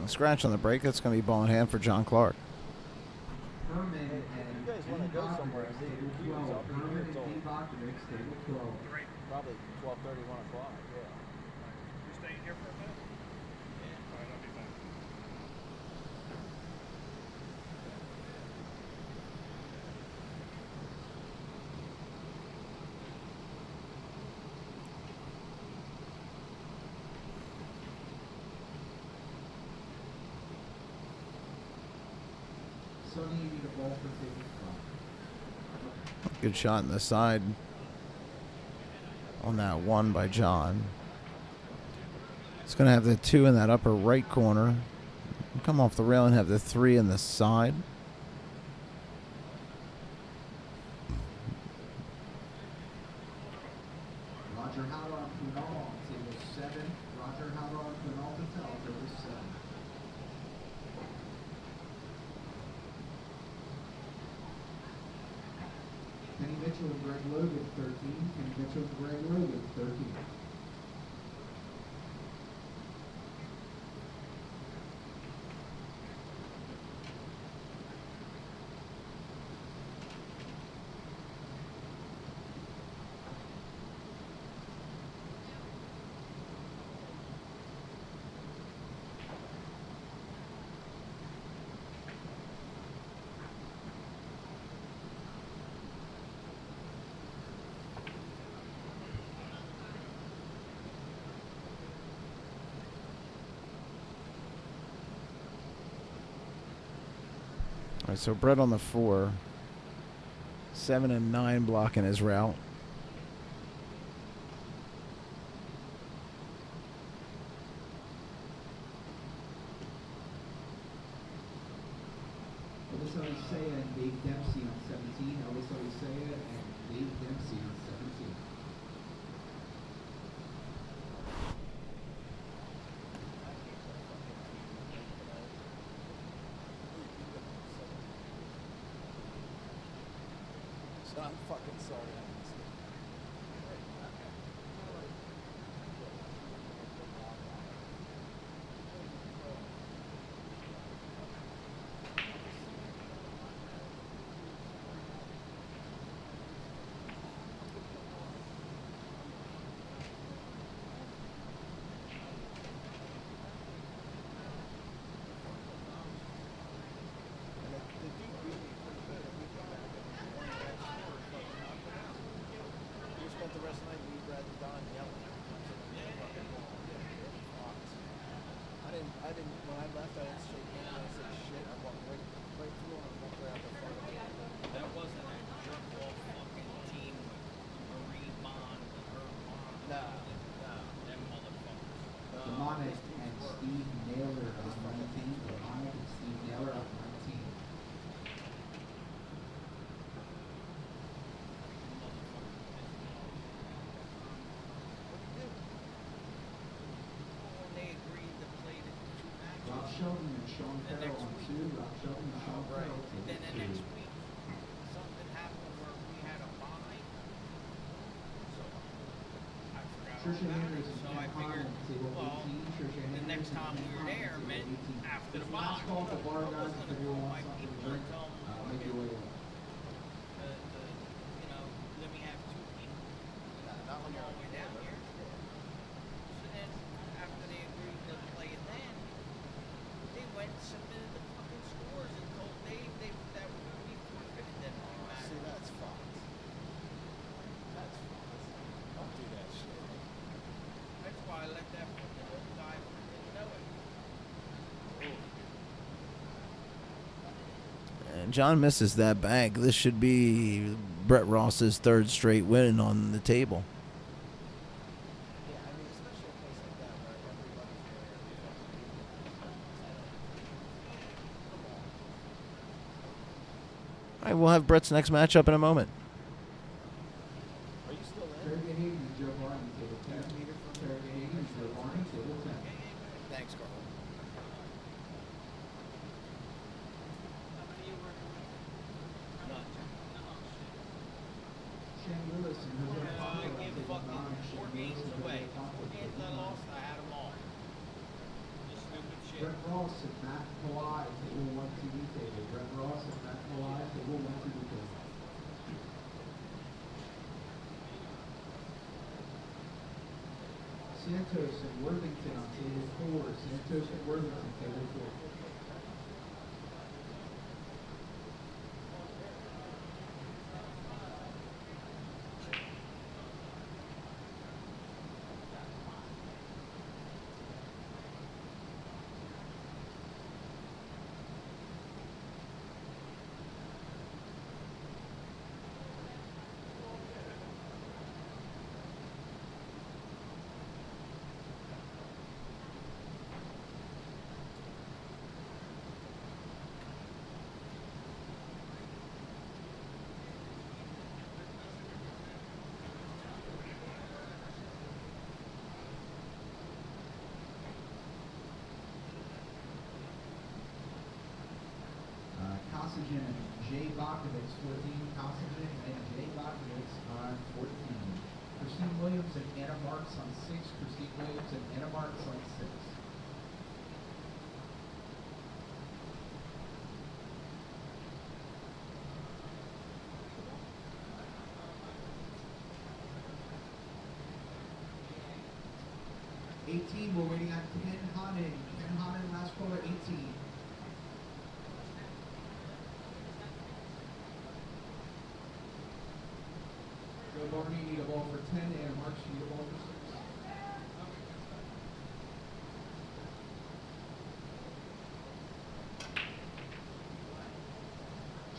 S1: A scratch on the break. That's going to be ball in hand for John Clark.
S2: Herman and
S4: You guys wanna
S2: Dean
S4: go somewhere
S2: Bogdanovic,
S4: and see
S2: table
S4: who's
S2: 12.
S4: up here
S2: Herman and
S4: until-
S2: Dean Bogdanovic, table 12.
S4: Probably 12:30, 1 o'clock, yeah.
S6: You staying here for a minute? All right, I'll be back.
S2: Sonny, you need a ball for table 12.
S1: Good shot in the side on that 1 by John. It's going to have the 2 in that upper right corner. Come off the rail and have the 3 in the side.
S2: Roger Howard on Punal, table 7. Roger Howard, Bernal Patel, number 7. Kenny Mitchell and Greg Logan, 13. Kenny Mitchell and Greg Logan, 13.
S1: All right, so Brett on the 4. 7 and 9 blocking his route.
S2: Elvis Odisea and Dave Dempsey on 17. Elvis Odisea and Dave Dempsey on 17.
S4: So I'm fucking sorry. When I left, I didn't shake hands. I said shit. I walked right through and I walked right out the front of the
S7: That wasn't a jerk off fucking team with Marie Bond and her mom.
S4: No.
S7: Them motherfuckers.
S2: Demonic and Steve Naylor on 19. Demonic and Steve Naylor on 19.
S7: When they agreed to play the 2 matches.
S2: Rob Sheldon and Sean
S7: The
S2: Farrell
S7: next
S2: on
S7: week.
S2: 2. Rob Sheldon and Sean Farrell
S7: And then the
S2: on
S7: next
S2: 2.
S7: week, something happened where we had a bye. So I forgot all
S2: Trisha
S7: about
S2: Henry
S7: it.
S2: and
S7: So
S2: Ken
S7: I figured,
S2: Conlon, table
S7: well,
S2: 18. Trisha
S7: the
S2: Henry
S7: next
S2: and
S7: time
S2: Ken
S7: we were
S2: Conlon,
S7: there
S2: table
S7: meant
S2: 18.
S7: after
S2: If
S7: the
S2: you last
S7: bye.
S2: call at the bar,
S7: I
S2: guys,
S7: wasn't
S2: if
S7: gonna
S2: anyone
S7: call
S2: wants
S7: my
S2: something to
S7: people
S2: drink,
S7: and tell them,
S2: make your way up.
S7: you know, let me have 2 people.
S4: not when you're
S7: All the way down here. So then, after they agreed to play it then, they went and submitted the fucking scores and told Dave that we forfeited them all match.
S4: See, that's fucked. That's fucked. Don't do that shit.
S7: That's why I let that fucking old guy fucking know it.
S1: And John misses that bag. This should be Brett Ross's 3rd straight win on the table.
S4: Yeah, I mean, especially a place like that where everybody's
S1: All right, we'll have Brett's next matchup in a moment.
S4: Are you still in?
S2: Terry Hayden and Joe Barney, table 10. Terry Hayden and Joe Barney, table 10.
S4: Thanks, Carl.
S2: Shane Lewis and Jose
S7: I
S2: Pablo,
S7: give
S2: table 9.
S7: fucking 4
S2: Shane
S7: games
S2: Lewis and
S7: away.
S2: Jose Pablo,
S7: 4 games
S2: table
S7: I
S2: 9.
S7: lost, I had them all. Just stupid shit.
S2: Brett Ross and Matt Palai, table 1 TV table. Brett Ross and Matt Palai, table 1 TV table. Santos and Worthington on table 4. Santos and Worthington, table 4. Bakovitz, 14, Kosovich and Jay Bakovitz on 14. Christine Williams and Anna Marks on 6. Christine Williams and Anna Marks on 6. We're waiting on Ken Hannen. Ken Hannen, last caller, 18. Joe Barney, need a ball for 10, and March, need a ball for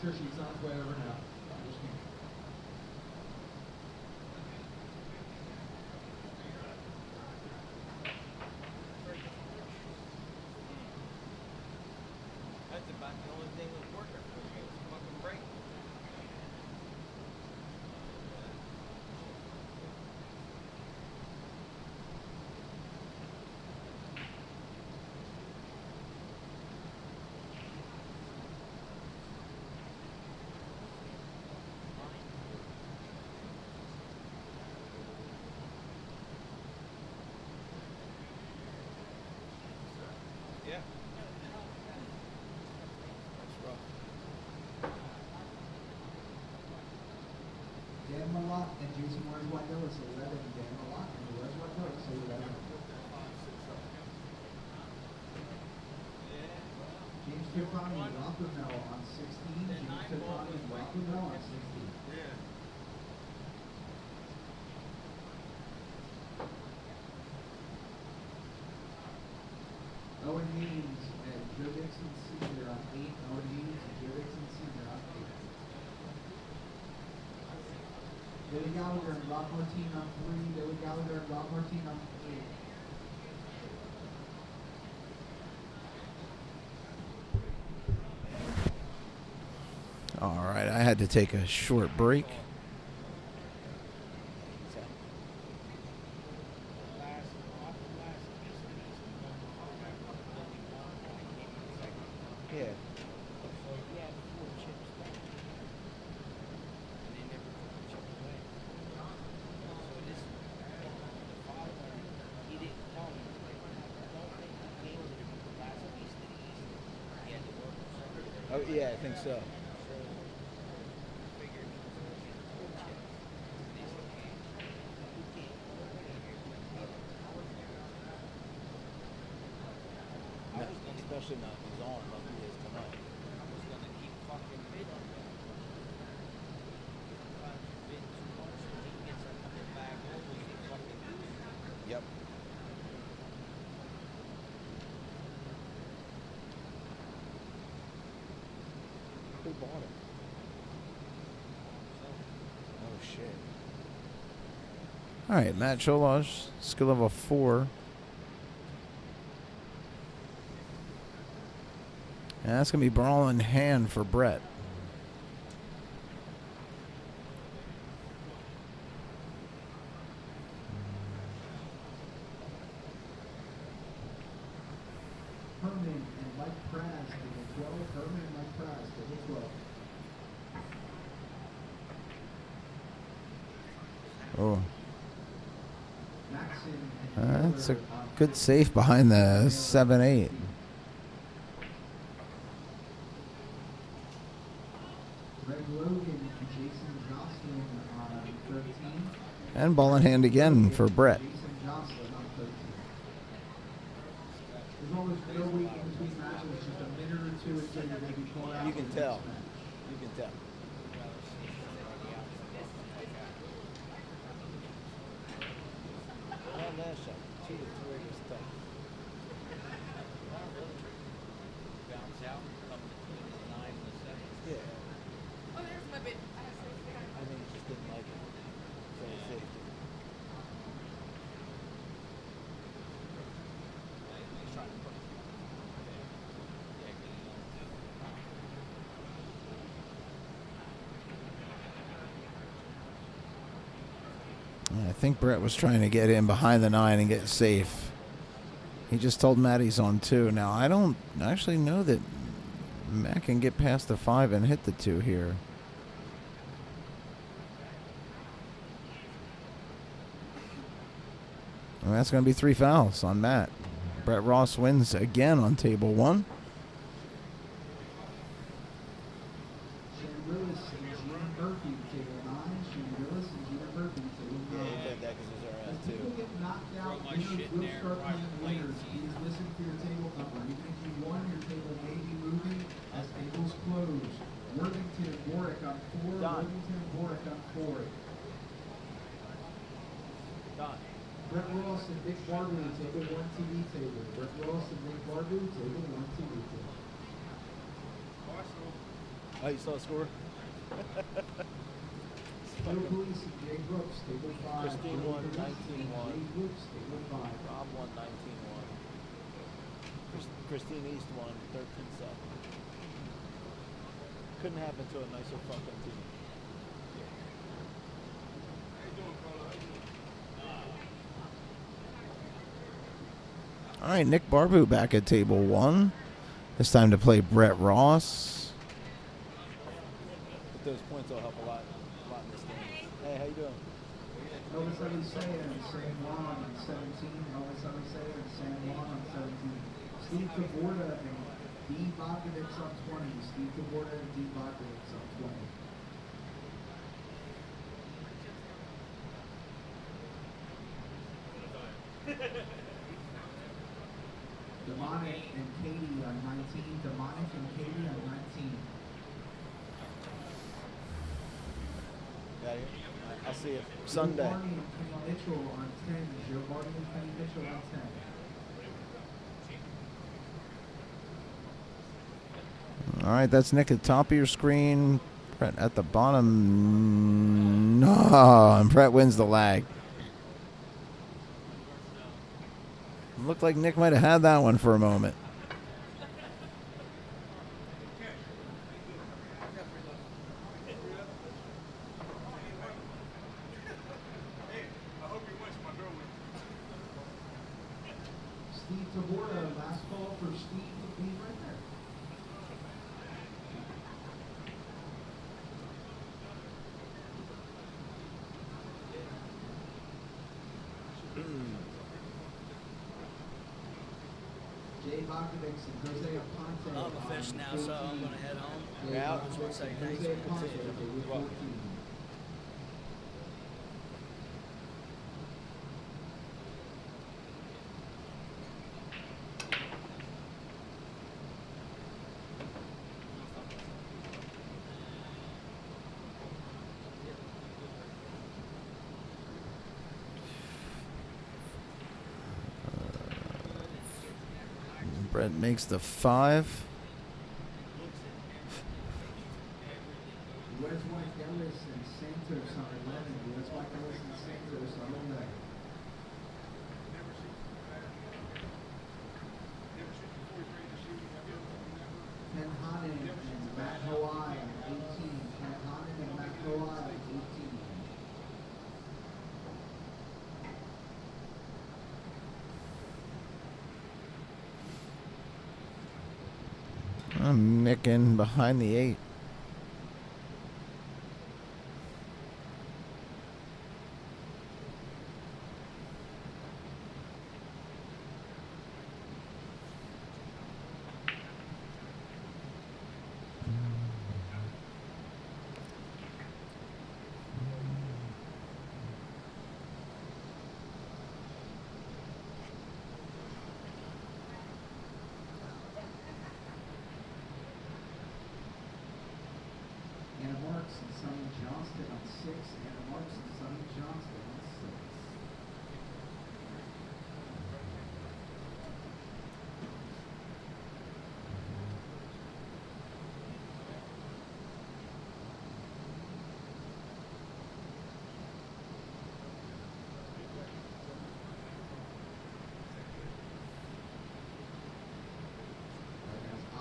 S2: 6. Sure, she's on its way over now.
S7: That's about the only thing that's working for me. It's fucking break. Yeah. That's rough.
S2: Dan Malott and Jason Wars White Ellis, 11. Dan Malott and Wars White Ellis, 11. James Tiffany and Rockwell on 16. James Tiffany and Rockwell on 16.
S3: Yeah.
S2: Owen Haynes and Joe Dixon Sr. on 8. Owen Haynes and Joe Dixon Sr. on 8. Billy Gallagher and Rob Martin on 3. Billy Gallagher and Rob Martin on 8.
S1: All right, I had to take a short break.
S4: Yeah. Oh yeah, I think so. No, especially not if he's on like he is tonight.
S7: I was gonna keep fucking bidding. If I bid too much, when he gets a couple back overs, he fucking loses.
S4: Yep. Who bought it? Oh shit.
S1: All right, Matt Cholaj, skill level 4. And that's going to be ball in hand for Brett.
S2: Herman and Mike Praz to the 12. Herman and Mike Praz to the 12.
S1: Oh,
S2: Maxon and
S1: that's a
S2: Taylor on
S1: good safe behind the 7-8.
S2: Greg Logan and Jason Jocelyn on 13.
S1: And ball in hand again for Brett.
S2: Jason Jocelyn on 13. There's almost no wait in between matches, just a minute or two until you're going to be called out.
S4: You
S2: for
S4: can
S2: the
S4: tell.
S2: next match.
S4: You can tell. Well, last shot, 2 to 3 was tough.
S7: Bounce out, come between the 9 and the 7.
S4: Yeah,
S5: Oh, there's my bit. I have safety.
S4: I think he just didn't like it. So it's safety.
S7: He's trying to put it. Yeah, good enough.
S1: I think Brett was trying to get in behind the 9 and get safe. He just told Matt he's on 2. Now, I don't actually know that Matt can get past the 5 and hit the 2 here. And that's going to be 3 fouls on Matt. Brett Ross wins again on table 1.
S2: Shannon Lewis and Gina Murphy, table 9. Shannon Lewis and Gina Murphy, table 9.
S4: Yeah, he played that because he's our
S2: As
S4: ass
S2: people
S4: too.
S2: get knocked out,
S7: Throw my
S2: winners
S7: shit in
S2: will
S7: there,
S2: start
S7: private
S2: playing winners.
S7: plane.
S2: Please listen for your table number. Even if you won, your table may be moving as tables close. Worthington and Warwick on 4.
S4: Don.
S2: Worthington and Warwick on 4.
S4: Don.
S2: Brett Ross and Nick Barbu, table 1 TV table. Brett Ross and Nick Barbu, table 1 TV table.
S4: Oh, you saw the score?
S2: Joe Police and Jay Brooks, table 5.
S4: Christine
S2: Joe
S4: won
S2: Police and
S4: 19-1.
S2: Jay Brooks, table 5.
S4: Rob won 19-1. Christine East won 13-7. Couldn't happen to a nicer fucking team.
S1: All right, Nick Barbu back at table 1. It's time to play Brett Ross.
S4: But those points will help a lot in this game. Hey, how you doing?
S2: Elvis Elisea and San Juan on 17. Elvis Elisea and San Juan on 17. Steve Taborda and D. Bogdanovic on 20. Steve Taborda and D. Bogdanovic on 20. Demonic and Katie on 19. Demonic and Katie on 19.
S4: Got you? I'll see you
S2: Joe
S4: Sunday.
S2: Barney and Kenny Mitchell on 10. Joe Barney and Kenny Mitchell on 10.
S1: All right, that's Nick at the top of your screen. Brett at the bottom. No, and Brett wins the lag. Looked like Nick might have had that one for a moment.
S2: Steve Taborda, last call for Steve to be right there. Jay Bogdanovic and Jose Aponte.
S7: I'm a fish
S2: on
S7: now, so I'm
S2: 14.
S7: gonna head home.
S2: Jay
S4: You're out?
S2: Bogdanovic
S7: Say
S2: and
S7: thanks.
S2: Jose Aponte, table
S4: You're welcome.
S2: 14.
S1: Brett makes the 5.
S2: Wes White Ellis and Santos on 11. Wes White Ellis and Santos on 11. Ken Hanen and Matt Hawaii on 18. Ken Hanen and Matt Hawaii on 18.
S1: I'm Nick in behind the 8.
S2: Anna Marks and Sonny Johnston on 6. Anna Marks and Sonny Johnston on 6.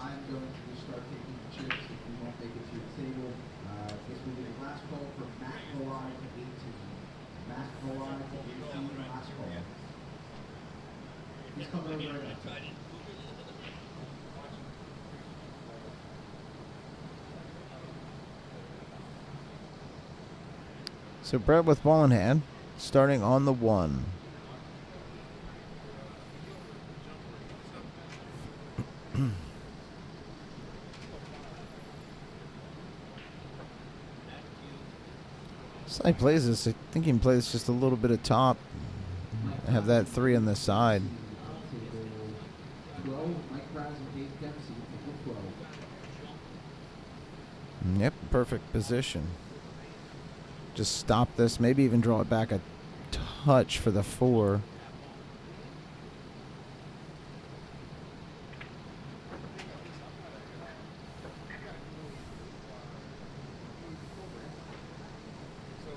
S2: I'm going to start taking the chips if we won't make it to the table. This will be the last call for Matt Hawaii to 18. Matt Hawaii to 18, last call. He's coming over right now.
S1: So Brett with ball in hand, starting on the 1. Side plays this. I think he can play this just a little bit of top. Have that 3 on the side.
S2: Table 12, Mike Raz and Dave Dempsey, table 12.
S1: Yep, perfect position. Just stop this. Maybe even draw it back a touch for the 4.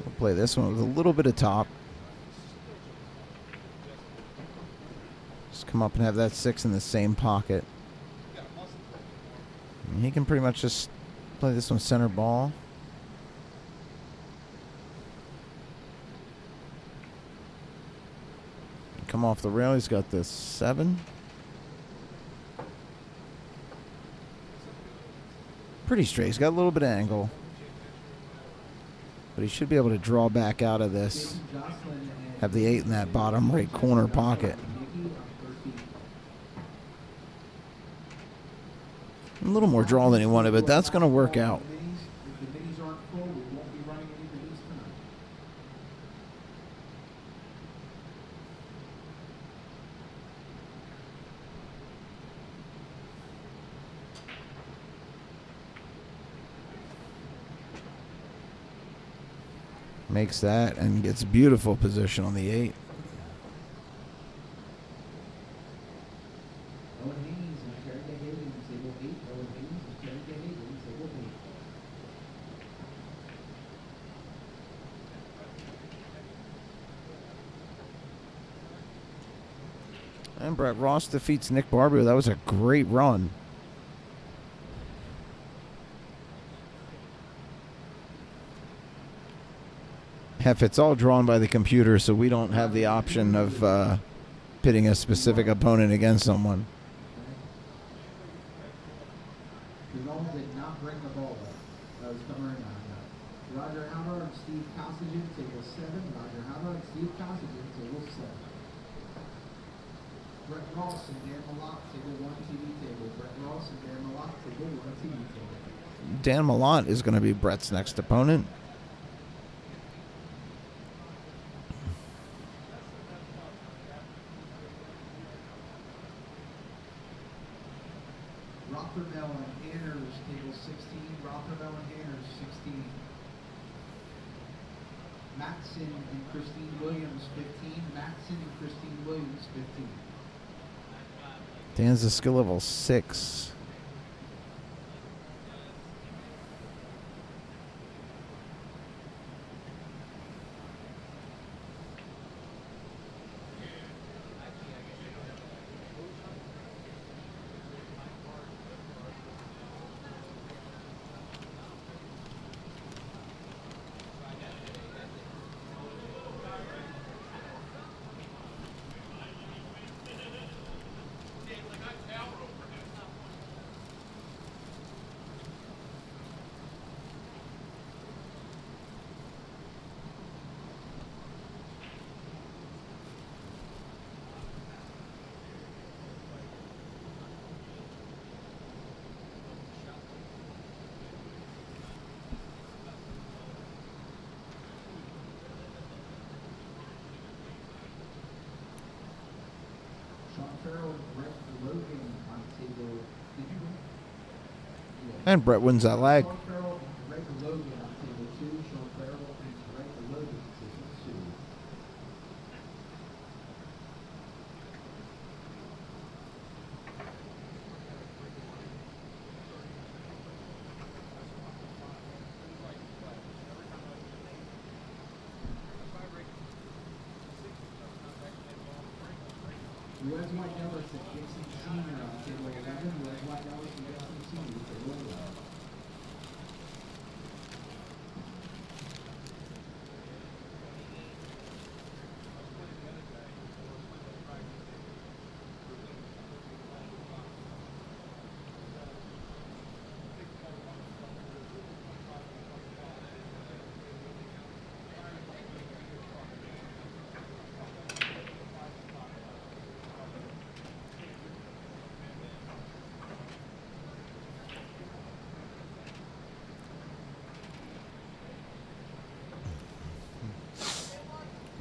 S1: We'll play this one with a little bit of top. Just come up and have that 6 in the same pocket. And he can pretty much just play this one center ball. Come off the rail. He's got this 7. Pretty straight. He's got a little bit of angle. But he should be able to draw back out of this. Have the 8 in that bottom right corner pocket. A little more draw than he wanted, but that's going to work out.
S2: If the minis aren't full, we won't be running any minis tonight.
S1: Makes that and gets beautiful position on the 8.
S2: Owen Haynes and Terry Hagan, table 8. Owen Haynes and Terry Hagan, table 8.
S1: And Brett Ross defeats Nick Barber. That was a great run. It's all drawn by the computer, so we don't have the option of pitting a specific opponent against someone.
S2: Pinol did not bring the ball up. That was coming right now. Roger Howard and Steve Costigan, table 7. Roger Howard and Steve Costigan, table 7. Brett Ross and Dan Malott, table 1 TV table. Brett Ross and Dan Malott, table 1 TV table.
S1: Dan Malott is going to be Brett's next opponent.
S2: Rothermel and Hanners, table 16. Rothermel and Hanners, 16. Matson and Christine Williams, 15. Matson and Christine Williams, 15.
S1: Dan's a skill level 6.
S2: Sean Farrell and Brett Logan on table. Did you? Yeah.
S1: And Brett wins that leg.
S2: Sean Farrell and Greg Logan on table 2. Sean Farrell and Greg Logan on table 2. Wes White Ellis and Gibson Sr. on table 11. Wes White Ellis and Gibson Sr. table 11.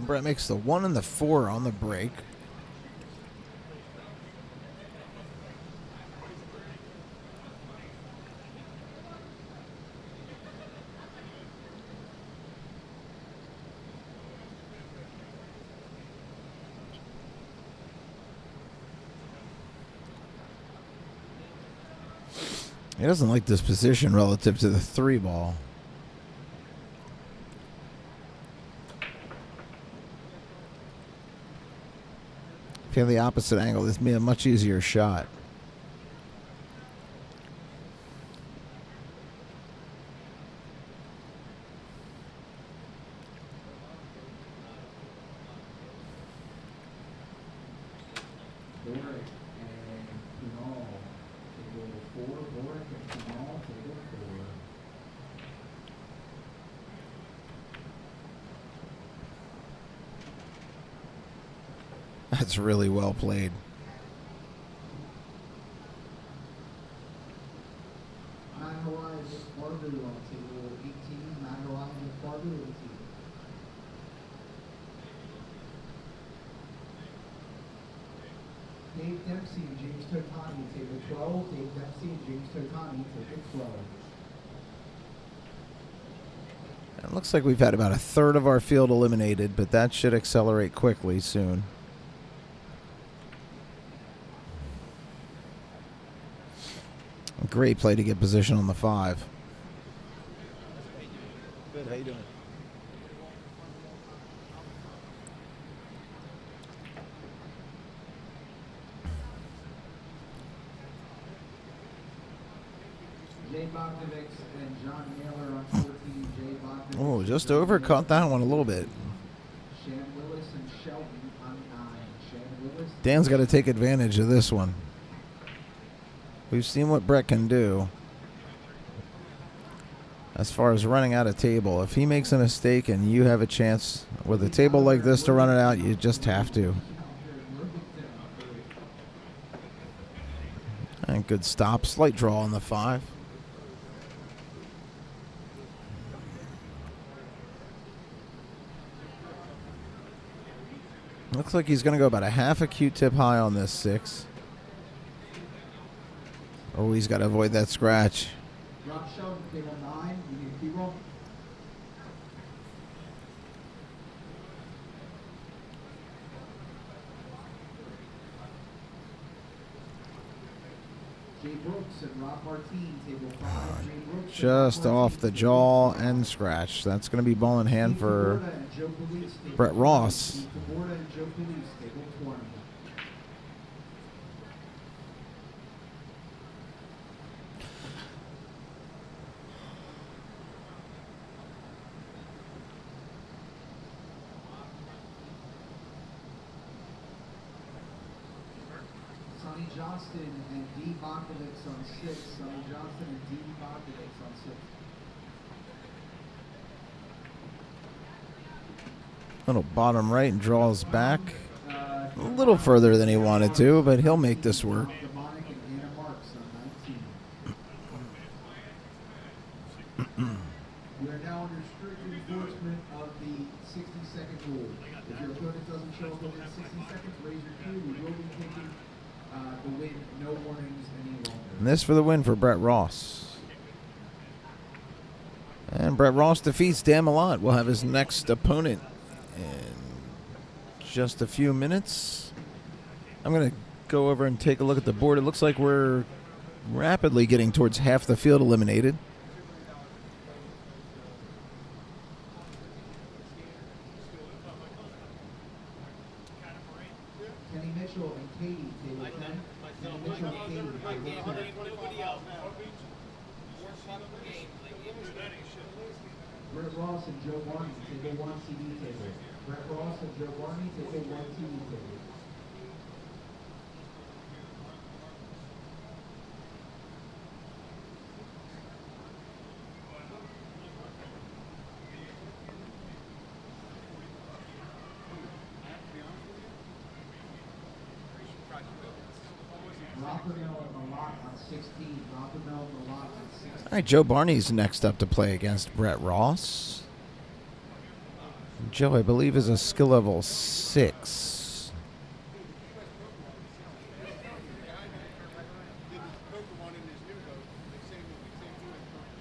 S1: Brett makes the 1 and the 4 on the break. He doesn't like this position relative to the 3 ball. If you have the opposite angle, this would be a much easier shot. That's really well played.
S2: Dave Dempsey and James Totani, table 12. Dave Dempsey and James Totani, table 12.
S1: It looks like we've had about a third of our field eliminated, but that should accelerate quickly soon. Great play to get position on the 5.
S4: Good. How you doing?
S2: Jay Bogdanovic and John Naylor on 14. Jay Bogdanovic.
S1: Oh, just overcut that one a little bit.
S2: Shan Willis and Shelton on 9. Shan Willis.
S1: Dan's got to take advantage of this one. We've seen what Brett can do as far as running out of table. If he makes a mistake and you have a chance with a table like this to run it out, you just have to. And good stop. Slight draw on the 5. Looks like he's going to go about a half a Q-tip high on this 6. Oh, he's got to avoid that scratch.
S2: Rob Sheldon, table 9. You need a key roll. Jay Brooks and Rob Martin, table 5. Jay Brooks
S1: Just
S2: and Rob
S1: off
S2: Martin,
S1: the
S2: table
S1: jaw
S2: 5.
S1: and scratch. That's going to be ball in hand
S2: Steve
S1: for
S2: Taborda and Joe Police, table
S1: Brett
S2: 20.
S1: Ross.
S2: Steve Taborda and Joe Police, table 20. Sonny Johnston and D. Bogdanovic on 6. Sonny Johnston and D. Bogdanovic on 6.
S1: Little bottom right and draws back. A little further than he wanted to, but he'll make this work.
S2: Demonic and Anna Marks on 19. We are now under strict enforcement of the 60-second rule. If your opponent doesn't show up within 60 seconds, raise your cue. We will be taking the win, no warnings any longer.
S1: And this for the win for Brett Ross. And Brett Ross defeats Dan Malott. We'll have his next opponent in just a few minutes. I'm going to go over and take a look at the board. It looks like we're rapidly getting towards half the field eliminated.
S2: Kenny Mitchell and Katie, table 10. Kenny Mitchell and Katie, table 10. Brett Ross and Joe Barney, table 1 TV table. Brett Ross and Joe Barney, table 1 TV table. Rockamell and Malott on 16. Rockamell and Malott on 16.
S1: All right, Joe Barney's next up to play against Brett Ross. Joe, I believe, is a skill level 6.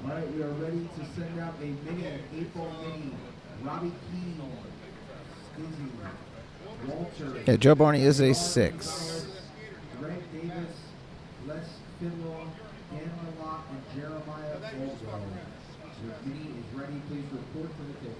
S2: All right, we are ready to send out a mini, 8-ball mini. Robbie Keane, Skizzy, Walter.
S1: Yeah, Joe Barney is a 6.
S2: Greg Davis, Les Finlaw, Dan Malott, and Jeremiah Aldwell. Your mini is ready. Please report to the table.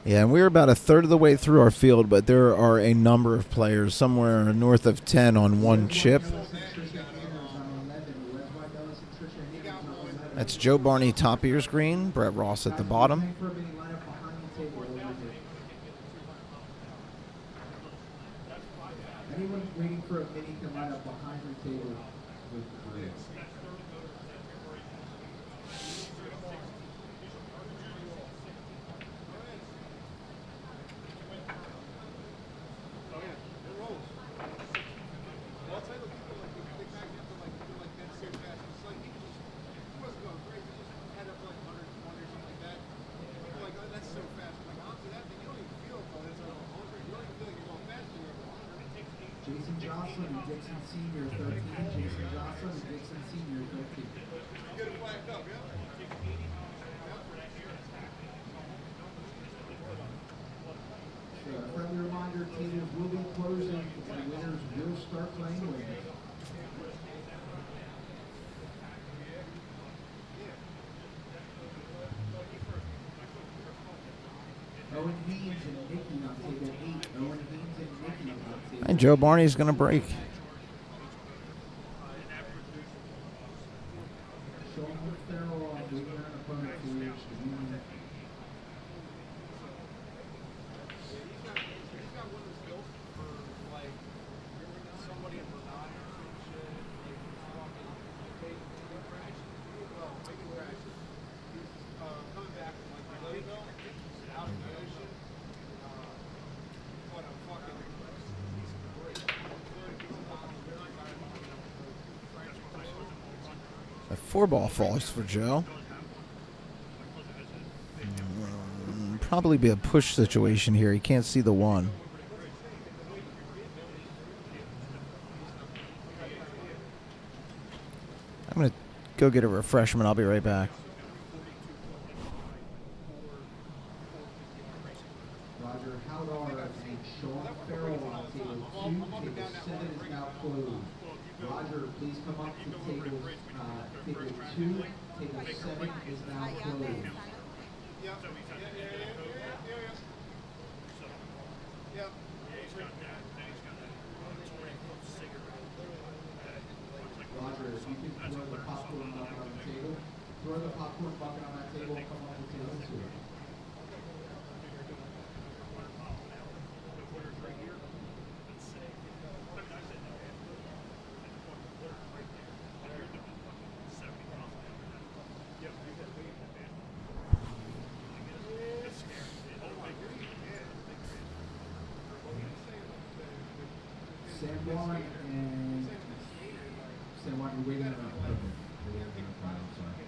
S1: Yeah, and we're about a third of the way through our field, but there are a number of players, somewhere north of 10 on one chip. That's Joe Barney top ears green, Brett Ross at the bottom.
S2: Anyone waiting for a mini can line up behind your table with the grid. Jason Johnson and Dixon Sr. 13. Jason Johnson and Dixon Sr. 13. Get it flagged up, yeah? So a friendly reminder, tables will be closing and winners will start playing winners. Owen Haynes and Nikki on table 8. Owen Haynes and Nikki on table 8.
S1: And Joe Barney's going to break.
S2: Sean Farrell on the winner opponent for the union.
S1: A 4-ball falls for Joe. Probably be a push situation here. He can't see the 1. I'm going to go get a refreshment. I'll be right back.
S2: Roger Howdar and Sean Farrell on table 2. Table 7 is now closed. Roger, please come up to table 2. Table 7 is now closed. Roger, if you can throw the popcorn bucket on the table, throw the popcorn bucket on that table, come up to table 2. San Juan and San Juan, you're waiting on a permit. You're waiting on a permit, I'm sorry.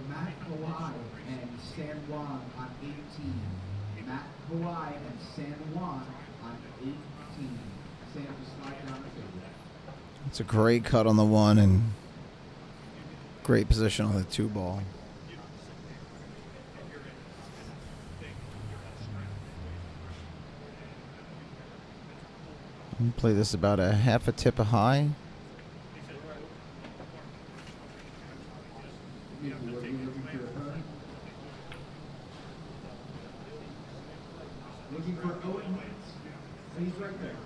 S2: Matt Kawhi and San Juan on 18. Matt Kawhi and San Juan on 18. Sam, just slide down the table.
S1: It's a great cut on the 1 and great position on the 2 ball. Play this about a half a tip high.
S2: Looking for Owen Haynes. He's right there.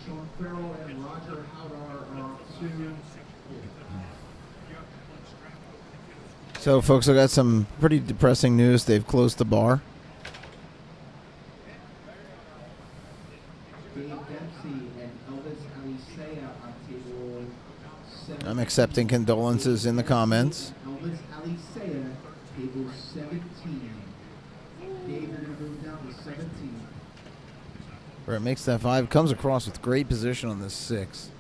S2: Sean Farrell and Roger Howdar are on 2.
S1: So, folks, I got some pretty depressing news. They've closed the bar.
S2: Dave Dempsey and Elvis Alisea on table
S1: I'm accepting condolences in the comments.
S2: Elvis Alicea, table 17. Dave, you're going to move down to 17.
S1: Where it makes that 5. Comes across with great position on this 6.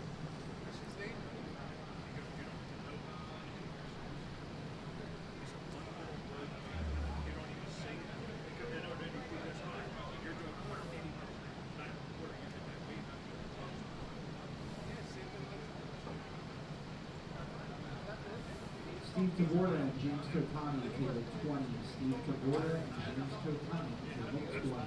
S2: Steve Taborda and James Totani, table 20. Steve Taborda and James Totani, table 20.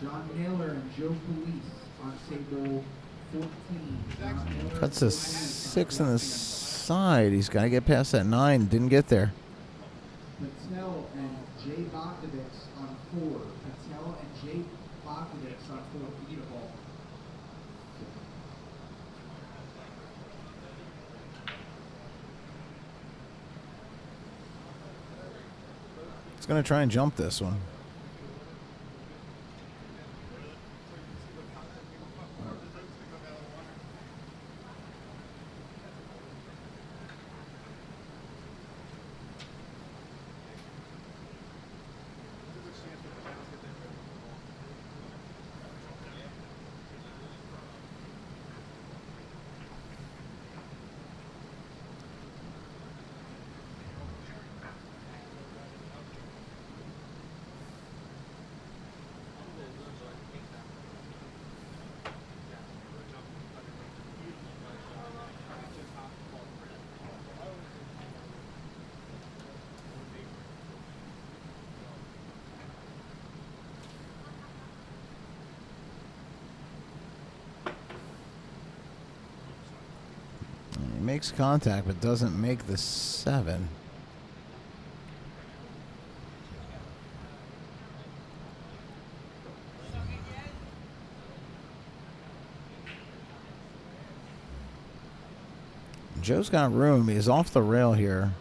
S2: John Naylor and Joe Police on table 14. John Naylor
S1: Cuts a 6 on the side. He's got to get past that 9. Didn't get there.
S2: Patel and Jay Bogdanovic on 4. Patel and Jay Bogdanovic on 4. Beat a ball.
S1: He's going to try and jump this one. He makes contact but doesn't make the 7. Joe's got room. He's off the rail here.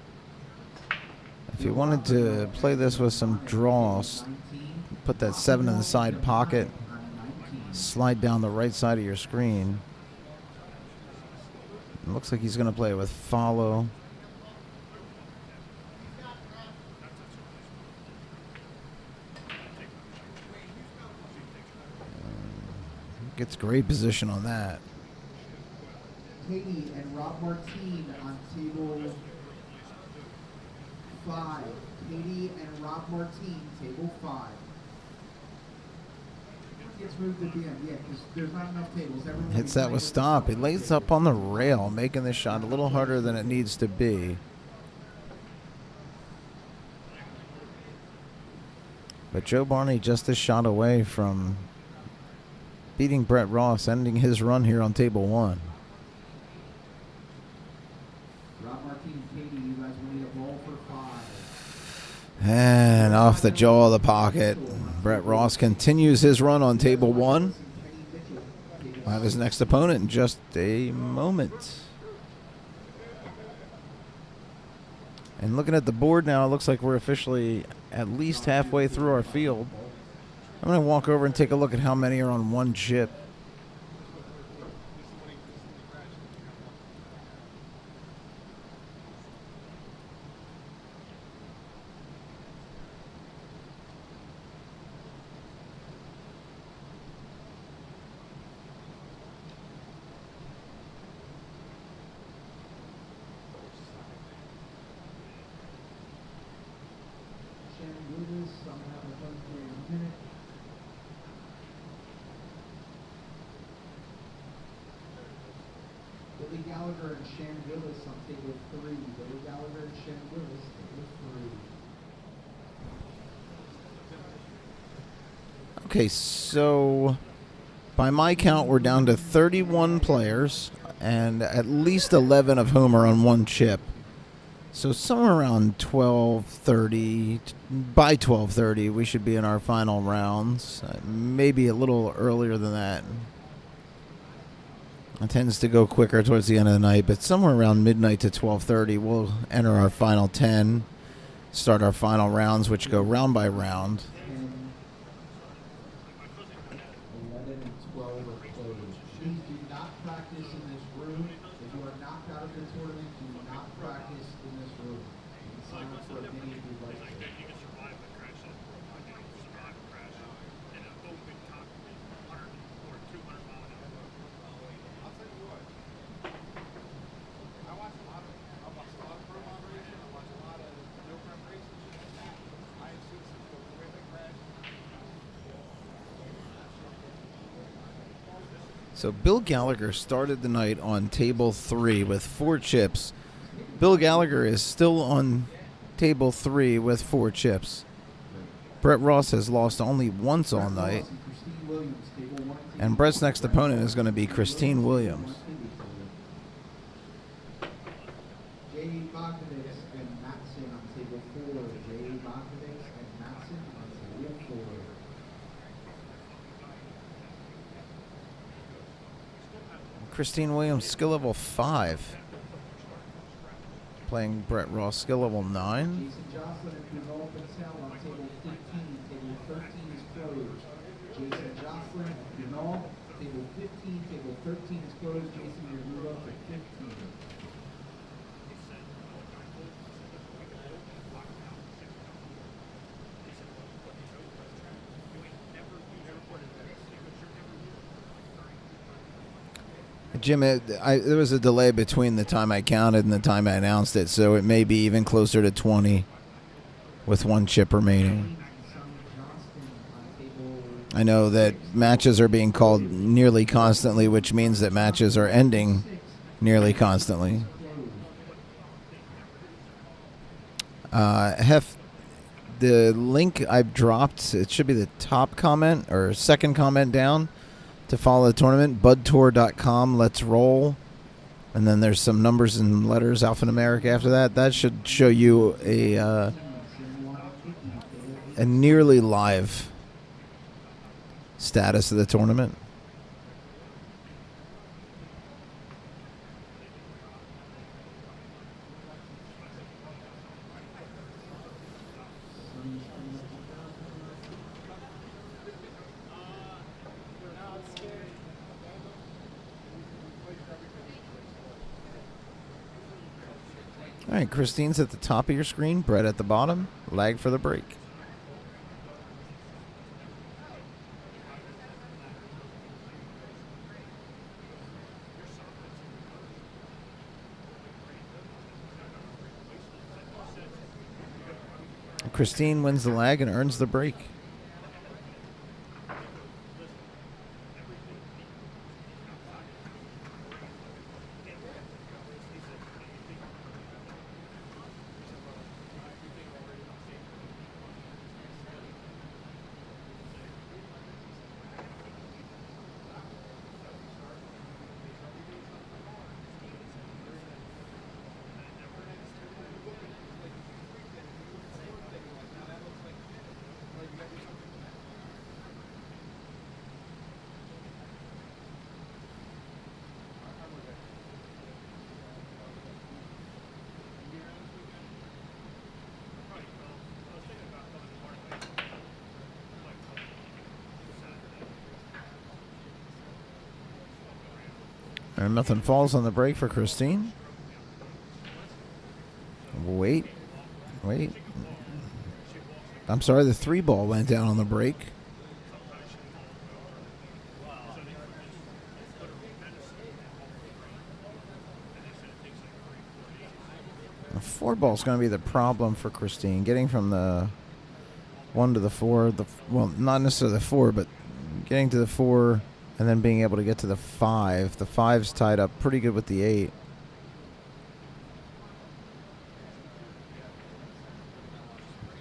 S1: If you wanted to play this with some draws, put that 7 in the side pocket, slide down the right side of your screen. It looks like he's going to play with follow. Gets great position on that.
S2: Katie and Rob Martine on table 5. Katie and Rob Martine, table 5. Gets moved at the end, yeah, because there's not enough tables. Everyone
S1: Hits that with stop. He lays up on the rail, making this shot a little harder than it needs to be. But Joe Barney just a shot away from beating Brett Ross, ending his run here on table 1.
S2: Rob Martine and Katie, you guys will need a ball for 5.
S1: And off the jaw of the pocket. Brett Ross continues his run on table 1. We'll have his next opponent in just a moment. And looking at the board now, it looks like we're officially at least halfway through our field. I'm going to walk over and take a look at how many are on 1 chip.
S2: Billy Gallagher and Shannon Willis on table 3. Billy Gallagher and Shannon Willis, table 3.
S1: Okay, so by my count, we're down to 31 players, and at least 11 of whom are on 1 chip. So somewhere around 12:30, by 12:30, we should be in our final rounds. Maybe a little earlier than that. It tends to go quicker towards the end of the night, but somewhere around midnight to 12:30, we'll enter our final 10. start our final rounds, which go round by round.
S2: 10, 11, and 12 are closed. Please do not practice in this room. If you are knocked out of the tournament, do not practice in this room. You can sign up for a mini if you'd like to.
S6: You can survive the crash. Survive a crash in an open cockpit, 100 or 200 mile an hour.
S3: I'll tell you what. I watch a lot of pro mod racing. I watch a lot of no prep racing. I have seen some go way they crash.
S1: So Bill Gallagher started the night on table 3 with 4 chips. Bill Gallagher is still on table 3 with 4 chips. Brett Ross has lost only once all night.
S2: Christine Williams, table 1 and
S1: And Brett's next opponent is going to be Christine Williams.
S2: J. Bogdanovich and Matson on table 4. J. Bogdanovich and Matson on table 4.
S1: Christine Williams, skill level 5. Playing Brett Ross, skill level 9.
S2: Jason Jocelyn and Kunal Patel on table 15. Table 13 is closed. Jason Jocelyn and Kunal, table 15. Table 13 is closed. Jason, you're moved up to 15.
S1: Jim, there was a delay between the time I counted and the time I announced it, so it may be even closer to 20 with 1 chip remaining. I know that matches are being called nearly constantly, which means that matches are ending nearly constantly. The link I've dropped, it should be the top comment or second comment down to follow the tournament, budtour.com, let's roll. And then there's some numbers and letters alphanumeric after that. That should show you a nearly live status of the tournament. All right, Christine's at the top of your screen, Brett at the bottom. Lag for the break. Christine wins the lag and earns the break. And nothing falls on the break for Christine. Wait. I'm sorry, the 3 ball went down on the break. The 4 ball is going to be the problem for Christine. Getting from the 1 to the 4. Well, not necessarily the 4, but getting to the 4 and then being able to get to the 5. The 5's tied up pretty good with the 8.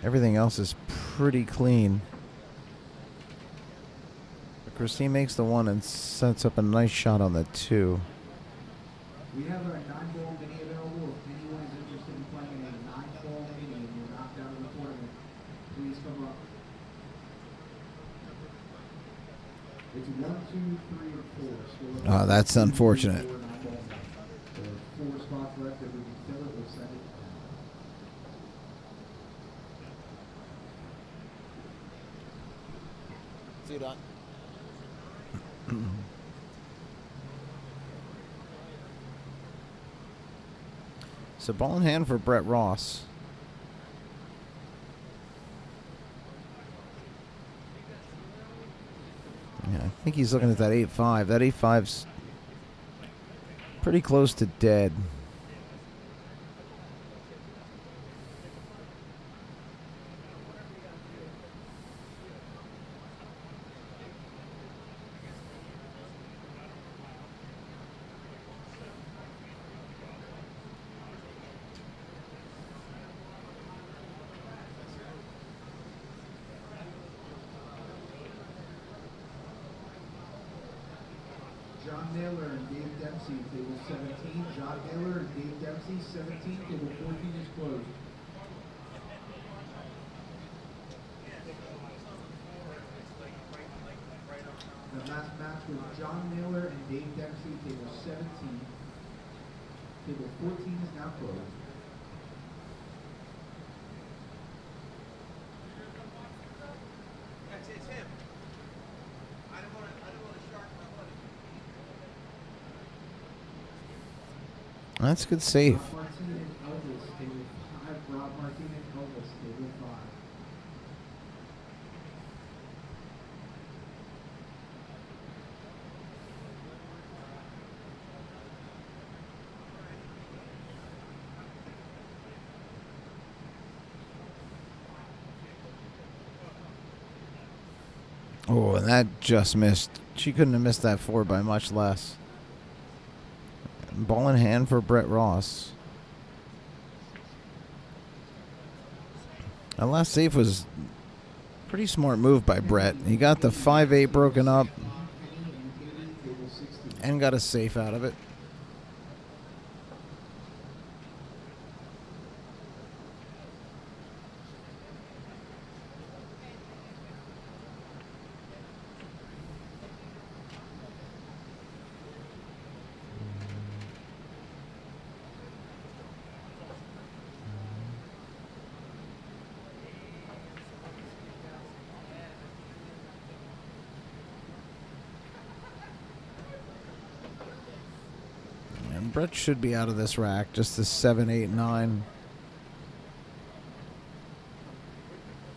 S1: Everything else is pretty clean. But Christine makes the 1 and sets up a nice shot on the 2.
S2: We have our 9-ball mini available. If anyone is interested in playing a 9-ball mini and you're knocked out of the tournament, please come up. It's 1, 2, 3, or 4.
S1: Oh, that's unfortunate.
S2: There are 4 spots left that we can fill it. We'll send it.
S4: See you, Doc.
S1: So ball in hand for Brett Ross. Yeah, I think he's looking at that 8-5. That 8-5's pretty close to dead.
S2: John Naylor and Dave Dempsey, table 17. John Naylor and Dave Dempsey, 17. Table 14 is closed. The last match was John Naylor and Dave Dempsey, table 17. Table 14 is now closed.
S7: It's him. I don't want to shark my money.
S1: That's a good save.
S2: Rob Martin and Elvis, table 5. Rob Martin and Elvis, table 5.
S1: Oh, and that just missed. She couldn't have missed that 4 by much less. Ball in hand for Brett Ross. That last save was a pretty smart move by Brett. He got the 5-8 broken up and got a safe out of it. And Brett should be out of this rack. Just the 7, 8, 9.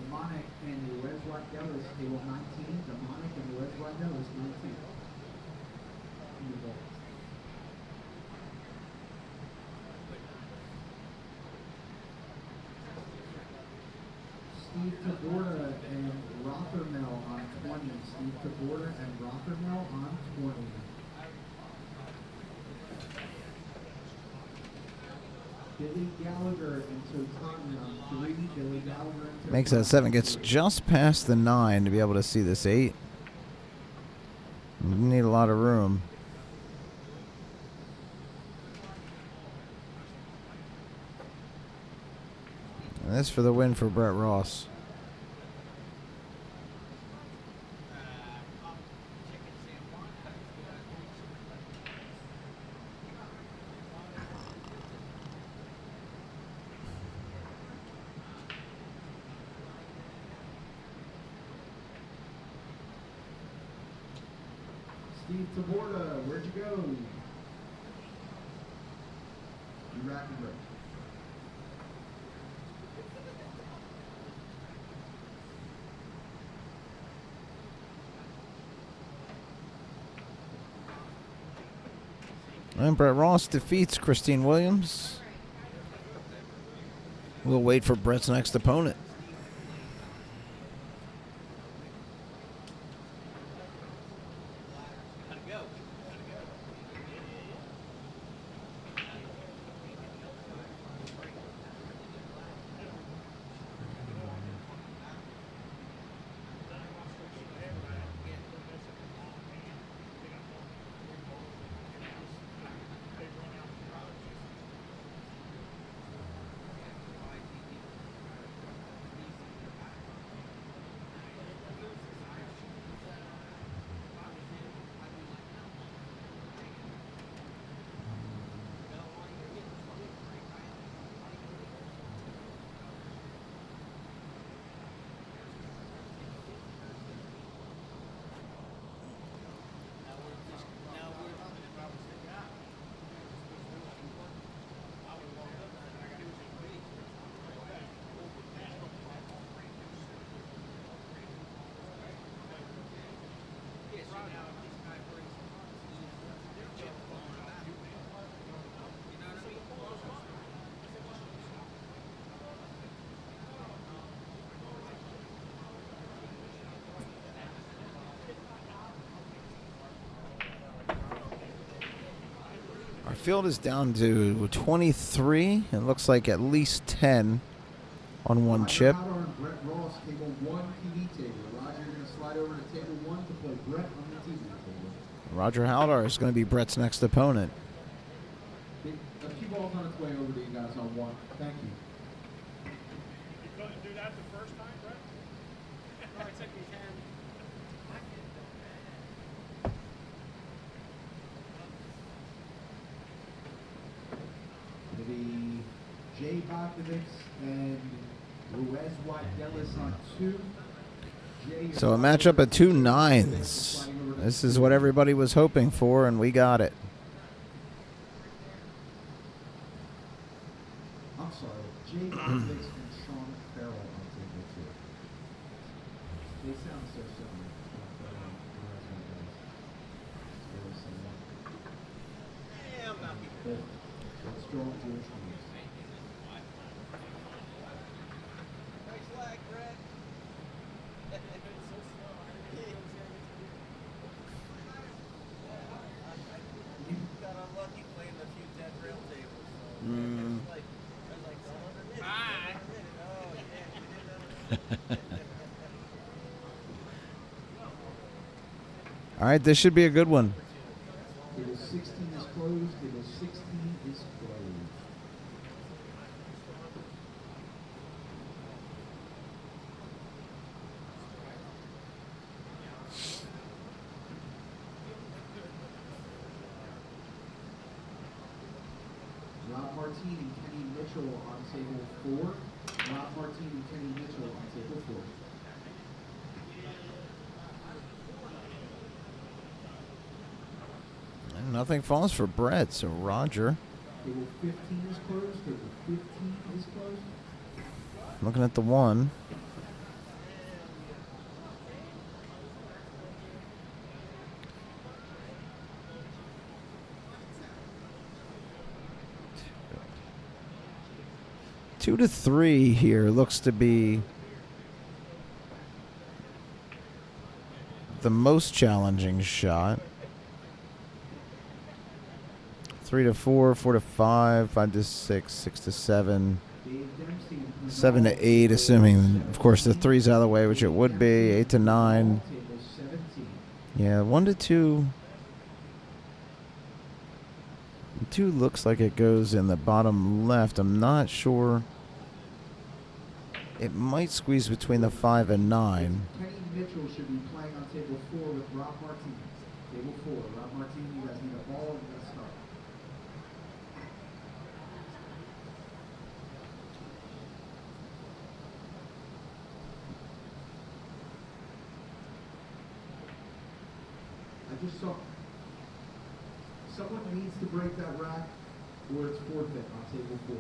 S2: Demonic and the Red Rock Devils, table 19. Demonic and the Red Rock Devils, 19. Steve Taborda and Rothermel on 20. Steve Taborda and Rothermel on 20. Billy Gallagher and Totani on 3. Billy Gallagher and
S1: Makes that 7. Gets just past the 9 to be able to see this 8. You need a lot of room. And this for the win for Brett Ross.
S2: Steve Taborda, where'd you go? You rack and break.
S1: And Brett Ross defeats Christine Williams. We'll wait for Brett's next opponent. Our field is down to 23. It looks like at least 10 on one chip.
S2: Roger Howard and Brett Ross, table 1 TV table. Roger, you're going to slide over to table 1 to play Brett on the TV table.
S1: Roger Haldar is going to be Brett's next opponent.
S2: A few balls on its way over to you guys on 1. Thank you.
S6: You couldn't do that the first time, Brett?
S3: Probably took me 10.
S2: It'll be Jay Bakovic and Ruiz Wadelis on 2.
S1: So a matchup of 2 9s. This is what everybody was hoping for, and we got it.
S2: I'm sorry, Jay Bakovic and Sean Farrell on table 2. They sound so similar. Sean Farrell and Ruiz Wadelis. Very similar.
S7: Yeah, I'm not
S2: But let's draw George Williams.
S7: Nice lag, Brett. You got unlucky playing a few 10 rail tables. So I was like, don't undermit it.
S3: Ah.
S7: Don't undermit it. Oh, yeah, you didn't undermit it.
S1: All right, this should be a good one.
S2: Table 16 is closed. Table 16 is closed. Rob Martin and Kenny Mitchell on table 4. Rob Martin and Kenny Mitchell on table 4.
S1: And nothing falls for Brett, so Roger.
S2: Table 15 is closed. Table 15 is closed.
S1: Looking at the 1. Two to 3 here looks to be the most challenging shot. 3 to 4, 4 to 5, 5 to 6, 6 to 7,
S2: Dave Dempsey and
S1: 7 to 8, assuming, of course, the 3's out of the way, which it would be. 8 to 9.
S2: Table 17.
S1: Yeah, 1 to 2. 2 looks like it goes in the bottom left. I'm not sure. It might squeeze between the 5 and 9.
S2: Kenny Mitchell should be playing on table 4 with Rob Martin. Table 4. Rob Martin, you guys need a ball and let's start. I just saw someone needs to break that rack or it's forfeit on table 4.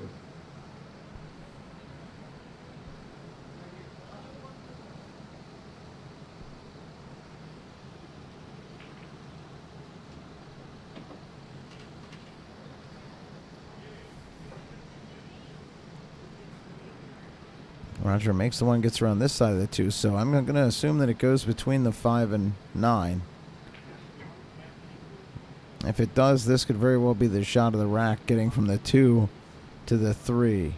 S1: Roger makes the 1, gets around this side of the 2, so I'm going to assume that it goes between the 5 and 9. If it does, this could very well be the shot of the rack getting from the 2 to the 3.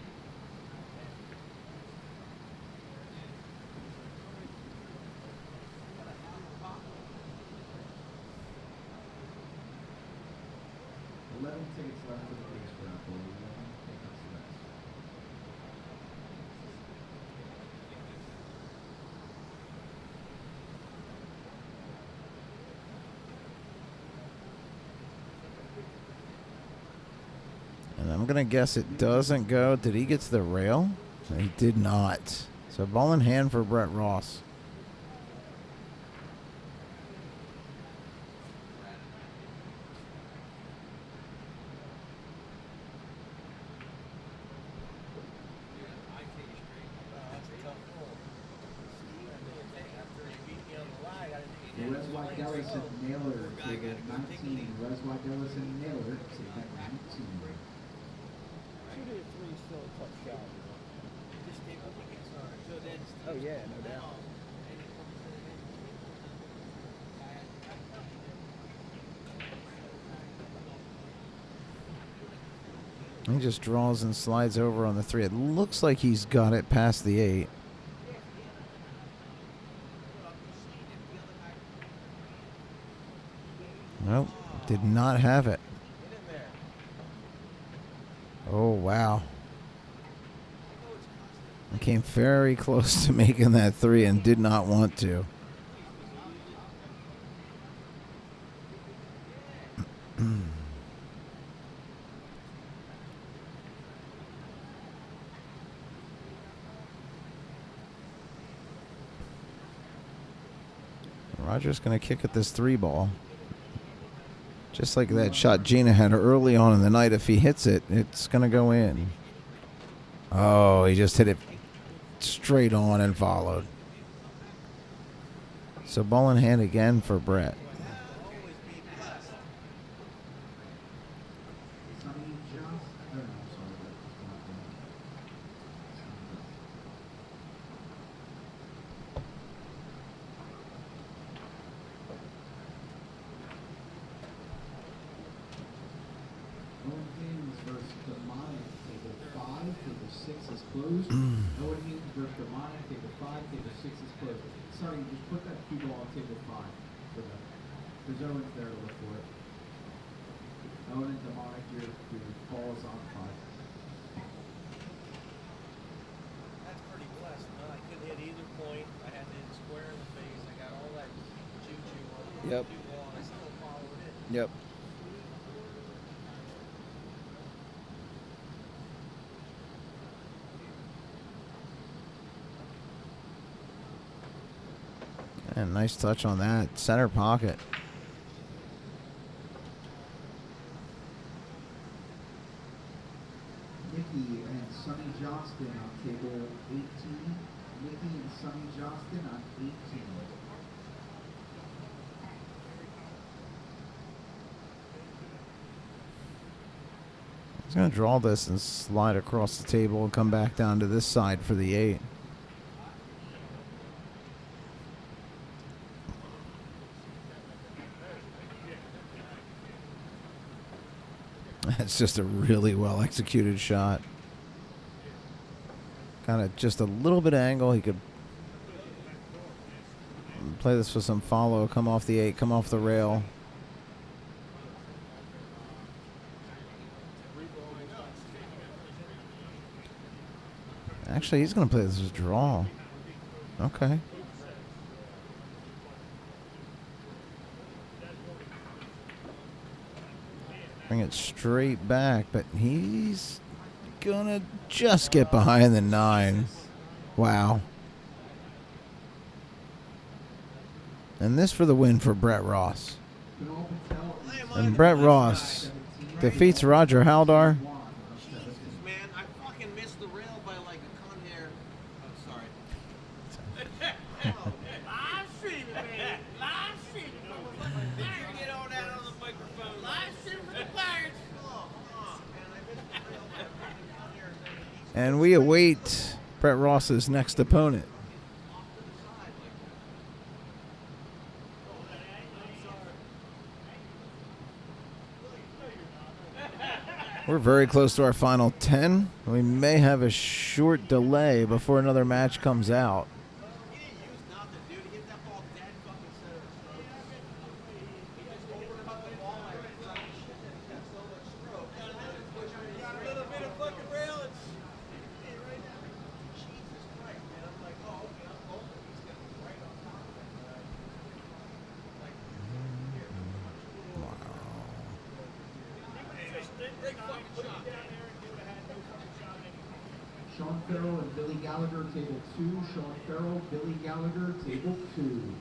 S2: Tickets left for the case for Apple. 11 tickets left.
S1: And I'm going to guess it doesn't go. Did he get to the rail? He did not. So ball in hand for Brett Ross.
S2: Res Wadelis and Naylor, table 19. Res Wadelis and Naylor, table 19.
S4: 2 to 3 is still a tough shot. Oh yeah, no doubt.
S1: He just draws and slides over on the 3. It looks like he's got it past the 8. Nope, did not have it. Oh, wow. I came very close to making that 3 and did not want to. Roger's going to kick at this 3 ball. Just like that shot Gina had early on in the night. If he hits it, it's going to go in. Oh, he just hit it straight on and followed. So ball in hand again for Brett.
S2: Closed. Owen Haynes versus Demonic, table 5, table 6 is closed. Sorry, just put that cue ball on table 5 for them. There's Owen's there to look for it. Owen and Demonic, your ball is on 5.
S7: That's pretty blessed, man. I couldn't hit either point. I had to hit square in the face. I got all that juju on the
S1: Yep.
S7: cue ball, and I still followed it.
S1: Yep. And nice touch on that center pocket.
S2: Nikki and Sonny Johnston on table 18. Nikki and Sonny Johnston on 18.
S1: He's going to draw this and slide across the table and come back down to this side for the 8. That's just a really well executed shot. Kind of just a little bit of angle. He could play this with some follow, come off the 8, come off the rail. Actually, he's going to play this as a draw. Okay. Bring it straight back, but he's gonna just get behind the 9. Wow. And this for the win for Brett Ross. And Brett Ross defeats Roger Haldar.
S7: Jesus, man. I fucking missed the rail by like a con hair. Oh, sorry. Live streaming, man. Live streaming. Did you get all that on the microphone? Live streaming for the Pirates. Oh, come on, man. I missed the rail by a con hair.
S1: And we await Brett Ross's next opponent. We're very close to our final 10. We may have a short delay before another match comes out.
S7: He didn't use nothing, dude. He hit that ball dead fucking center. He just opened up the ball like it's like shit that he's got so much stroke. Got a little bit of fucking rail and shit right now. Jesus Christ, man. I'm like, oh, okay, I'm hoping he's gonna be right on top of it. Like, here. Big fucking shot.
S2: Sean Farrell and Billy Gallagher, table 2. Sean Farrell, Billy Gallagher, table 2.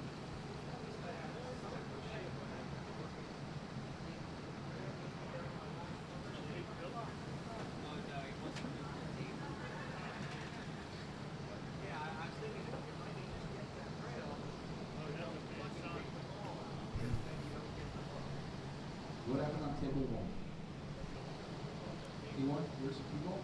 S2: What happened on table 1? Anyone? Where's the people?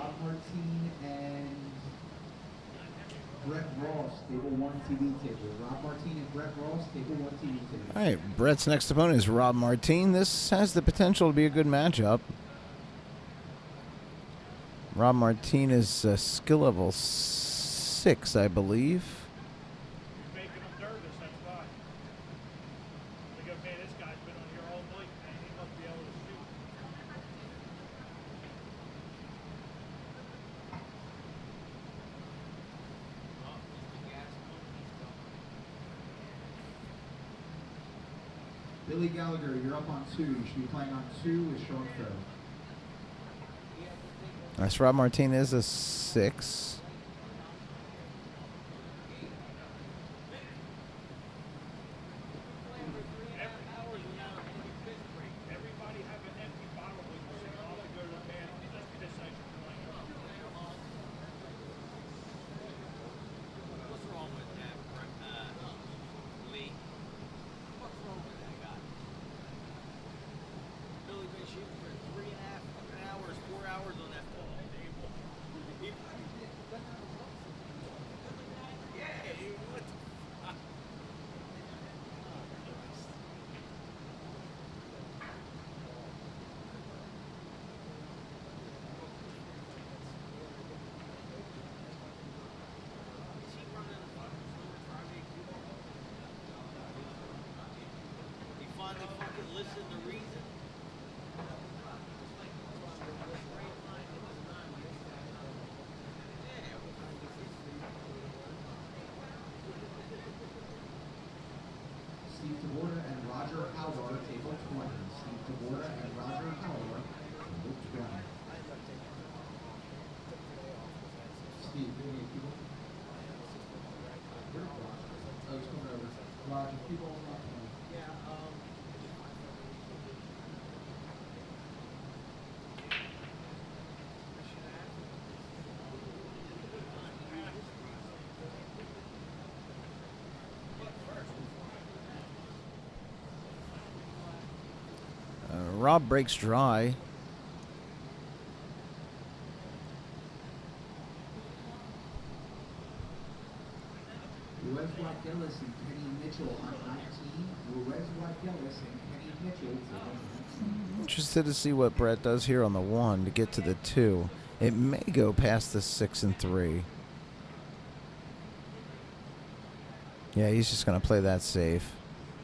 S2: Rob Martin and Brett Ross, table 1 TV table. Rob Martin and Brett Ross, table 1 TV table.
S1: All right, Brett's next opponent is Rob Martin. This has the potential to be a good matchup. Rob Martin is skill level 6, I believe.
S6: You're making them nervous, that's why. They go, man, this guy's been on here all night, man. He must be able to shoot.
S2: Billy Gallagher, you're up on 2. You should be playing on 2 with Sean Crow.
S1: Nice. Rob Martin is a 6.
S6: Everybody have an empty bottle when you say, oh, go to the man. Let's be this nice and playing.
S7: What's wrong with that, Lee? What's wrong with that guy? Billy been shooting for 3.5 hours, 4 hours on that ball. Yeah, what the fuck? Is he running a fucking Friday? He finally fucking listened to reason?
S2: Steve Taborda and Roger Howard, table 20. Steve Taborda and Roger Howard, table 20. Steve, do you need people? Where's Roger? Oh, he's coming over. Roger, people on that one.
S1: Rob breaks dry.
S2: Ruiz Wagelis and Kenny Mitchell on 19. Ruiz Wagelis and Kenny Mitchell to 19.
S1: Interested to see what Brett does here on the 1 to get to the 2. It may go past the 6 and 3. Yeah, he's just going to play that safe.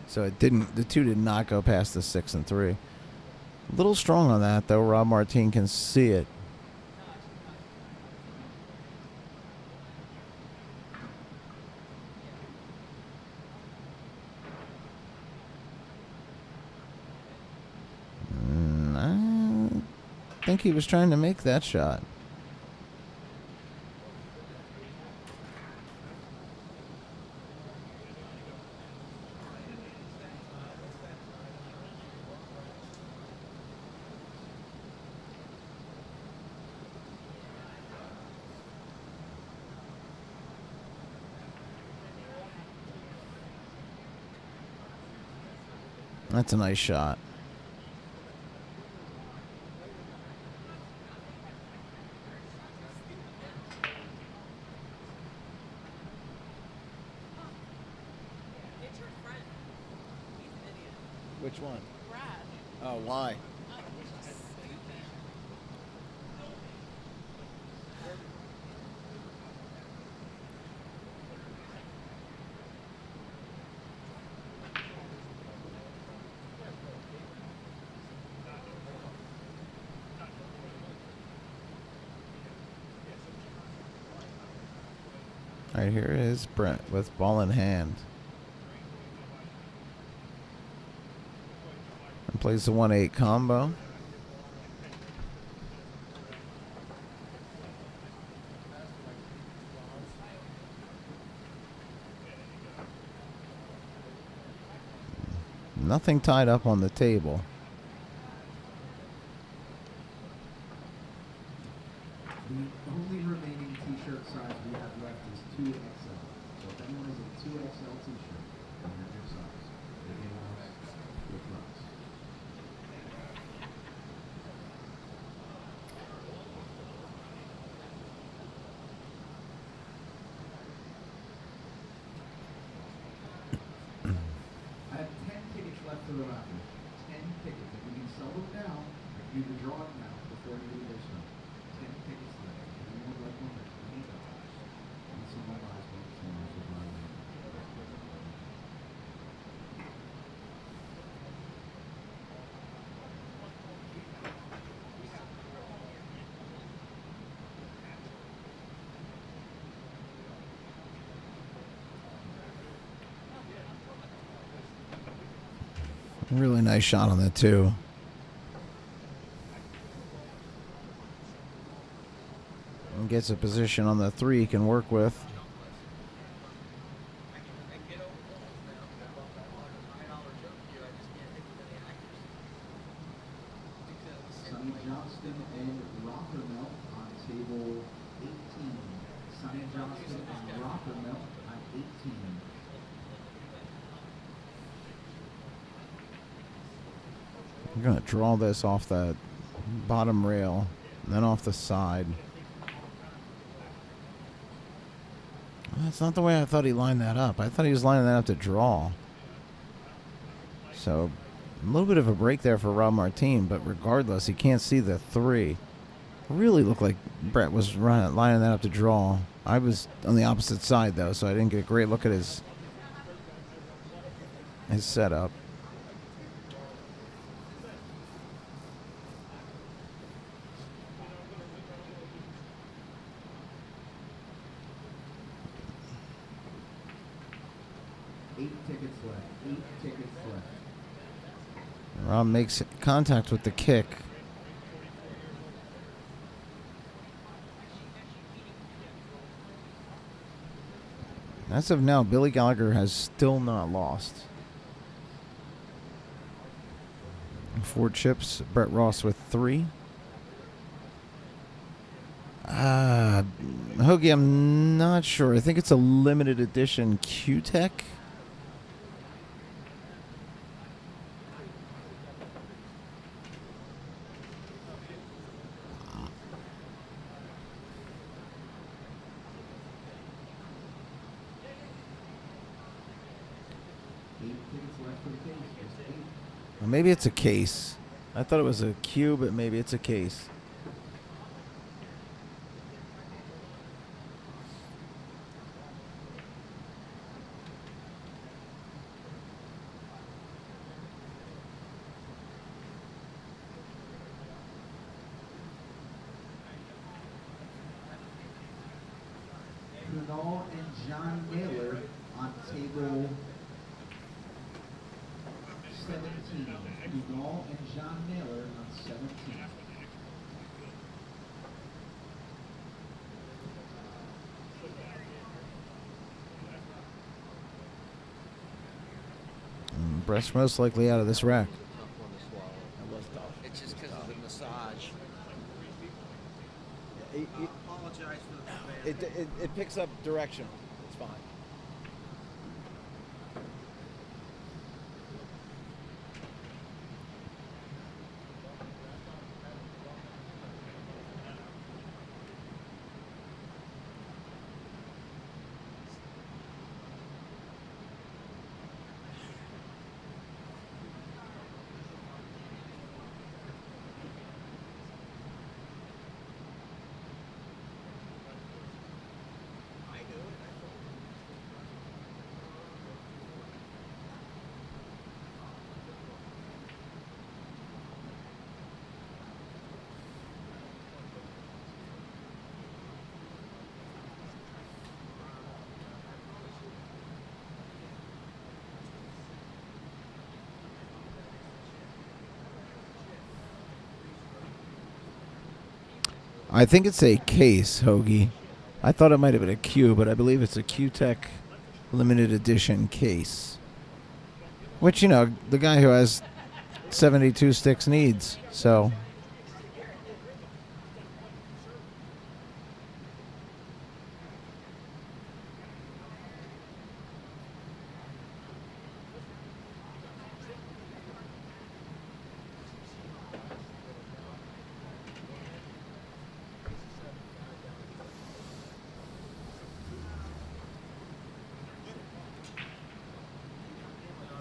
S1: So it didn't. The 2 did not go past the 6 and 3. A little strong on that, though. Rob Martin can see it. I think he was trying to make that shot. That's a nice shot.
S5: It's your friend. He's an idiot.
S1: Which one?
S5: Brad.
S1: Oh, why?
S5: He's just stupid.
S1: All right, here is Brent with ball in hand. And plays the 1-8 combo. Nothing tied up on the table.
S2: The only remaining t-shirt size we have left is 2XL. So if anyone has a 2XL t-shirt, then that's your size. Anyone else, with us. to the raffle. 10 tickets. If we can sell them now, I can do the drawing now before you leave this one. 10 tickets left. Anyone would like one for $20? And someone buys one, someone else will buy one.
S1: Really nice shot on that, too. And gets a position on the 3 he can work with.
S2: Sonny Johnston and Rockermel on table 18. Sonny Johnston and Rockermel on 18.
S1: I'm going to draw this off that bottom rail, and then off the side. That's not the way I thought he lined that up. I thought he was lining that up to draw. So, a little bit of a break there for Rob Martin, but regardless, he can't see the 3. Really looked like Brett was lining that up to draw. I was on the opposite side, though, so I didn't get a great look at his setup. Rob makes contact with the kick. As of now, Billy Gallagher has still not lost. 4 chips. Brett Ross with 3. Hoagie, I'm not sure. I think it's a limited edition Q-Tech. Or maybe it's a case. I thought it was a Q, but maybe it's a case.
S2: Kunal and John Naylor on table 17. Kunal and John Naylor on 17.
S1: Brett's most likely out of this rack.
S4: Tough one to swallow. It was tough.
S7: It's just because of the massage.
S4: It,
S7: Apologize for the
S4: it picks up direction. It's fine.
S1: I think it's a case, Hoagie. I thought it might have been a Q, but I believe it's a Q-Tech limited edition case. Which, you know, the guy who has 72 sticks needs, so...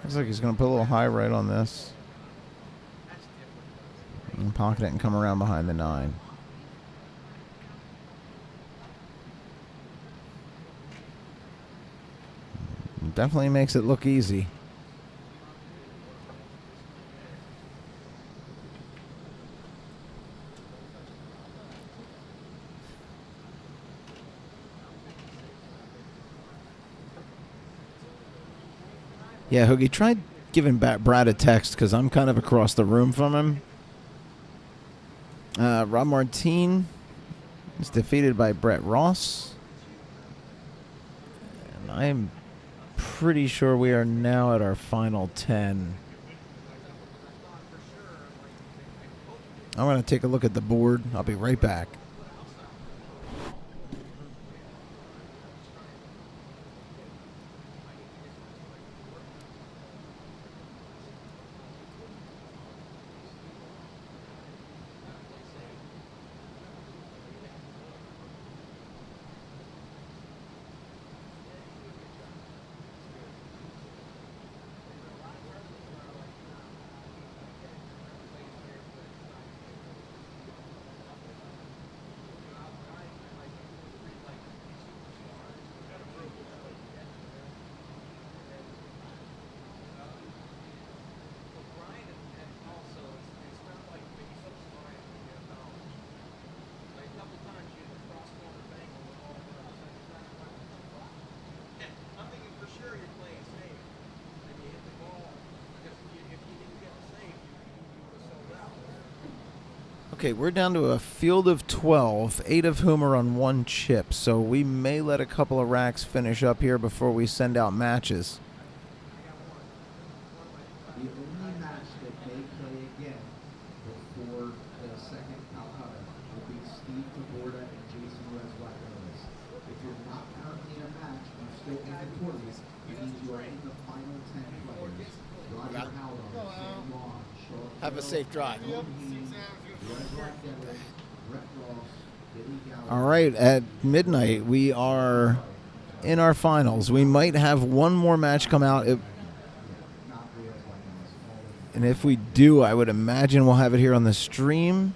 S1: Looks like he's going to put a little high right on this. And pocket it and come around behind the 9. Definitely makes it look easy. Yeah, Hoogie, try giving Brad a text because I'm kind of across the room from him. Rob Martin is defeated by Brett Ross. And I'm pretty sure we are now at our final 10. I'm going to take a look at the board. I'll be right back. Okay, we're down to a field of 12, 8 of whom are on 1 chip, so we may let a couple of racks finish up here before we send out matches.
S2: The only match that may play again before the second Calcutta will be Steve Taborda and Jason Reswakonis. If you're not currently in a match and you're still in the tournament, it means you are in the final 10 players. Roger Howard, Sam Long, Sean
S1: Have a safe drive. All right, at midnight, we are in our finals. We might have one more match come out. And if we do, I would imagine we'll have it here on the stream.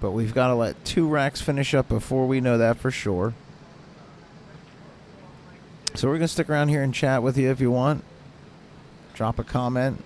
S1: But we've got to let 2 racks finish up before we know that for sure. So we're going to stick around here and chat with you if you want. Drop a comment.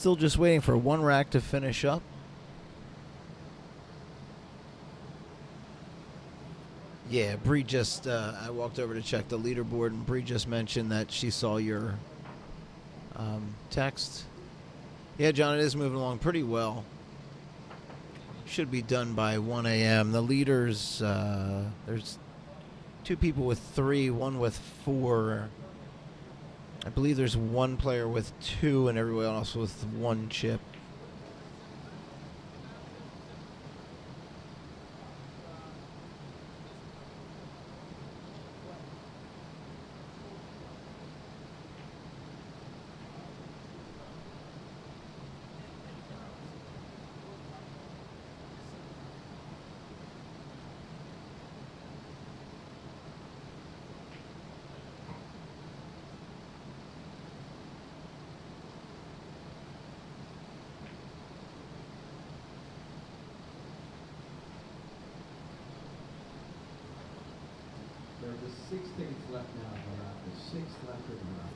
S1: still just waiting for one rack to finish up. Yeah, Bree just, I walked over to check the leaderboard, and Bree just mentioned that she saw your text. Yeah, John, it is moving along pretty well. Should be done by 1 a.m. The leaders, there's 2 people with 3, 1 with 4. I believe there's 1 player with 2 and everyone else with 1 chip.
S2: There are just 6 tickets left now in the raffle. 6 left in the raffle.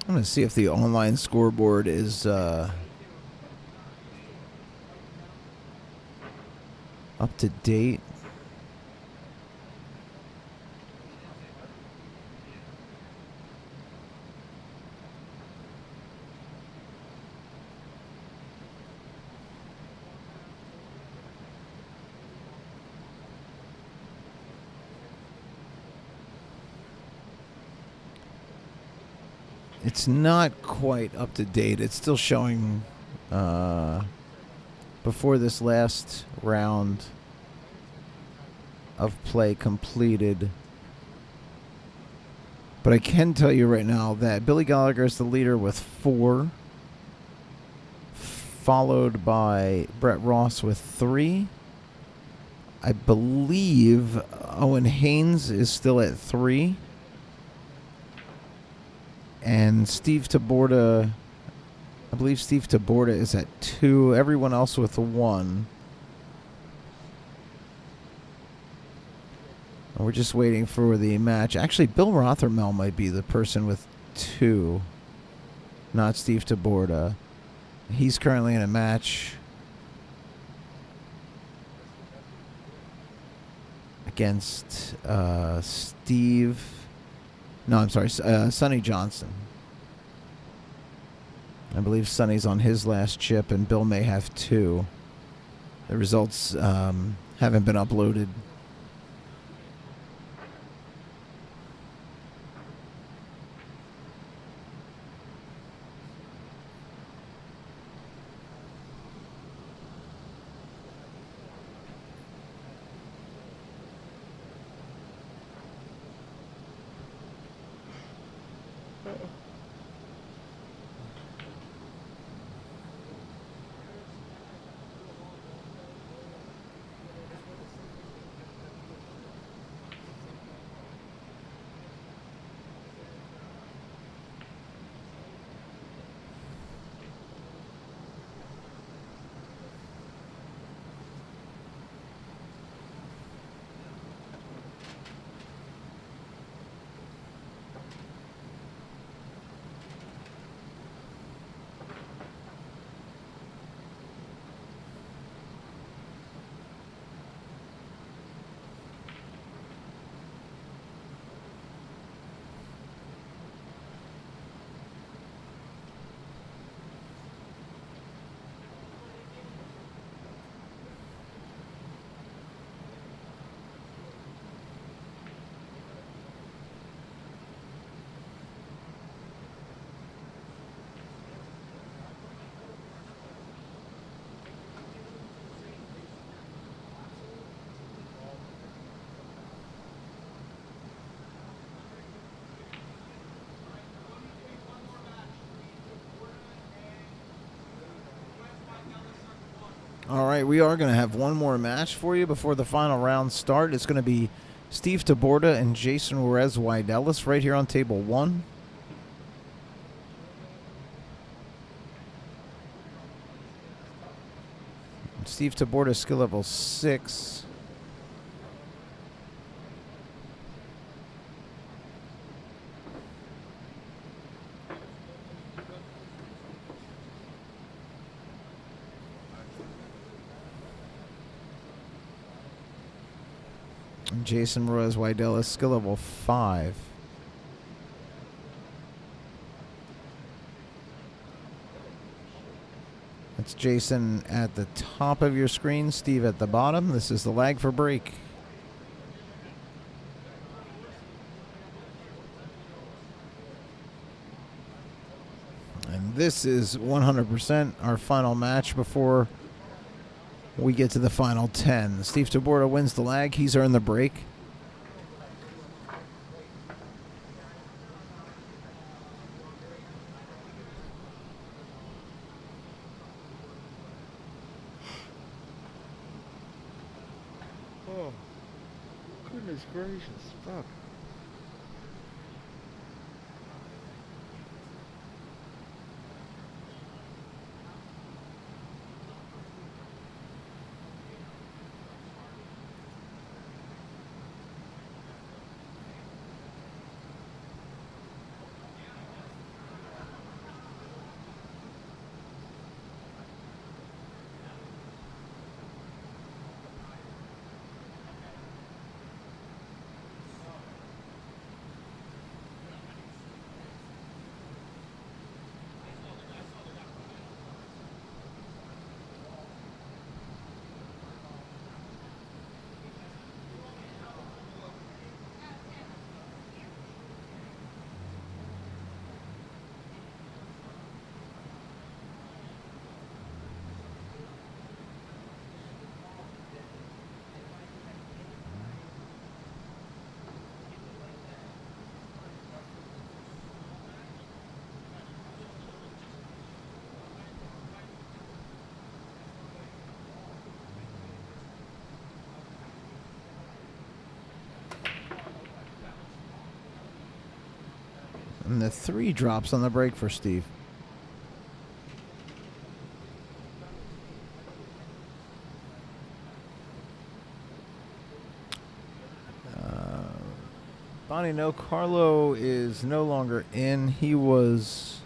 S1: I'm going to see if the online scoreboard is up to date. It's not quite up to date. It's still showing before this last round of play completed. But I can tell you right now that Billy Gallagher is the leader with 4, followed by Brett Ross with 3. I believe Owen Haynes is still at 3. And Steve Taborda, I believe Steve Taborda is at 2. Everyone else with 1. And we're just waiting for the match. Actually, Bill Rothermel might be the person with 2, not Steve Taborda. He's currently in a match against Steve. No, I'm sorry, Sonny Johnson. I believe Sonny's on his last chip, and Bill may have 2. The results haven't been uploaded. All right, we are going to have one more match for you before the final round start. It's going to be Steve Taborda and Jason Juarez-Widelis right here on table 1. Steve Taborda, skill level 6. And Jason Juarez-Widelis, skill level 5. That's Jason at the top of your screen, Steve at the bottom. This is the lag for break. And this is 100% our final match before we get to the final 10. Steve Taborda wins the lag. He's earned the break.
S4: Oh, goodness gracious, fuck. And the 3 drops on the break for Steve. Bonnie, no, Carlo is no longer in. He was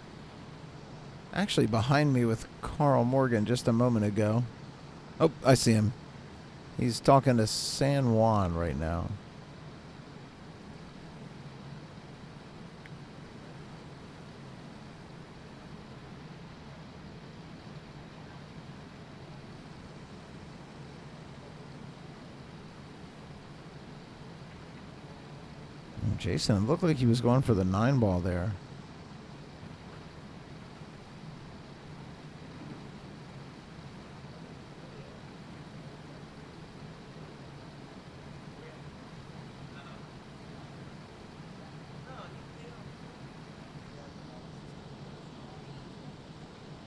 S4: actually behind me with Carl Morgan just a moment ago. Oh, I see him. He's talking to San Juan right now. Jason, it looked like he was going for the 9 ball there. I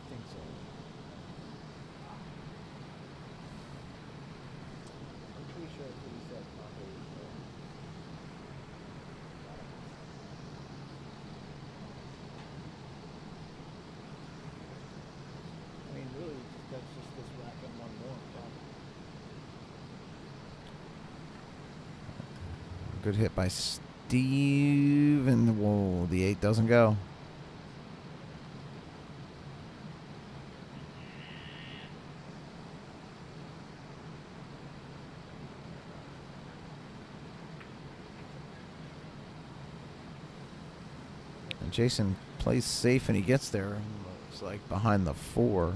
S4: think so. I'm pretty sure that's what he said. I mean, really, that's just this rack and one more. Good hit by Steve, and whoa, the 8 doesn't go. And Jason plays safe, and he gets there. It's like behind the 4.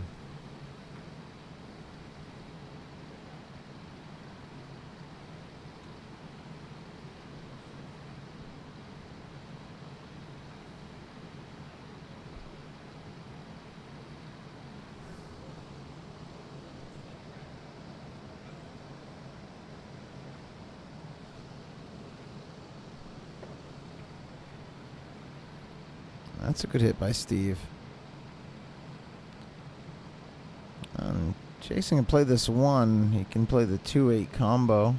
S4: That's a good hit by Steve.
S1: Jason can play this one. He can play the 2-8 combo.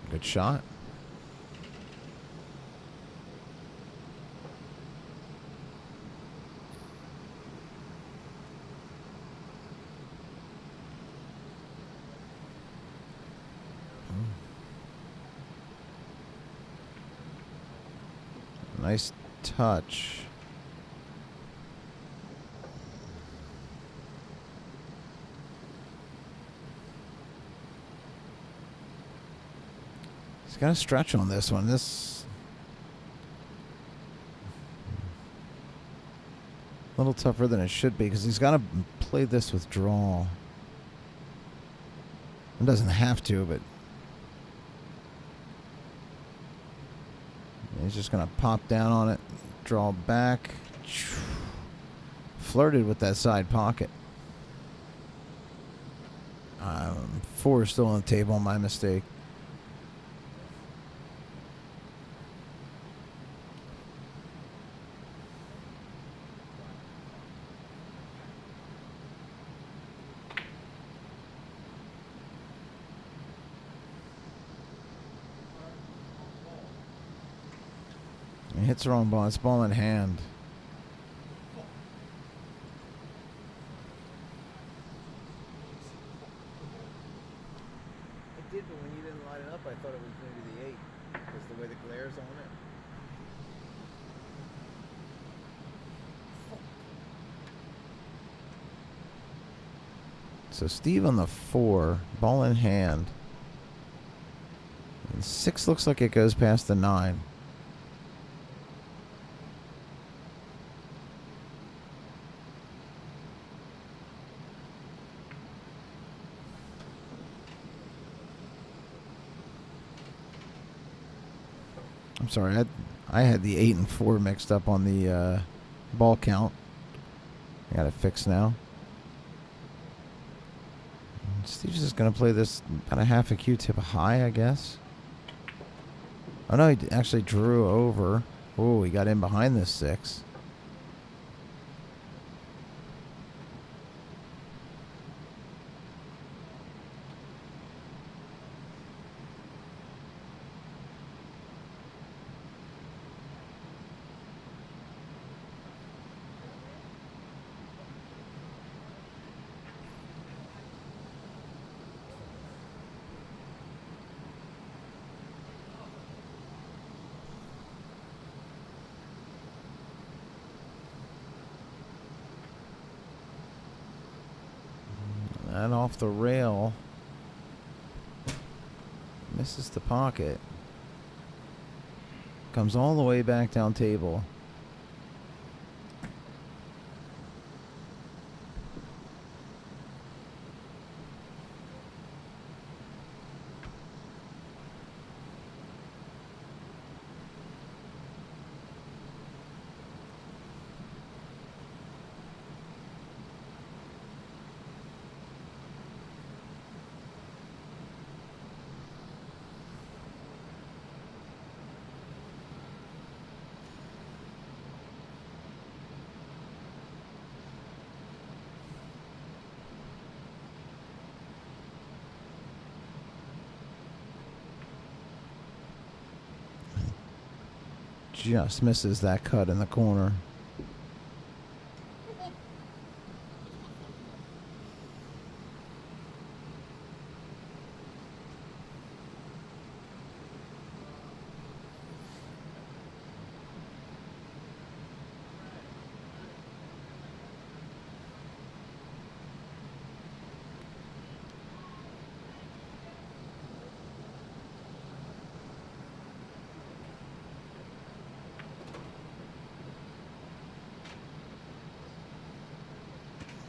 S1: Good shot. Nice touch. He's got a stretch on this one. This a little tougher than it should be because he's got to play this with draw. It doesn't have to, but he's just going to pop down on it, draw back. Flirted with that side pocket. 4 is still on the table, my mistake. He hits the wrong ball. It's ball in hand.
S4: It did, but when you didn't light it up, I thought it was going to be the 8 because the way the glare's on it.
S1: So Steve on the 4, ball in hand. And 6 looks like it goes past the 9. I'm sorry, I had the 8 and 4 mixed up on the ball count. I got it fixed now. Steve's just going to play this about a half a Q-tip high, I guess. Oh no, he actually drew over. Oh, he got in behind this 6. And off the rail. Misses the pocket. Comes all the way back down table. Just misses that cut in the corner.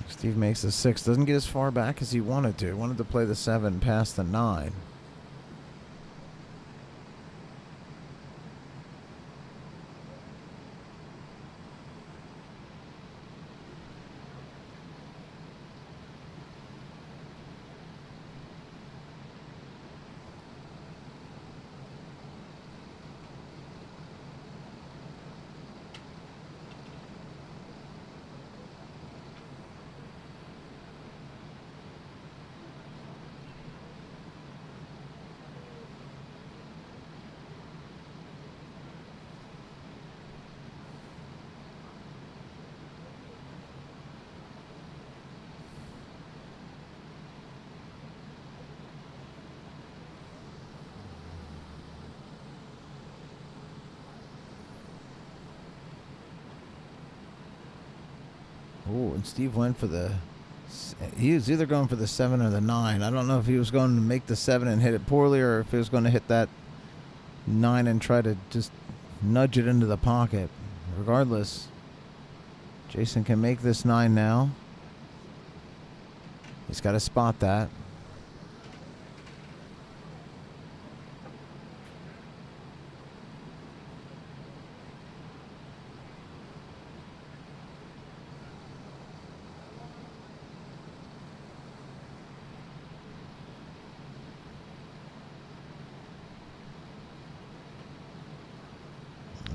S1: Steve makes the 6. Doesn't get as far back as he wanted to. He wanted to play the 7 past the 9. Oh, and Steve went for the. He was either going for the 7 or the 9. I don't know if he was going to make the 7 and hit it poorly, or if he was going to hit that 9 and try to just nudge it into the pocket. Regardless, Jason can make this 9 now. He's got to spot that.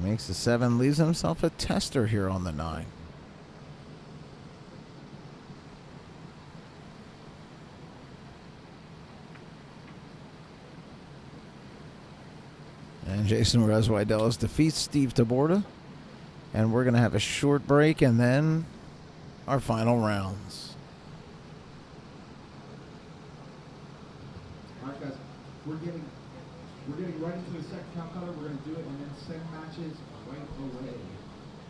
S1: Makes the 7, leaves himself a tester here on the 9. And Jason Reswidelis defeats Steve Taborda. And we're going to have a short break and then our final rounds.
S2: All right, guys, we're getting right into the second count cutter. We're going to do it and then send matches right away.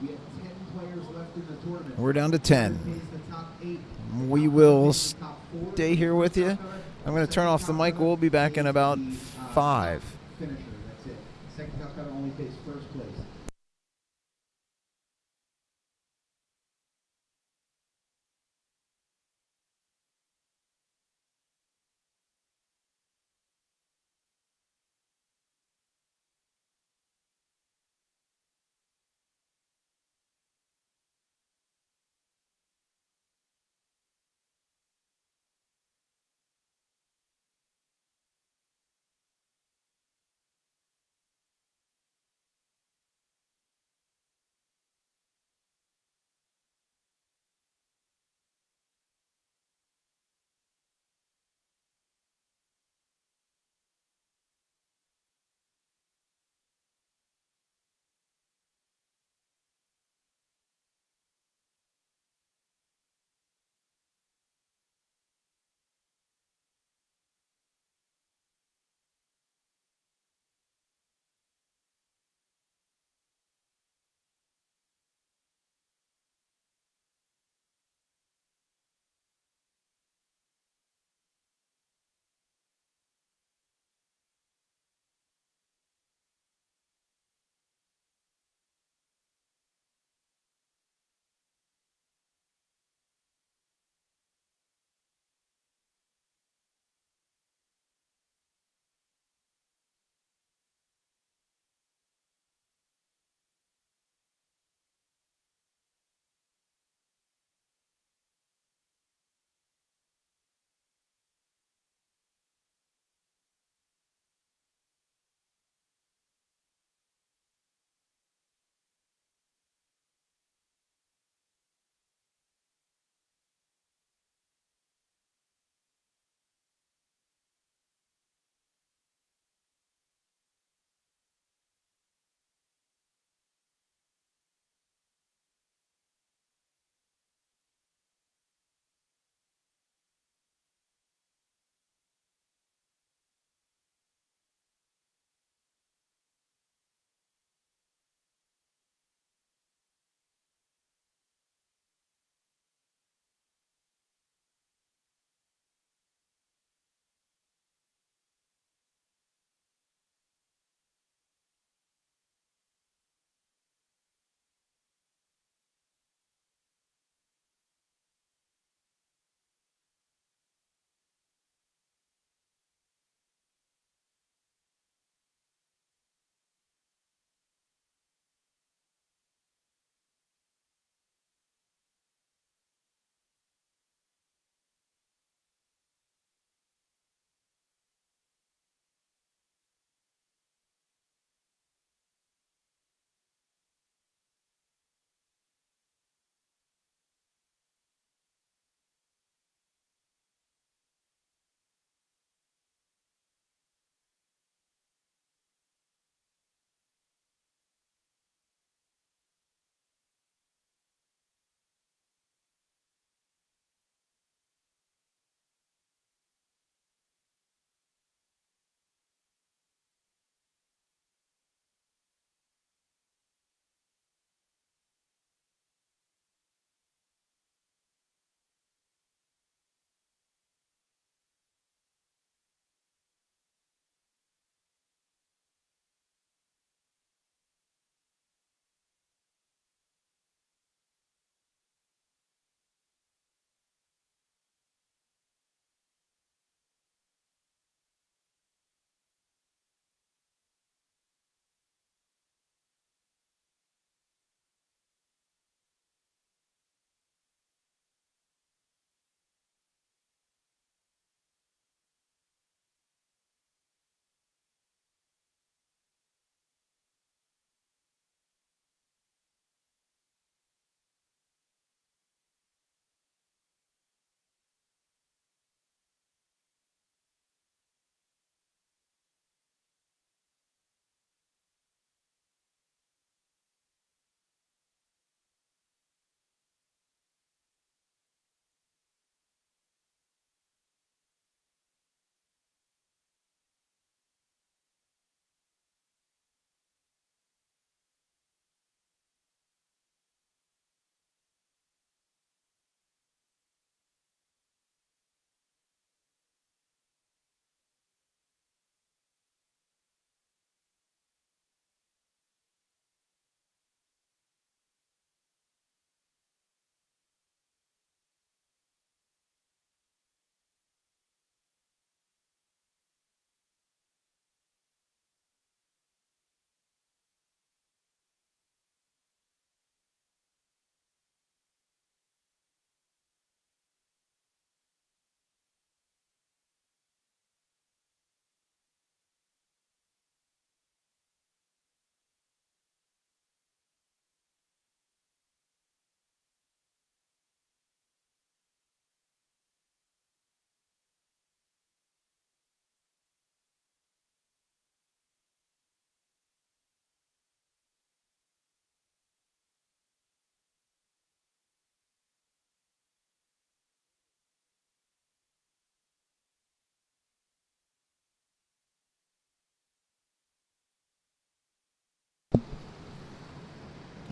S2: We have 10 players left in the tournament.
S1: We're down to 10.
S2: The top 8.
S1: We will stay here with you. I'm going to turn off the mic. We'll be back in about 5.
S2: Finisher, that's it. Second count cutter only pays first place.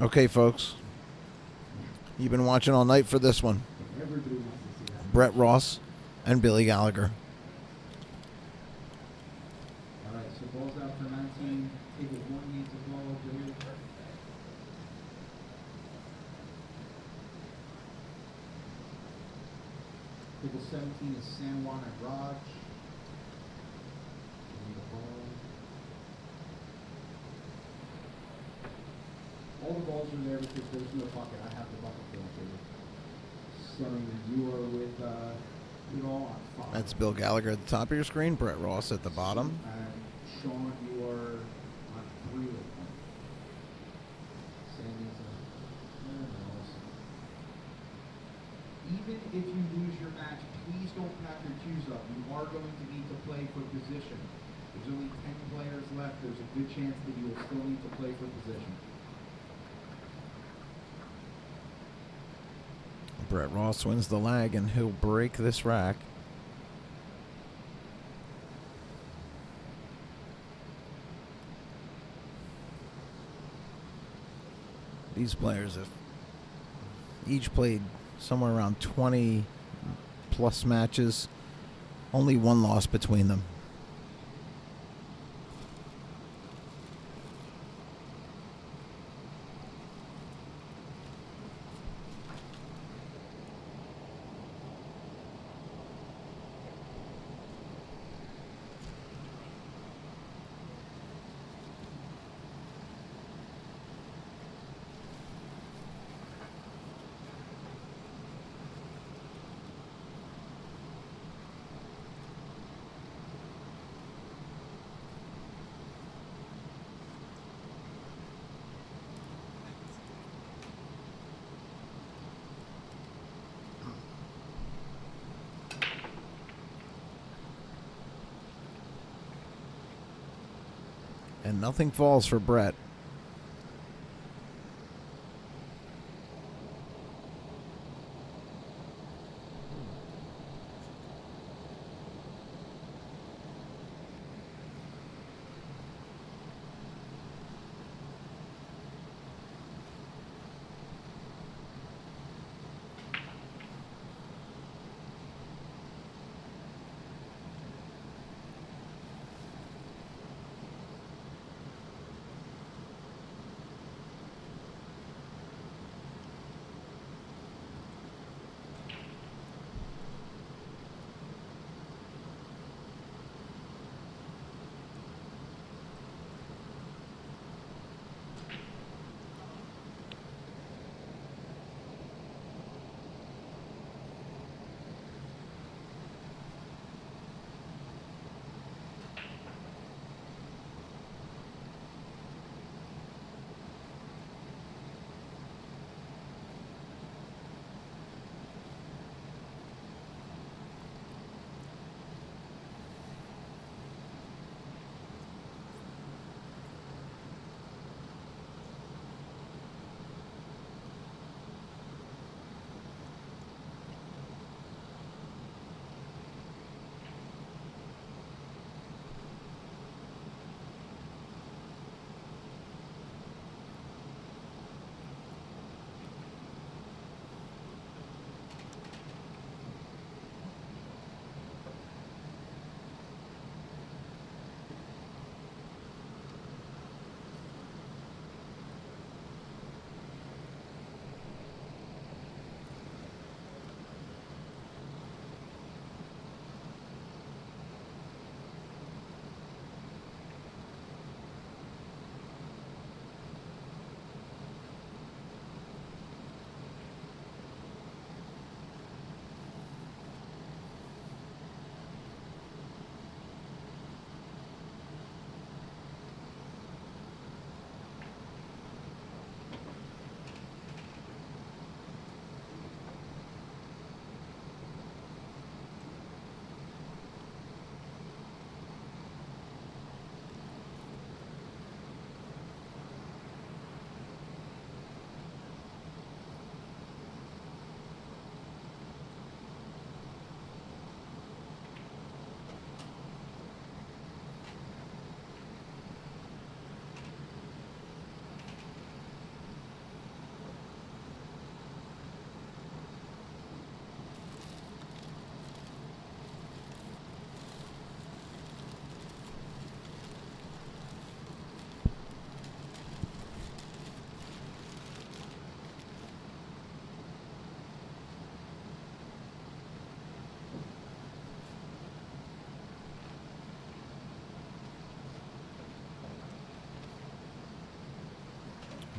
S1: Okay, folks. You've been watching all night for this one.
S2: Everybody wants to see that.
S1: Brett Ross and Billy Gallagher.
S2: All right, so ball's out for 19. Table 1 needs a ball. Billiard. Table 17 is San Juan and Raj. Need a ball. All the balls are there because there's no bucket. I have the bucket for you. So you are with it all on 5.
S1: That's Bill Gallagher at the top of your screen. Brett Ross at the bottom.
S2: And Sean, you are on 3 of them. Sammy's even if you lose your match, please don't pack your cues up. You are going to need to play for position. There's only 10 players left. There's a good chance that you will still need to play for position.
S1: Brett Ross wins the lag, and he'll break this rack. These players have each played somewhere around 20 plus matches. Only one loss between them. And nothing falls for Brett.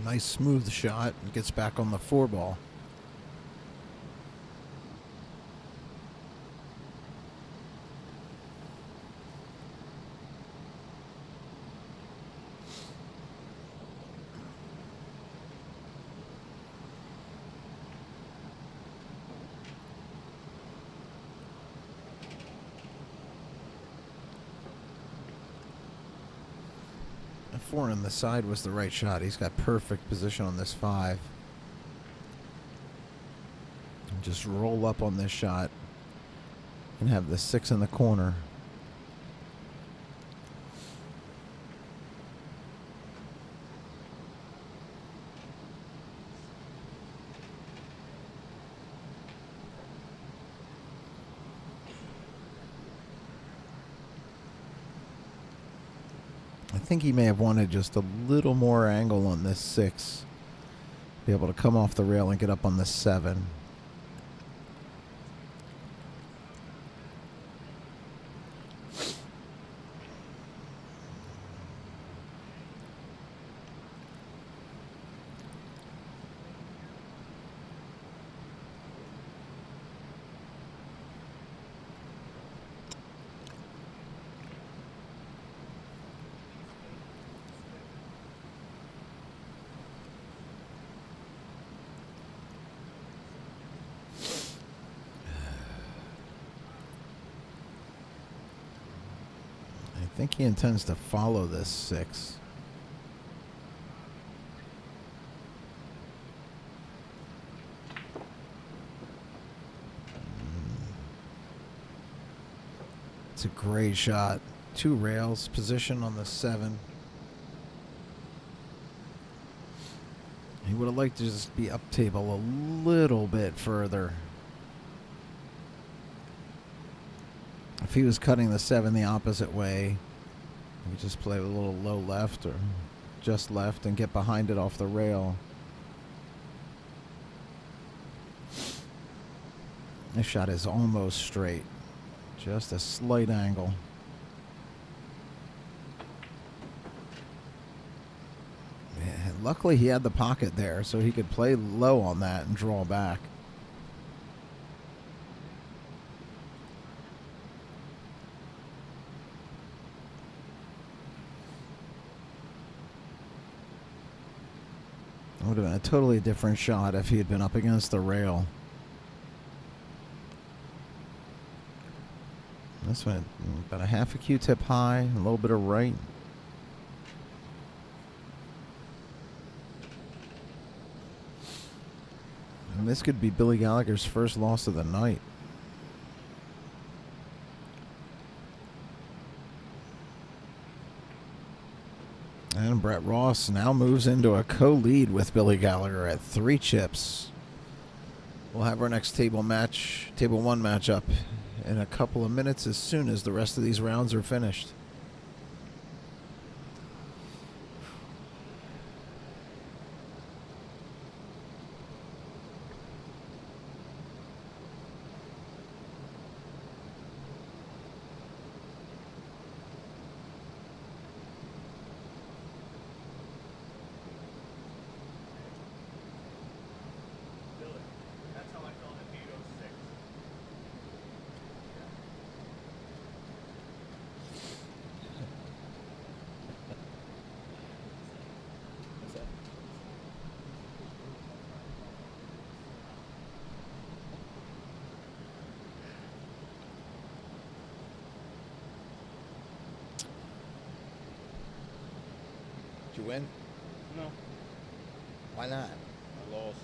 S1: Nice smooth shot. And gets back on the 4-ball. A 4 on the side was the right shot. He's got perfect position on this 5. And just roll up on this shot and have the 6 in the corner. I think he may have wanted just a little more angle on this 6. Be able to come off the rail and get up on the 7. I think he intends to follow this 6. It's a great shot. 2 rails, position on the 7. He would have liked to just be up table a little bit further. If he was cutting the 7 the opposite way, he could just play a little low left or just left and get behind it off the rail. This shot is almost straight. Just a slight angle. Yeah, luckily he had the pocket there, so he could play low on that and draw back. It would have been a totally different shot if he had been up against the rail. This went about a half a Q-tip high, a little bit of right. And this could be Billy Gallagher's first loss of the night. And Brett Ross now moves into a co-lead with Billy Gallagher at 3 chips. We'll have our next table 1 matchup in a couple of minutes as soon as the rest of these rounds are finished.
S3: That's how I felt at 8:06.
S4: What's that?
S1: Did you win?
S4: No,
S1: Why not?
S4: I lost.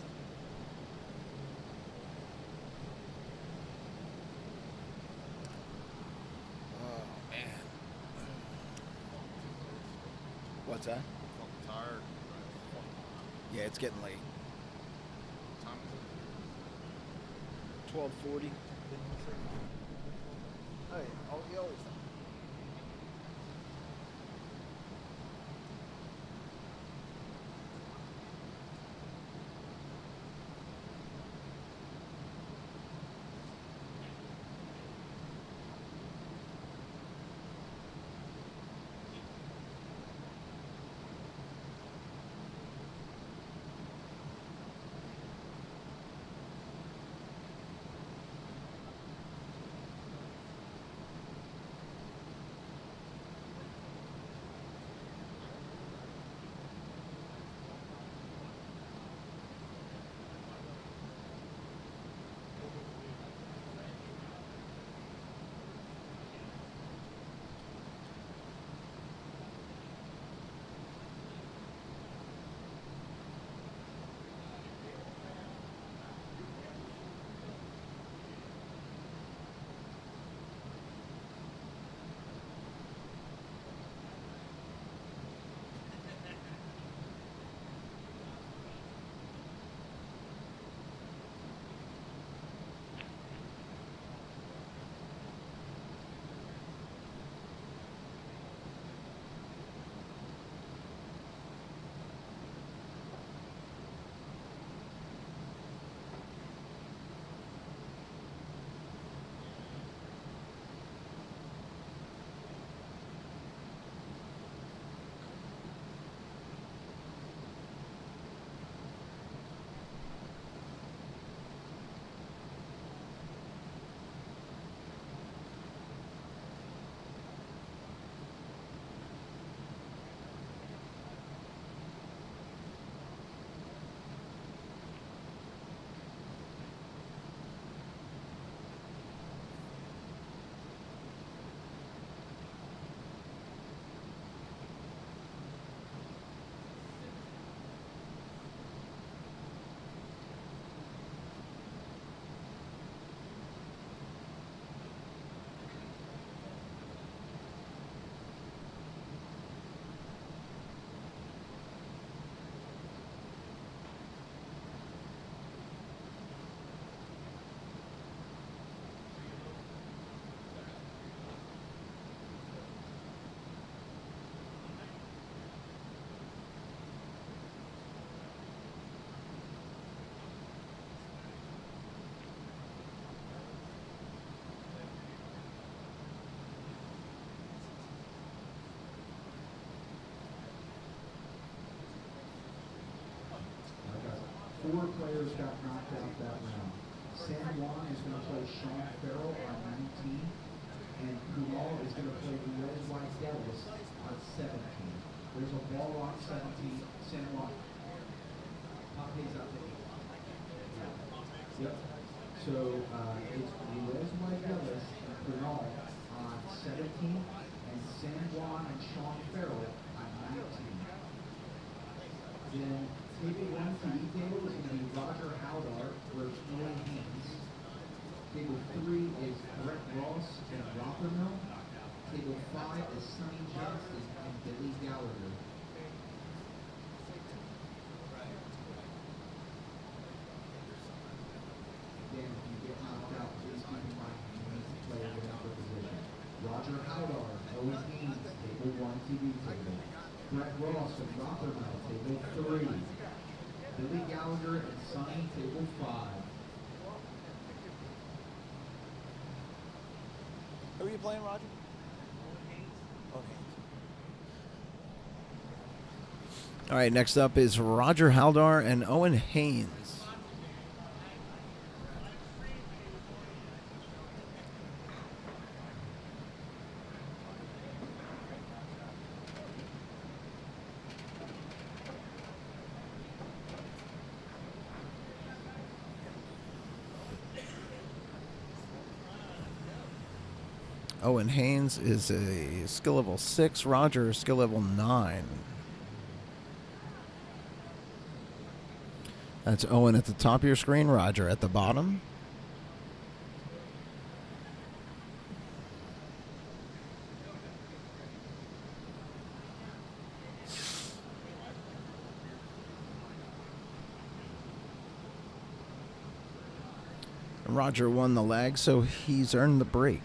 S1: Oh, man. What's that?
S3: I'm tired.
S1: Yeah, it's getting late.
S3: Time is it?
S1: 12:40.
S4: Hey, he always.
S2: 4 players got knocked out that round. San Juan is going to play Sean Farrell on 19, and Kumal is going to play Red White Dallas on 17. There's a ball on 17. San Juan. Pop pays out to 8. Yep. So it's Red White Dallas and Kumal on 17, and San Juan and Sean Farrell on 19. Then table 1 TV table is going to be Roger Haldar versus Owen Haynes. Table 3 is Brett Ross and Rothermill. Table 5 is Sonny Johnston and Billy Gallagher. Again, if you get knocked out, please keep in mind you need to play in another position. Roger Haldar, Owen Haynes, table 1 TV table. Brett Ross and Rothermill, table 3. Billy Gallagher and Sonny, table 5.
S4: Who are you playing, Roger? Okay.
S1: All right, next up is Roger Haldar and Owen Haynes. Owen Haynes is a skill level 6. Roger, skill level 9. That's Owen at the top of your screen, Roger at the bottom. Roger won the leg, so he's earned the break.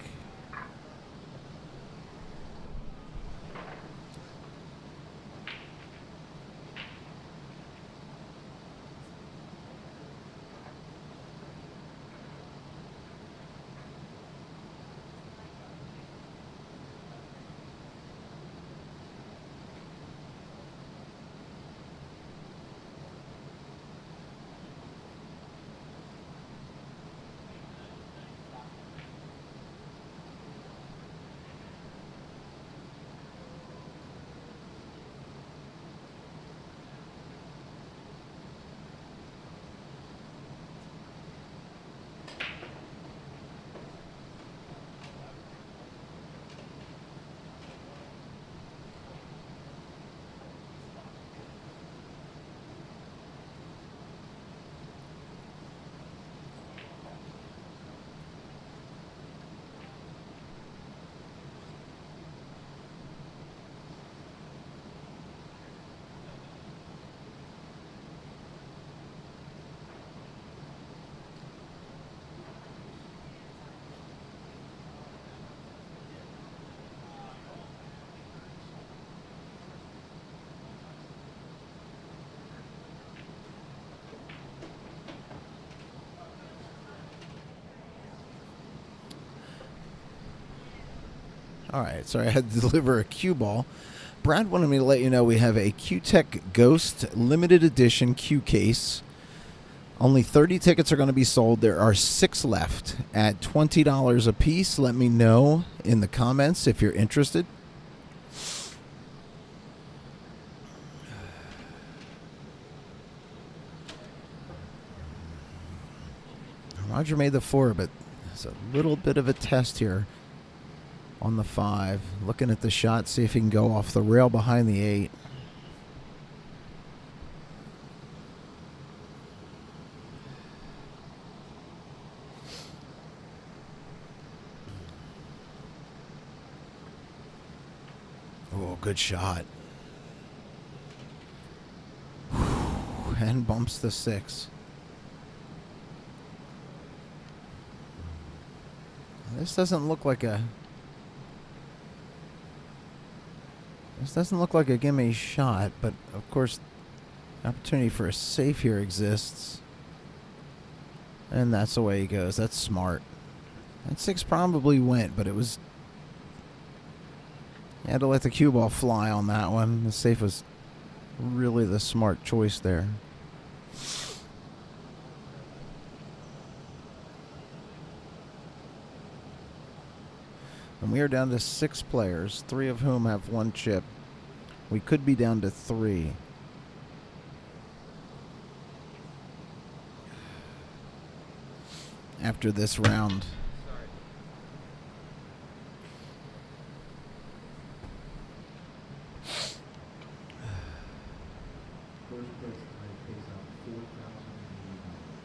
S1: All right, sorry, I had to deliver a cue ball. Brad wanted me to let you know we have a Q-Tech Ghost limited edition Q case. Only 30 tickets are going to be sold. There are 6 left at $20 a piece. Let me know in the comments if you're interested. Roger made the 4, but it's a little bit of a test here on the 5. Looking at the shot, see if he can go off the rail behind the 8. Oh, good shot. And bumps the 6. This doesn't look like a gimme shot, but of course opportunity for a safe here exists. And that's the way he goes. That's smart. That 6 probably went, but it was... You had to let the cue ball fly on that one. The safe was really the smart choice there. And we are down to 6 players, 3 of whom have 1 chip. We could be down to 3. After this round.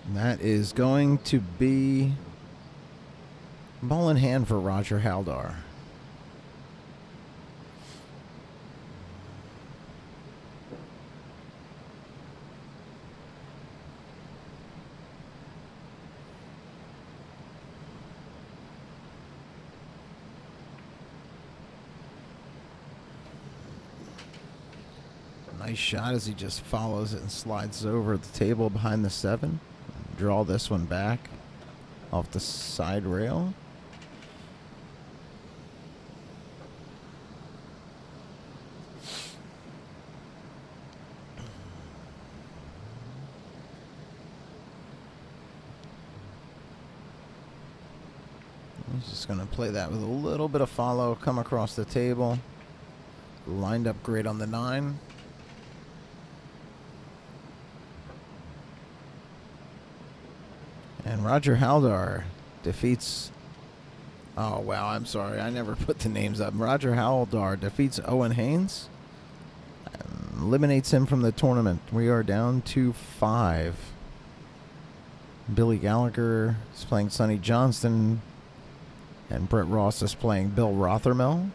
S1: And that is going to be ball in hand for Roger Haldar. Nice shot as he just follows it and slides over the table behind the 7. Draw this one back off the side rail. He's just going to play that with a little bit of follow, come across the table. Lined up great on the 9. And Roger Haldar defeats... Oh, wow, I'm sorry. I never put the names up. Roger Haldar defeats Owen Haynes. Eliminates him from the tournament. We are down to 5. Billy Gallagher is playing Sonny Johnston. And Brett Ross is playing Bill Rothermel.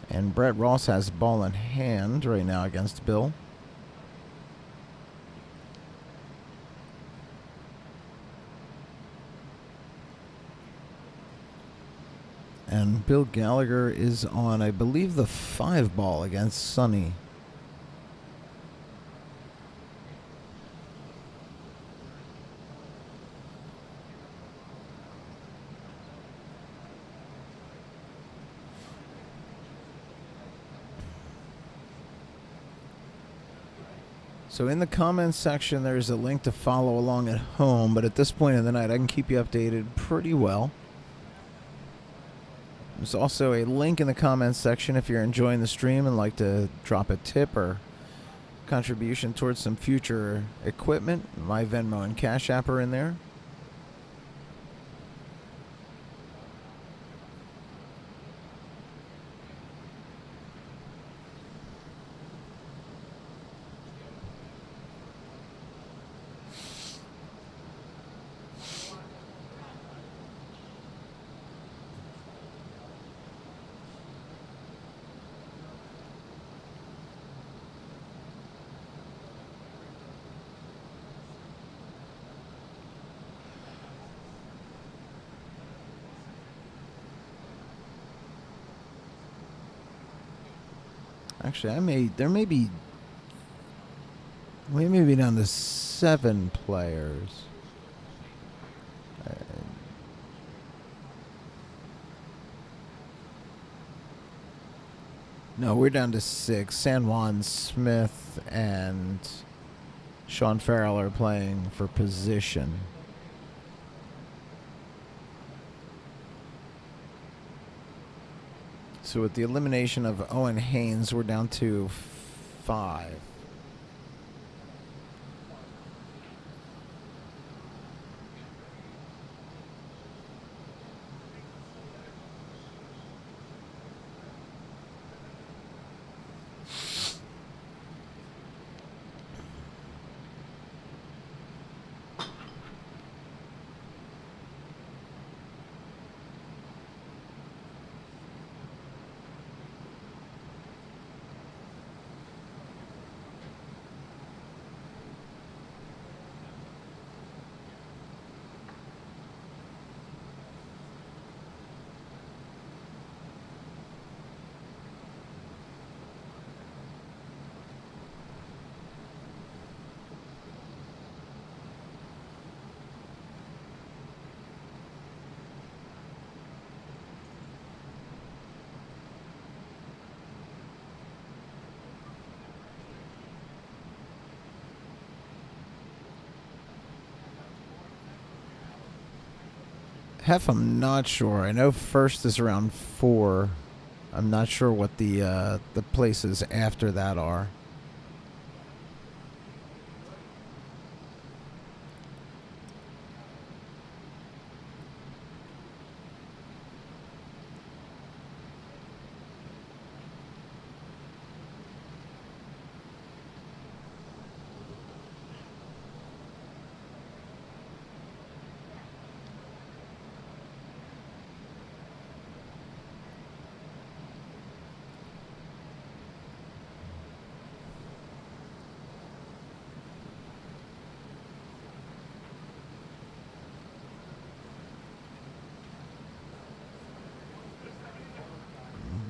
S1: And Brett Ross has ball in hand right now against Bill. And Bill Gallagher is on, I believe, the 5 ball against Sonny. So in the comments section, there's a link to follow along at home, but at this point in the night, I can keep you updated pretty well. There's also a link in the comments section if you're enjoying the stream and like to drop a tip or contribution towards some future equipment. My Venmo and Cash App are in there. Actually, we may be down to 7 players. No, we're down to 6. San Juan Smith and Sean Farrell are playing for position. So with the elimination of Owen Haynes, we're down to 5. Hef, I'm not sure. I know first is around 4. I'm not sure what the places after that are.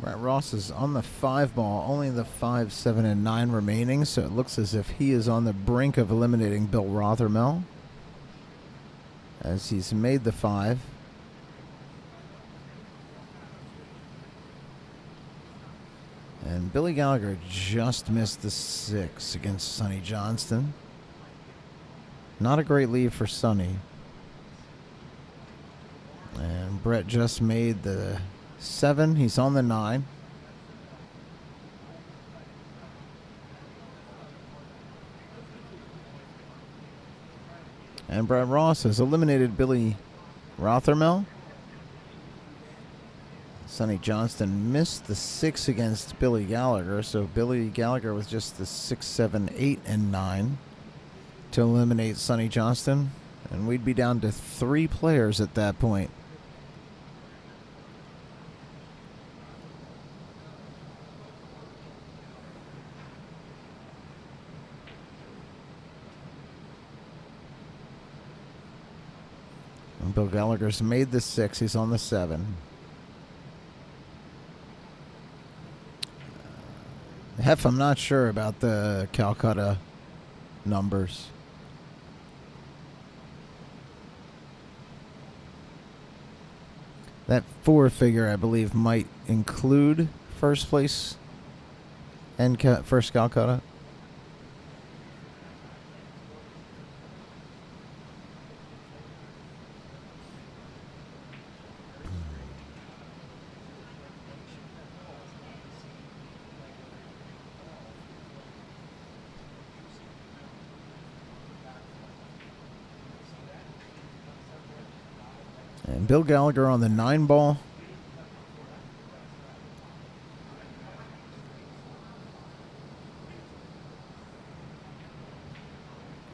S1: Brett Ross is on the 5 ball, only the 5, 7, and 9 remaining, so it looks as if he is on the brink of eliminating Bill Rothermel, as he's made the 5. And Billy Gallagher just missed the 6 against Sonny Johnston. Not a great lead for Sonny. And Brett just made the 7. He's on the 9. And Brett Ross has eliminated Billy Rothermel. Sonny Johnston missed the 6 against Billy Gallagher, so Billy Gallagher with just the 6, 7, 8, and 9 to eliminate Sonny Johnston. And we'd be down to 3 players at that point. And Bill Gallagher's made the 6. He's on the 7. Hef, I'm not sure about the Calcutta numbers. That 4 figure, I believe, might include first place and first Calcutta. And Bill Gallagher on the 9 ball.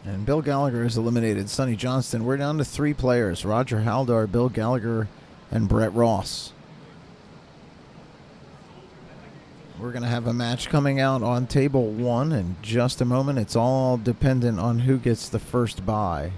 S1: And Bill Gallagher has eliminated Sonny Johnston. We're down to 3 players: Roger Haldar, Bill Gallagher, and Brett Ross. We're going to have a match coming out on table 1 in just a moment. It's all dependent on who gets the first bye.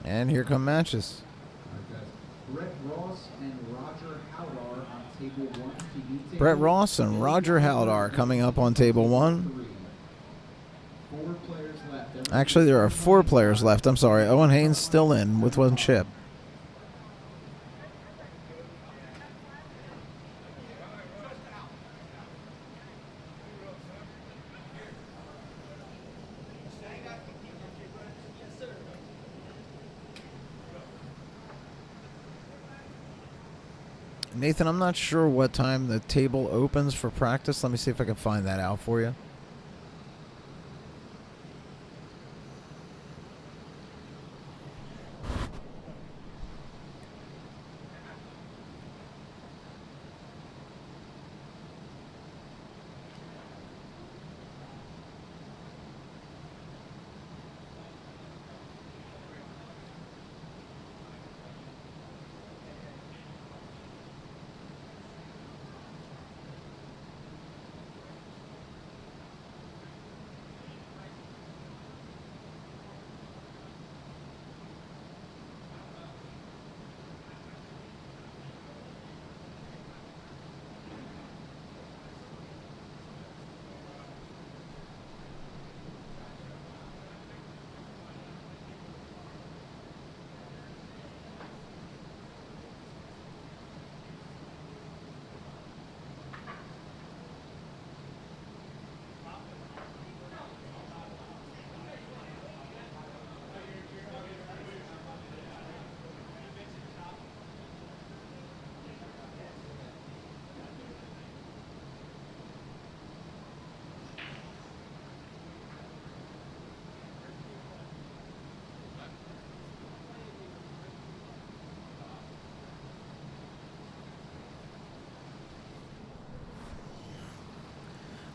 S1: And here come matches.
S2: Brett Ross and Roger Haldar on table 1.
S1: Brett Ross and Roger Haldar coming up on table 1.
S2: 4 players left.
S1: Actually, there are 4 players left. I'm sorry. Owen Haynes still in with 1 chip. Nathan, I'm not sure what time the table opens for practice. Let me see if I can find that out for you.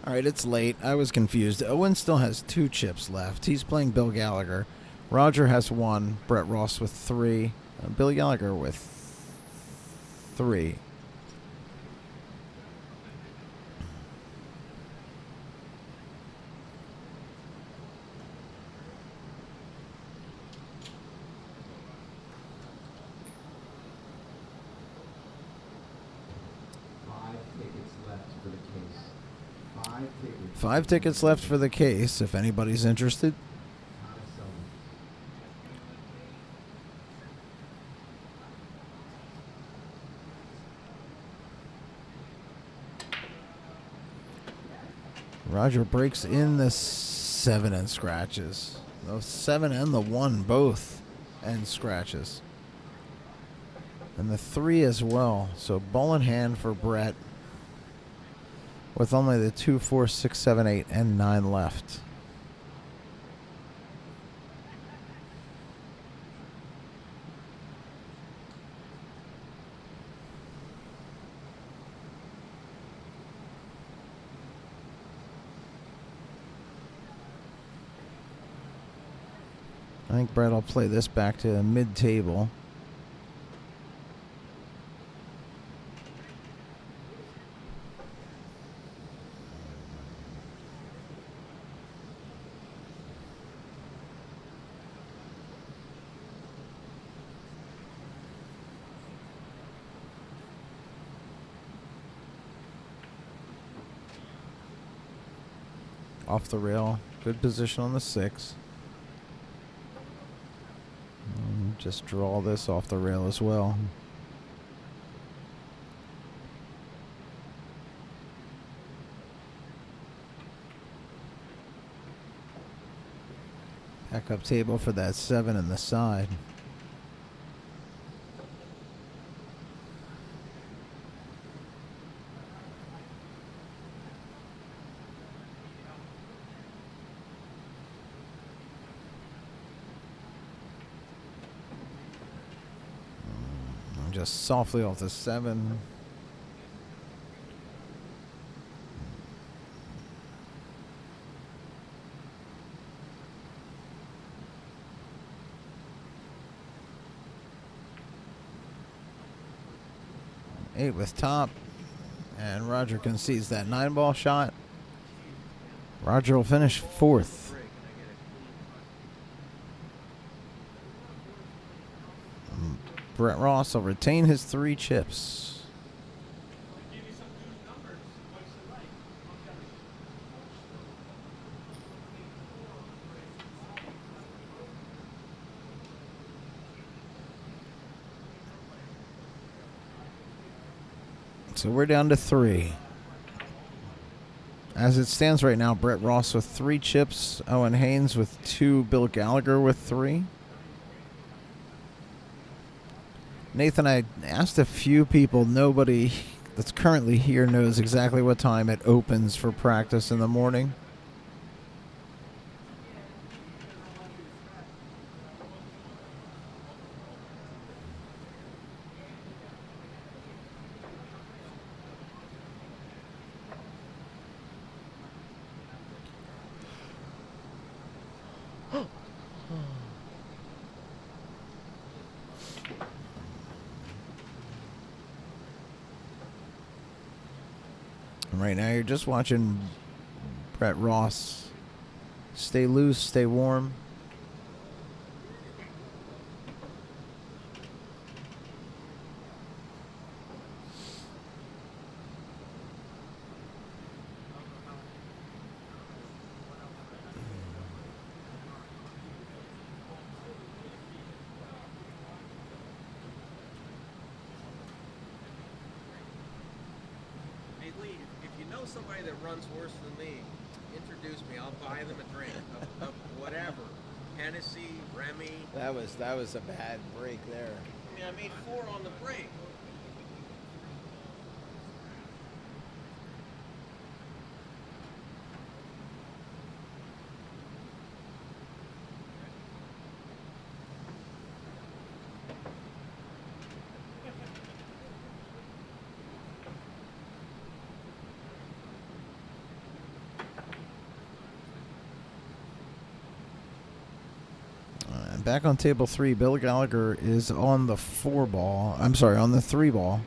S1: All right, it's late. I was confused. Owen still has 2 chips left. He's playing Bill Gallagher. Roger has 1. Brett Ross with 3. Bill Gallagher with 3. Five tickets left for the case, if anybody's interested. Roger breaks in the 7 and scratches. The 7 and the 1 both and scratches. And the 3 as well. So ball in hand for Brett, with only the 2, 4, 6, 7, 8, and 9 left. I think Brett will play this back to mid-table. Off the rail. Good position on the 6. Just draw this off the rail as well. Back up table for that 7 in the side. Just softly off the 7. Eight with top. And Roger concedes that 9-ball shot. Roger will finish 4th. Brett Ross will retain his 3 chips. So we're down to 3. As it stands right now, Brett Ross with 3 chips, Owen Haynes with 2, Bill Gallagher with 3. Nathan, I asked a few people. Nobody that's currently here knows exactly what time it opens for practice in the morning. Right now, you're just watching Brett Ross stay loose, stay warm.
S8: Hey Lee, if you know somebody that runs worse than me, introduce me. I'll buy them a drink of whatever. Hennessy, Remy.
S4: That was a bad break there.
S8: I mean, I made 4 on the break.
S1: Back on table 3, Bill Gallagher is on the 4 ball. I'm sorry, on the 3 ball.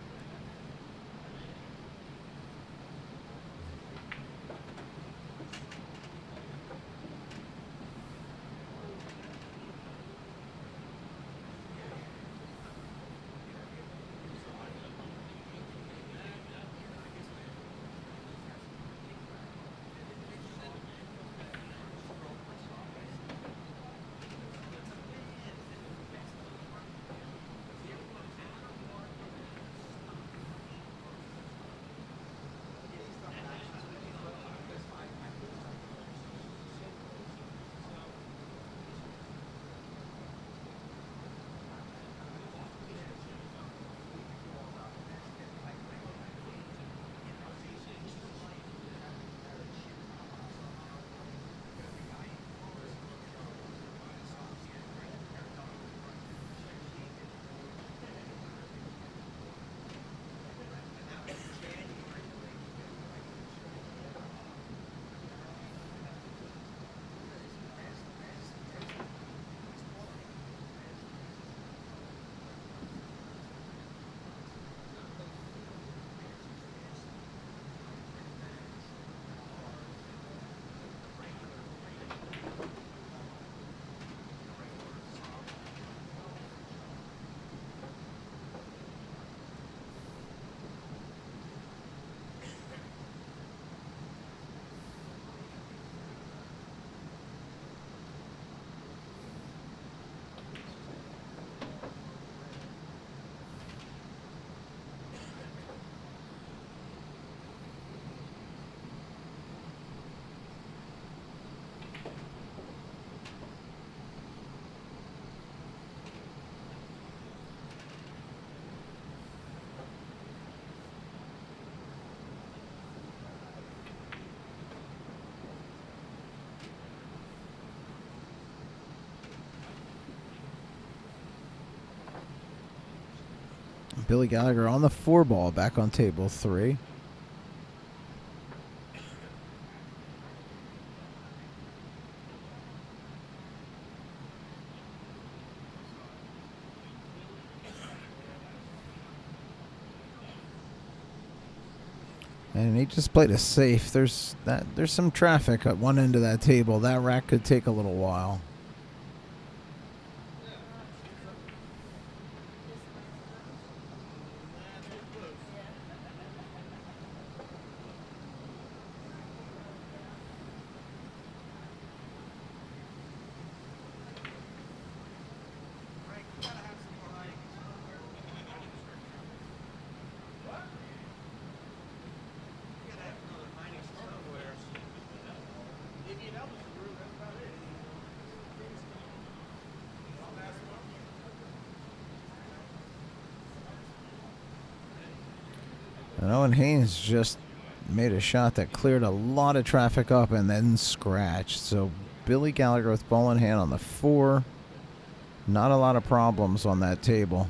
S1: Billy Gallagher on the 4 ball, back on table 3. And he just played a safe. There's some traffic at one end of that table. That rack could take a little while. And Owen Haynes just made a shot that cleared a lot of traffic up and then scratched. So Billy Gallagher with ball in hand on the 4. Not a lot of problems on that table.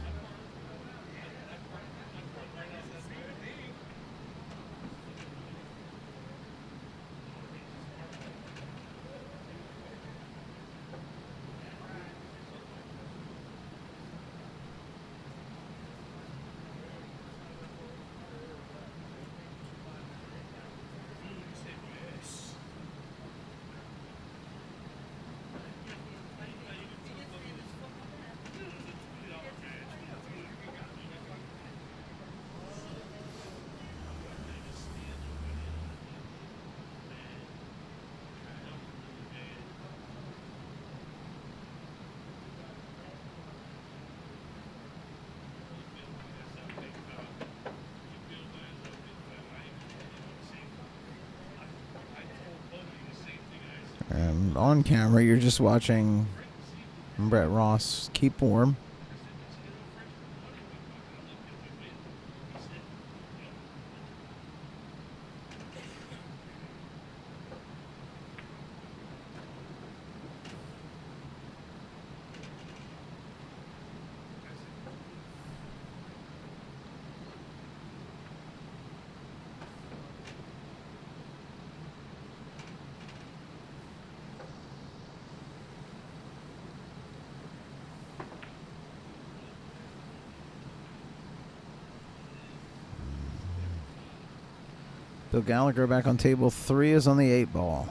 S1: And on camera, you're just watching Brett Ross keep warm. Bill Gallagher back on table 3 is on the 8 ball.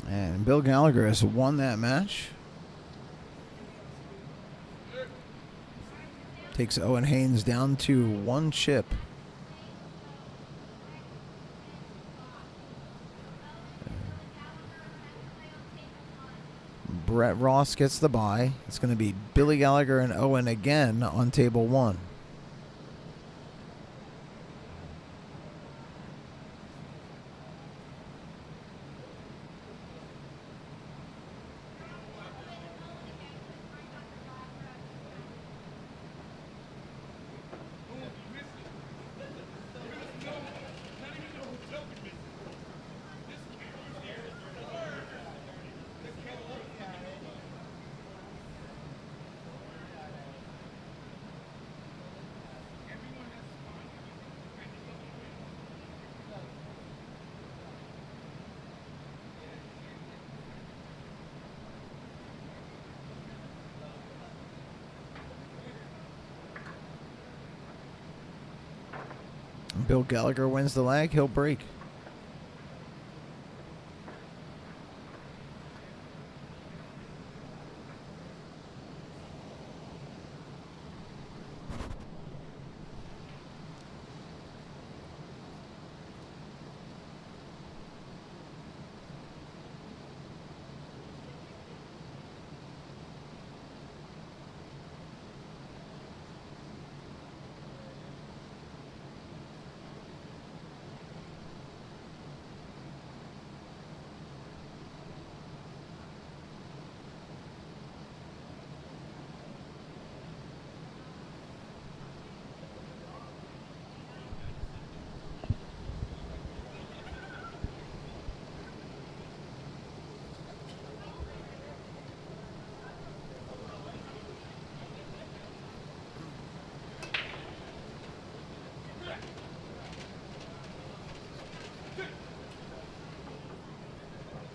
S1: And Bill Gallagher has won that match. Takes Owen Haynes down to 1 chip. Brett Ross gets the bye. It's going to be Billy Gallagher and Owen again on table 1. Bill Gallagher wins the leg. He'll break.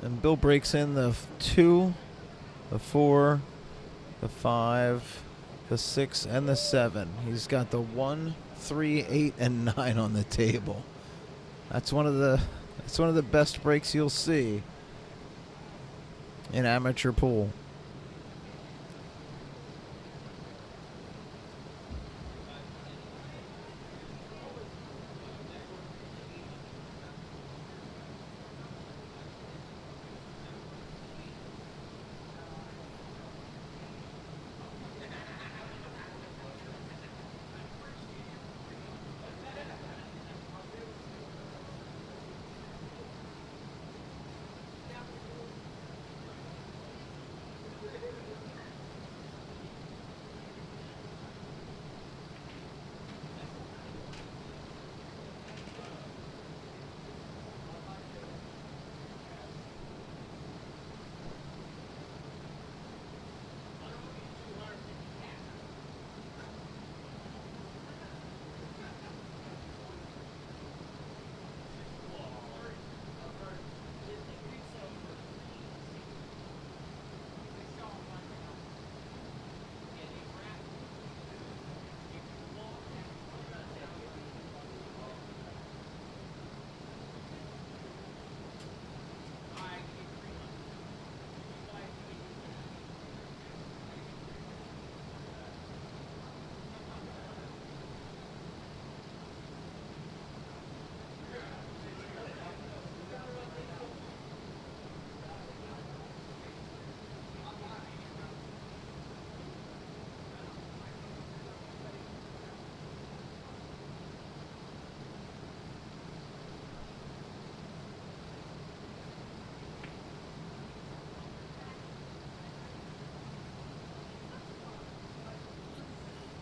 S1: And Bill breaks in the 2, the 4, the 5, the 6, and the 7. He's got the 1, 3, 8, and 9 on the table. That's one of the best breaks you'll see in amateur pool.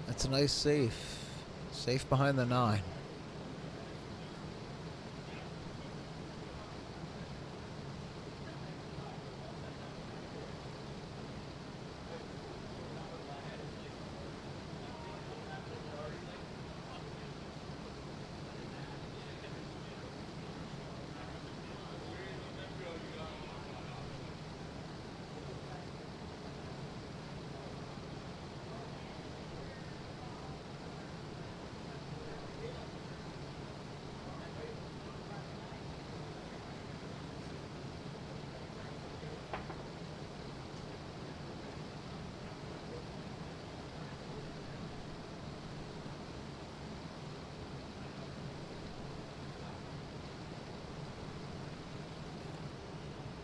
S1: That's a nice safe. Safe behind the 9.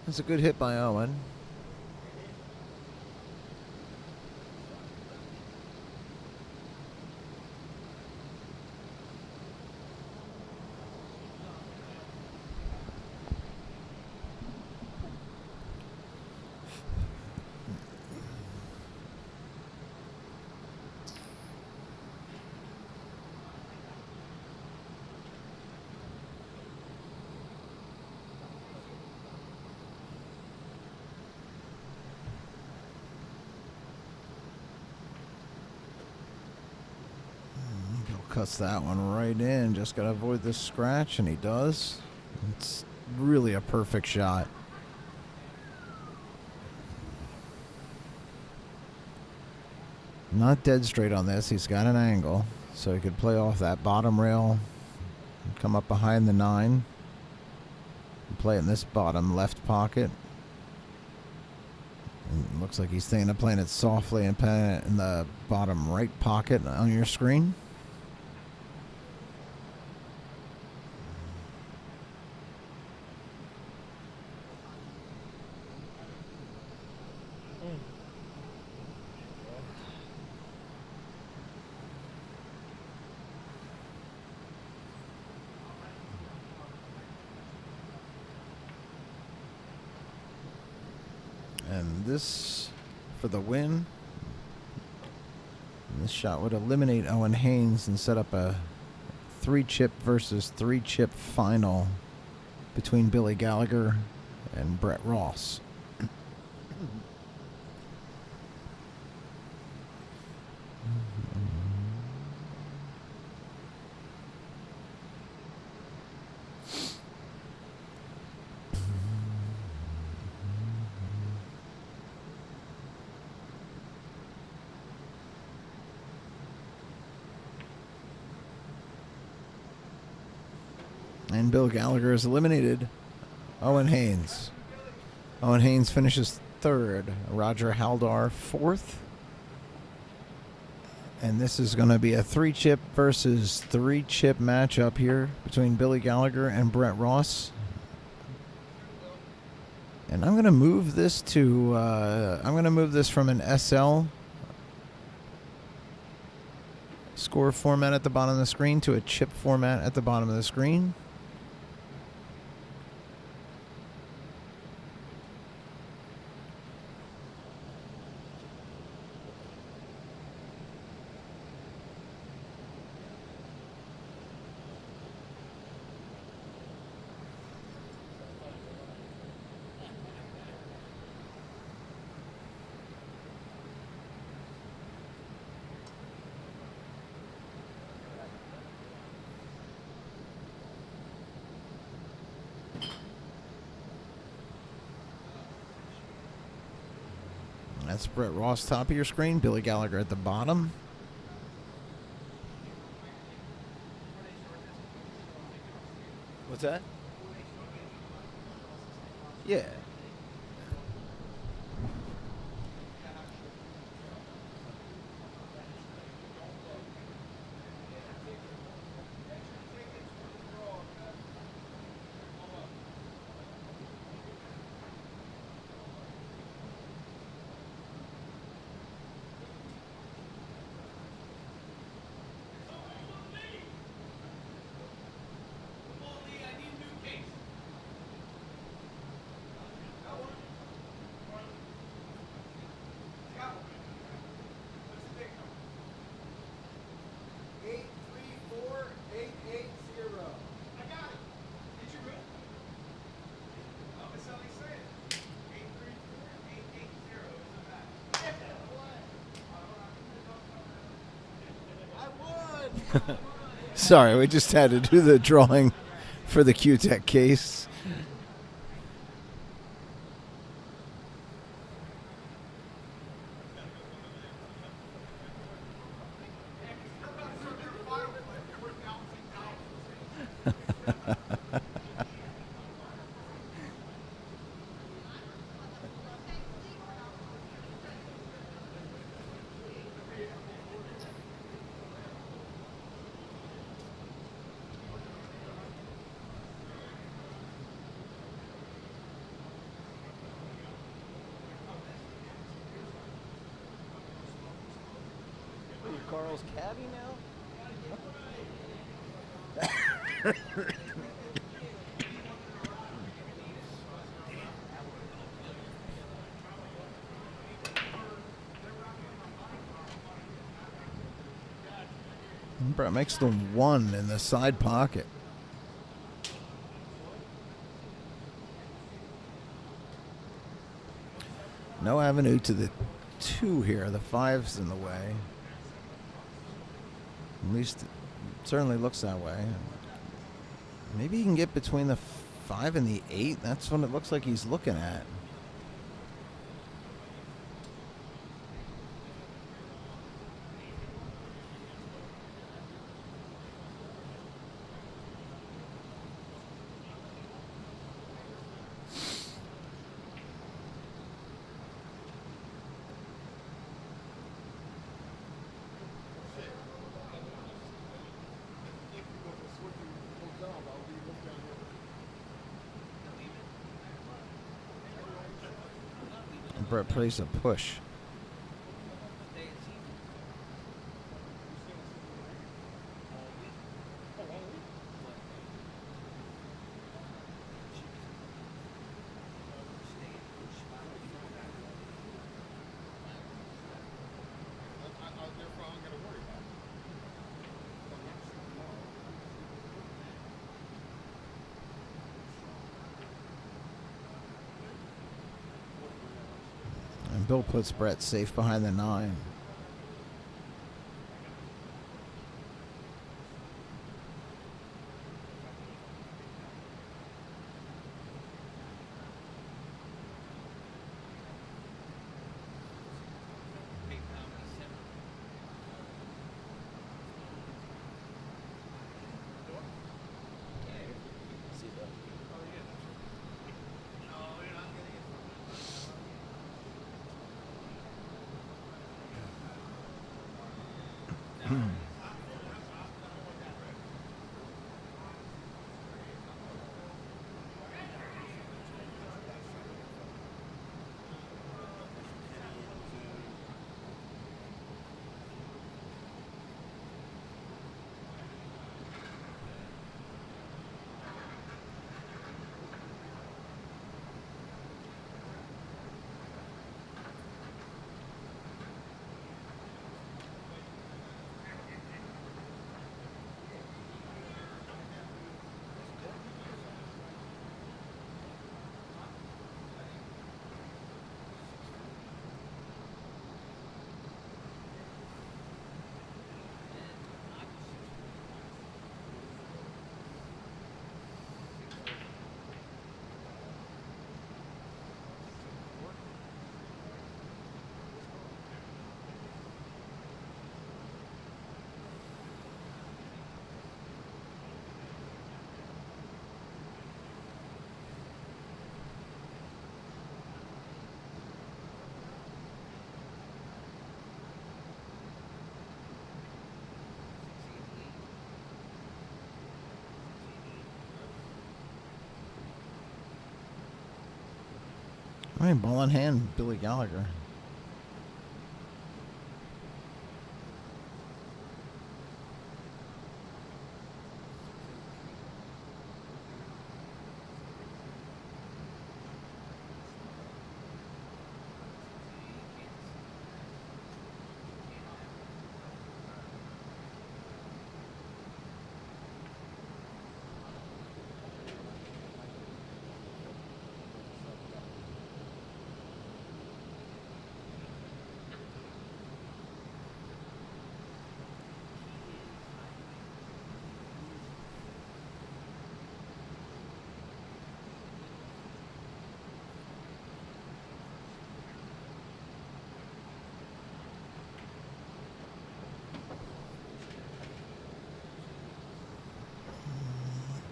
S1: That's a good hit by Owen. Cuts that one right in. Just got to avoid this scratch, and he does. It's really a perfect shot. Not dead straight on this. He's got an angle, so he could play off that bottom rail, come up behind the 9, and play it in this bottom left pocket. And it looks like he's thinking of playing it softly and playing it in the bottom right pocket on your screen. And this for the win. And this shot would eliminate Owen Haynes and set up a 3-chip versus 3-chip final between Billy Gallagher and Brett Ross. And Bill Gallagher has eliminated Owen Haynes. Owen Haynes finishes 3rd. Roger Haldar 4th. And this is going to be a 3-chip versus 3-chip matchup here between Billy Gallagher and Brett Ross. And I'm going to move this to from an SL score format at the bottom of the screen to a chip format at the bottom of the screen. That's Brett Ross, top of your screen. Billy Gallagher at the bottom. What's that? Yeah. Sorry, we just had to do the drawing for the Q-Tech case.
S4: Are you Carl's caddy now?
S1: Brett makes the 1 in the side pocket. No avenue to the 2 here. The 5's in the way. At least it certainly looks that way. Maybe he can get between the 5 and the 8. That's what it looks like he's looking at. Brett plays a push. And Bill puts Brett safe behind the 9.
S4: See that? All right, ball in hand, Billy Gallagher.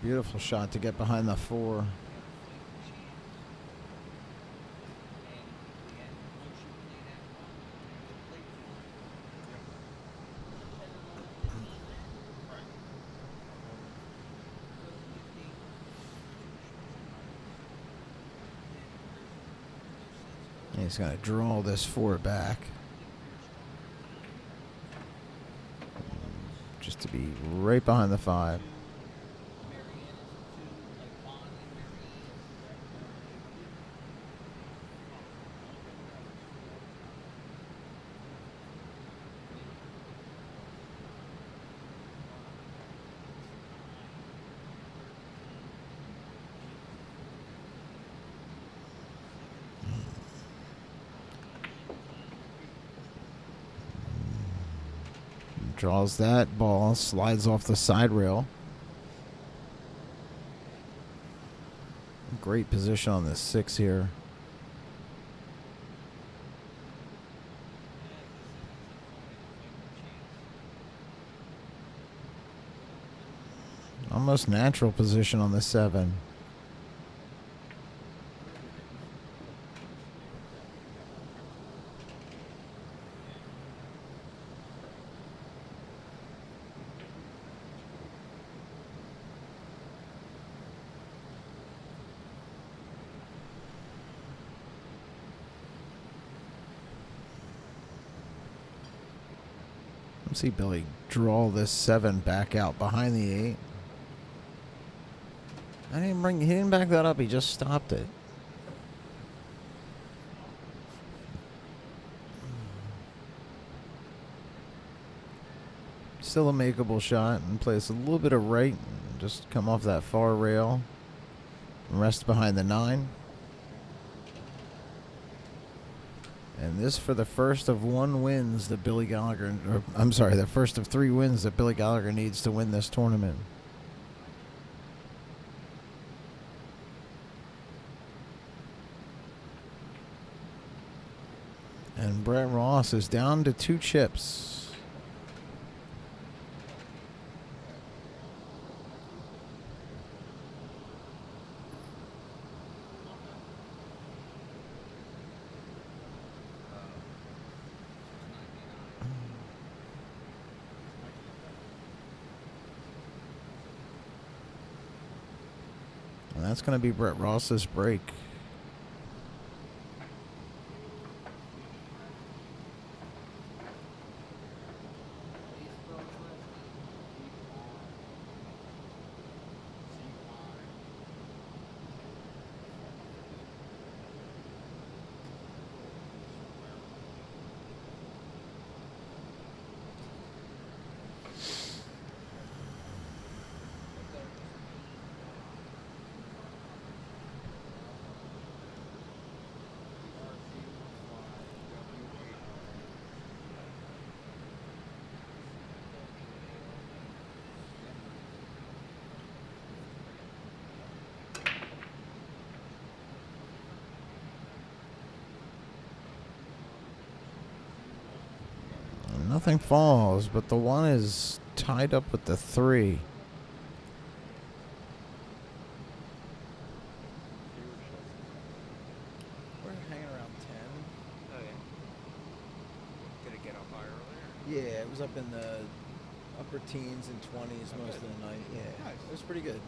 S1: Beautiful shot to get behind the 4. He's going to draw this 4 back. Just to be right behind the 5. Draws that ball, slides off the side rail. Great position on the 6 here. Almost natural position on the 7. Let's see Billy draw this 7 back out behind the 8. He didn't back that up, he just stopped it. Still a makeable shot, and plays a little bit of right, and just come off that far rail and rest behind the 9. And this for the first of 1 wins that Billy Gallagher, or I'm sorry, the first of 3 wins that Billy Gallagher needs to win this tournament. And Brett Ross is down to 2 chips. And that's going to be Brett Ross's break. Nothing falls, but the 1 is tied up with the 3.
S4: We're hanging around 10.
S8: Oh yeah. Did it get up higher earlier?
S4: Yeah, it was up in the upper teens and 20s most of the night. Yeah,
S8: Nice.
S4: it was pretty good.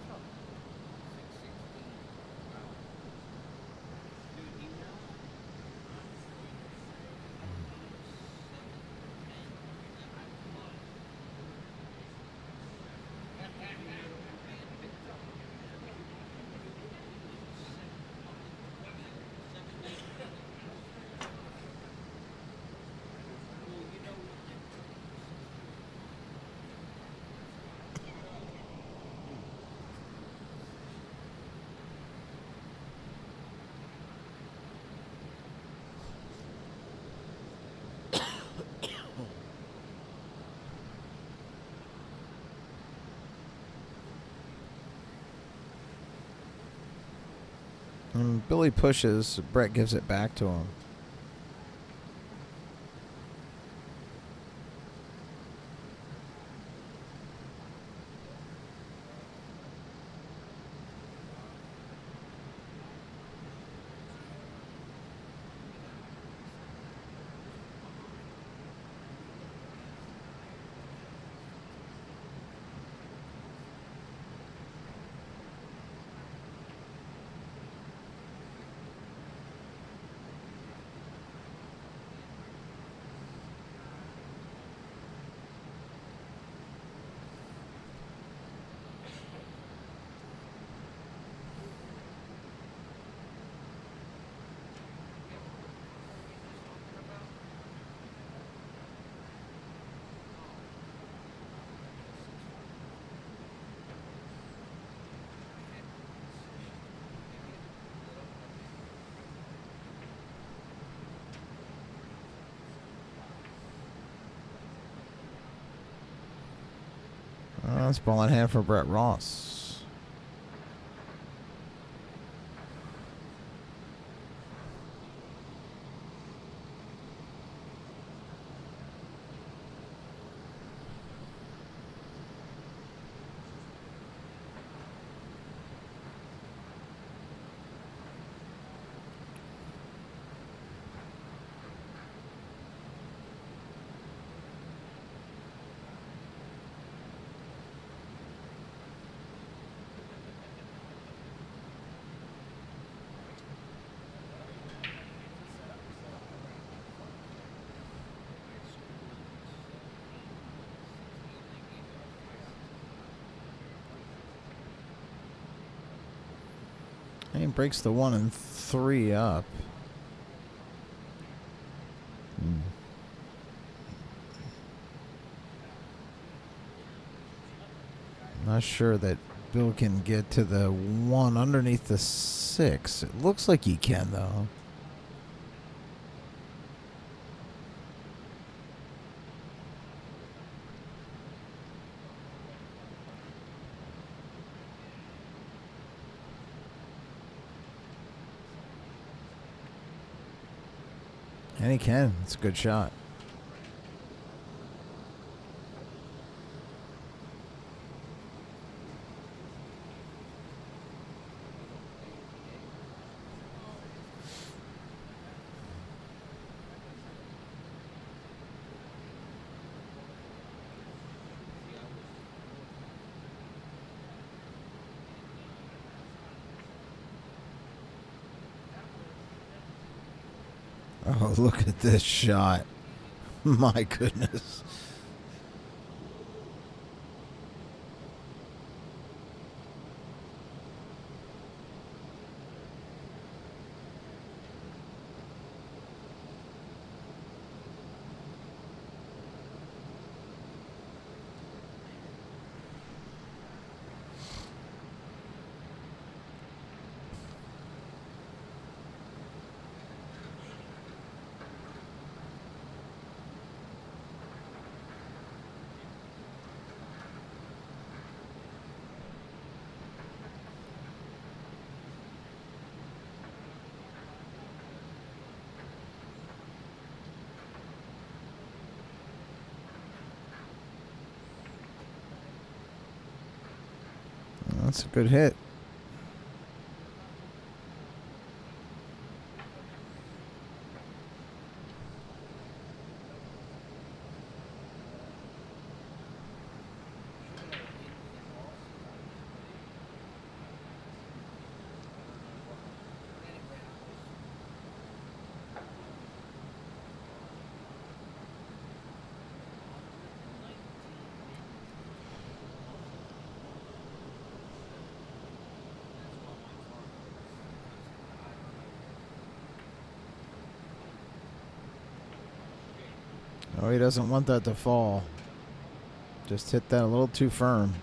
S1: And Billy pushes, Brett gives it back to him. That's ball in hand for Brett Ross. And he breaks the 1 and 3 up. Not sure that Bill can get to the 1 underneath the 6. It looks like he can, though. And he can. It's a good shot. Oh, look at this shot. My goodness. That's a good hit. Oh, he doesn't want that to fall. Just hit that a little too firm.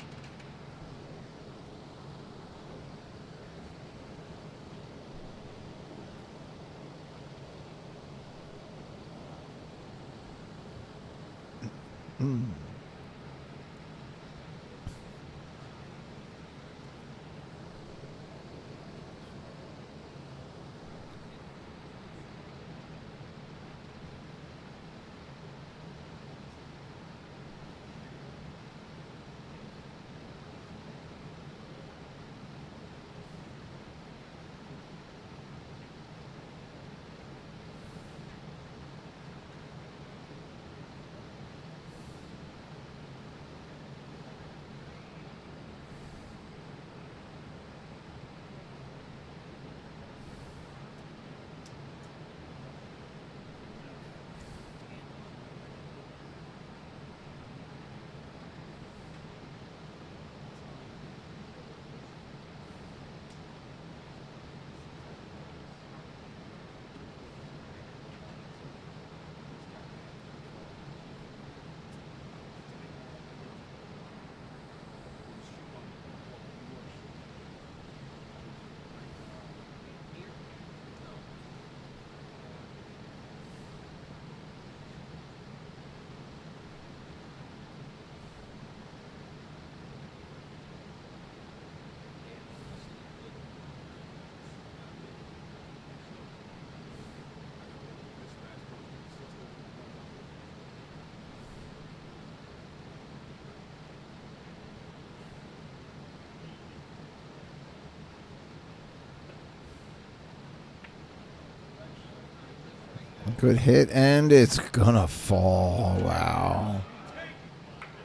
S1: Good hit, and it's gonna fall. Wow.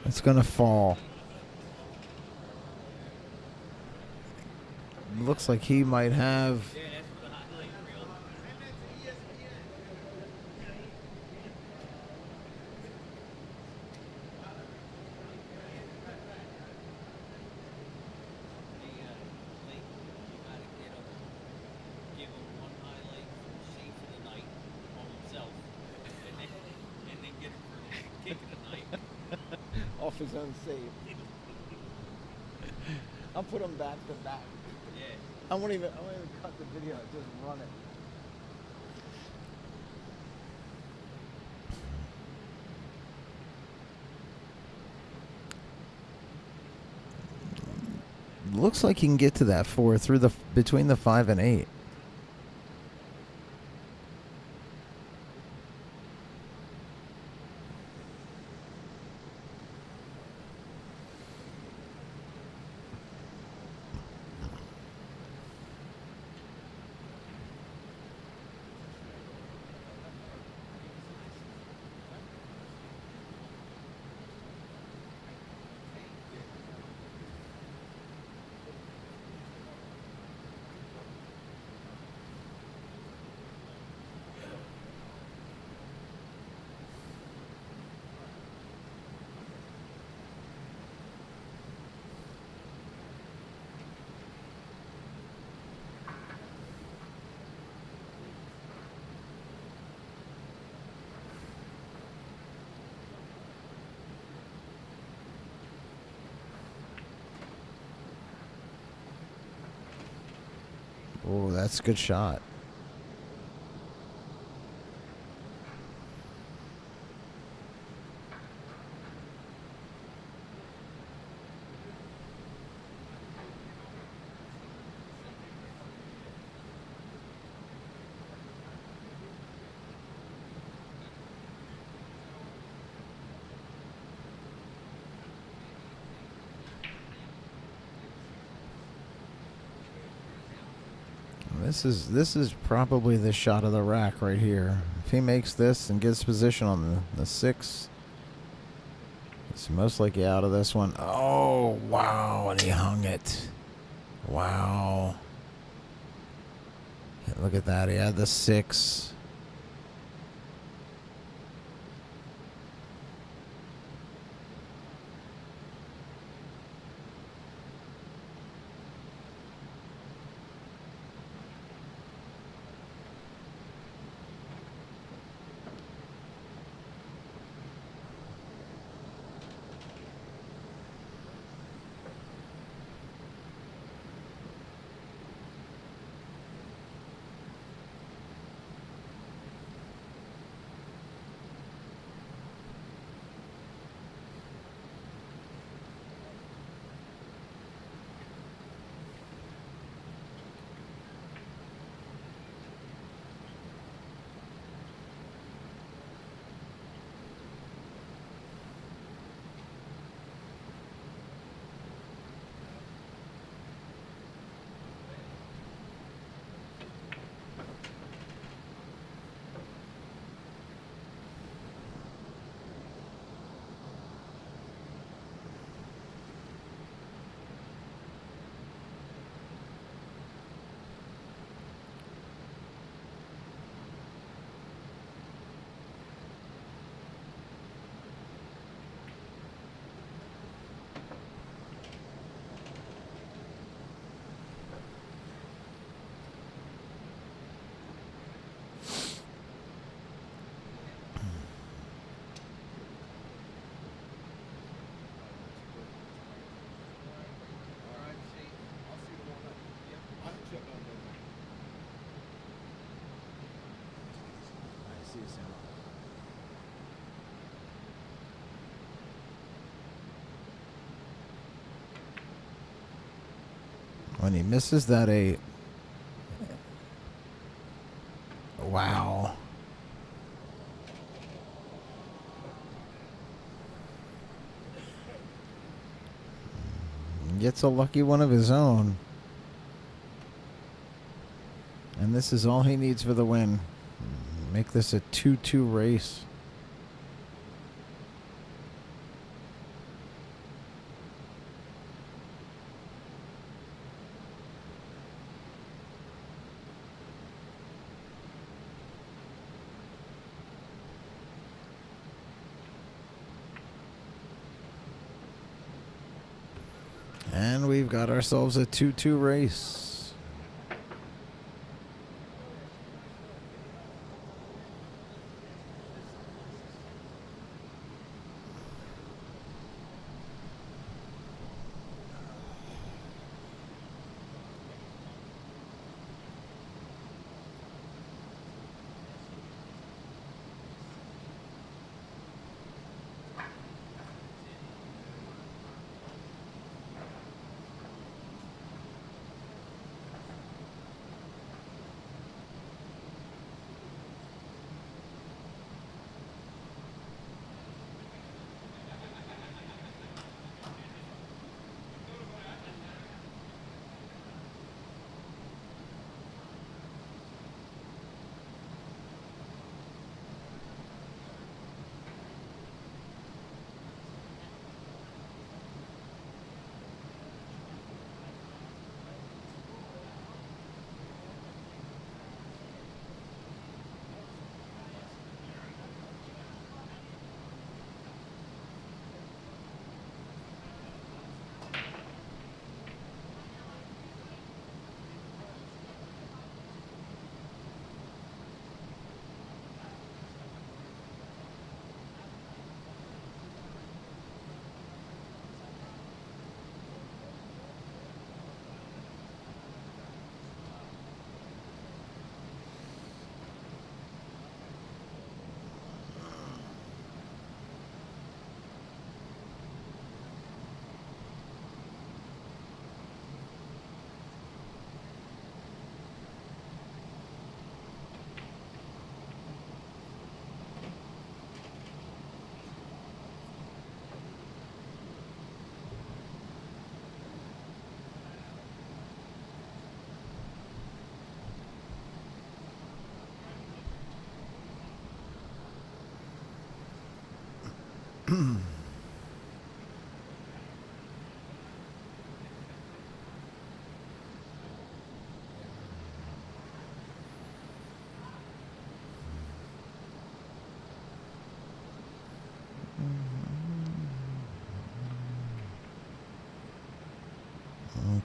S1: It's gonna fall. Looks like he might have.
S7: Give him one highlight for save for the night on himself, and then get him for the kick of the night.
S4: Off his own save. I'll put him back to back.
S7: Yeah.
S4: I won't even cut the video. Just run it.
S1: Looks like he can get to that 4 through the between the 5 and 8. Oh, that's a good shot. This is probably the shot of the rack right here. If he makes this and gets position on the 6, he's most likely out of this one. Oh, wow, and he hung it. Wow. Look at that. He had the 6. When he misses that 8. Wow. Gets a lucky one of his own. And this is all he needs for the win. Make this a 2-2 race. And we've got ourselves a 2-2 race.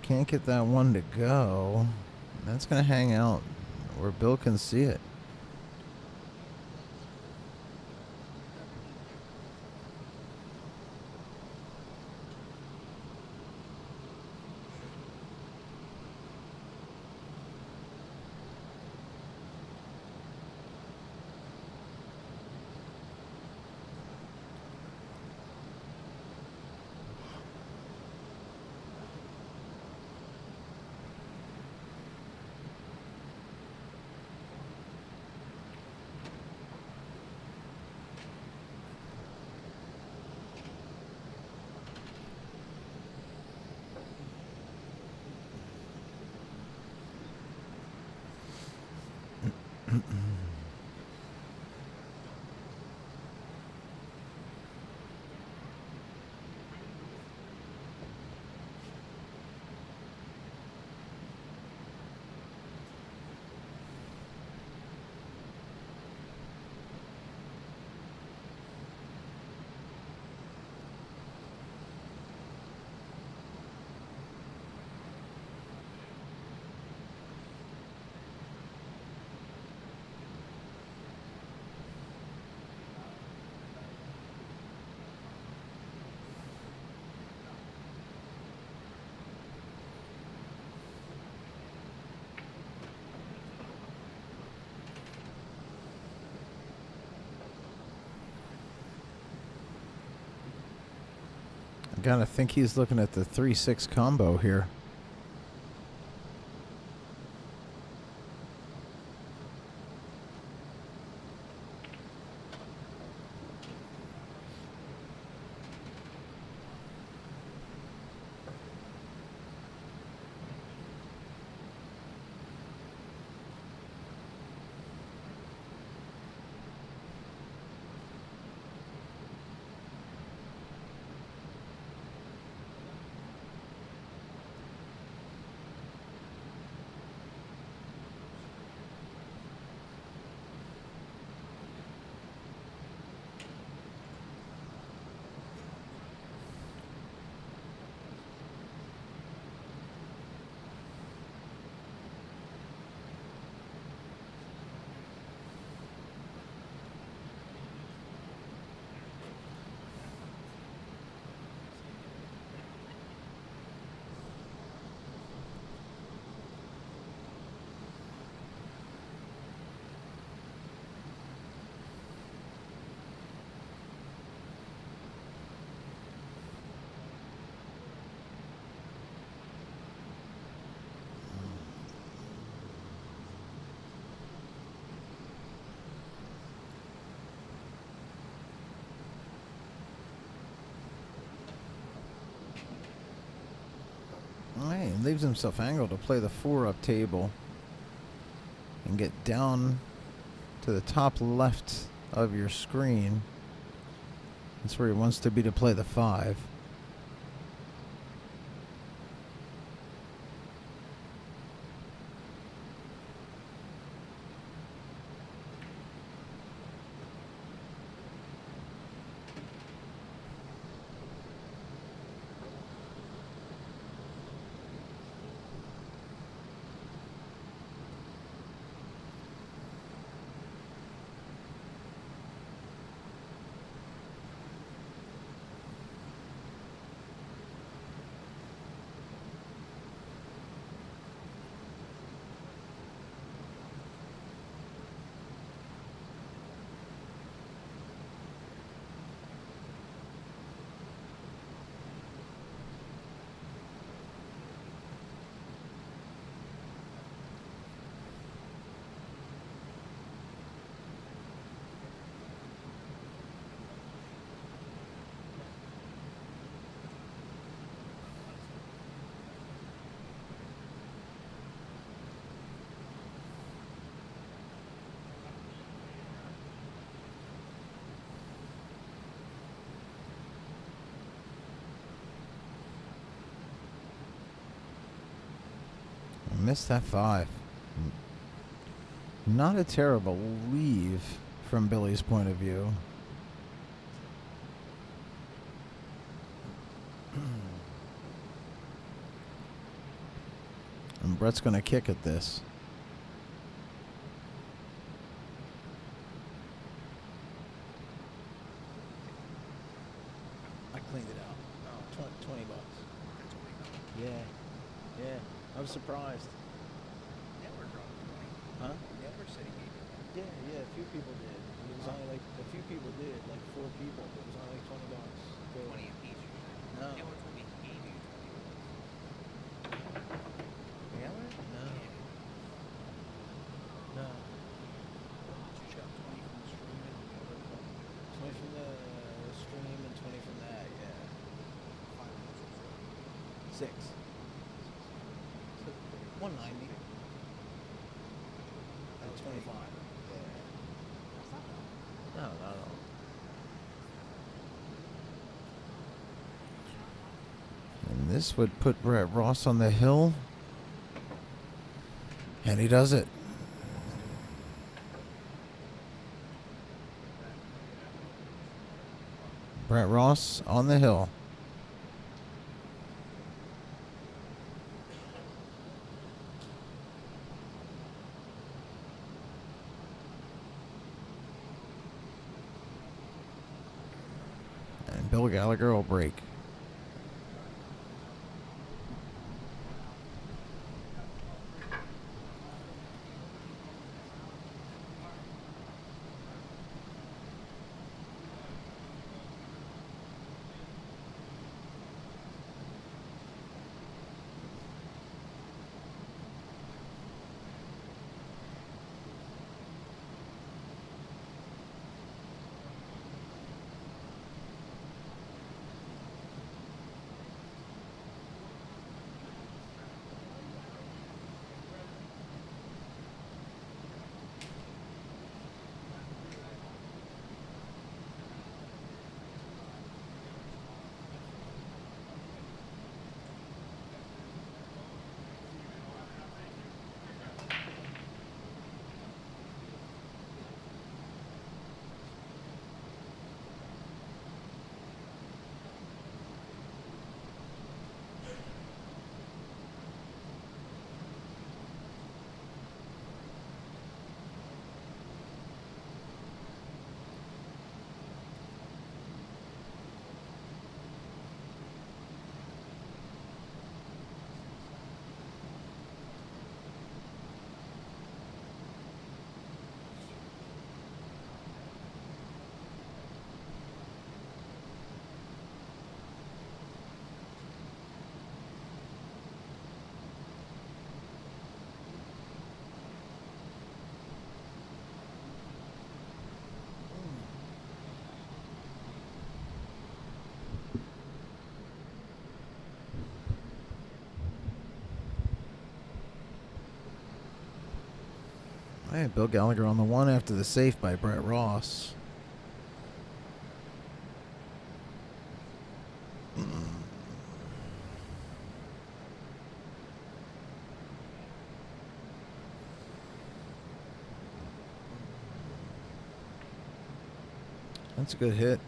S1: Can't get that one to go. That's going to hang out where Bill can see it. I gotta think he's looking at the 3-6 combo here. All right, he leaves himself angled to play the 4-up table and get down to the top left of your screen. That's where he wants to be to play the 5. Missed that 5. Not a terrible leave from Billy's point of view. And Brett's going to kick at this. I cleaned it out. 20 bucks. Yeah. Yeah. I was surprised.
S4: Never dropped 20.
S1: Huh?
S4: Never said he gave it. Yeah, a few people did. It was only like, a few people did, like 4 people. It was only like 20 bucks.
S7: 20 apiece.
S4: No.
S7: Never told me he gave you 20 bucks.
S4: Really? No. No.
S3: You got 20 from the stream and the other
S4: 20 from the stream and 20 from that, yeah. 6. 190. And 25. Yeah. No, not at all.
S1: And this would put Brett Ross on the hill. And he does it. Brett Ross on the hill. And Bill Gallagher will break. Hey, Bill Gallagher on the one after the safe by Brett Ross. That's a good hit.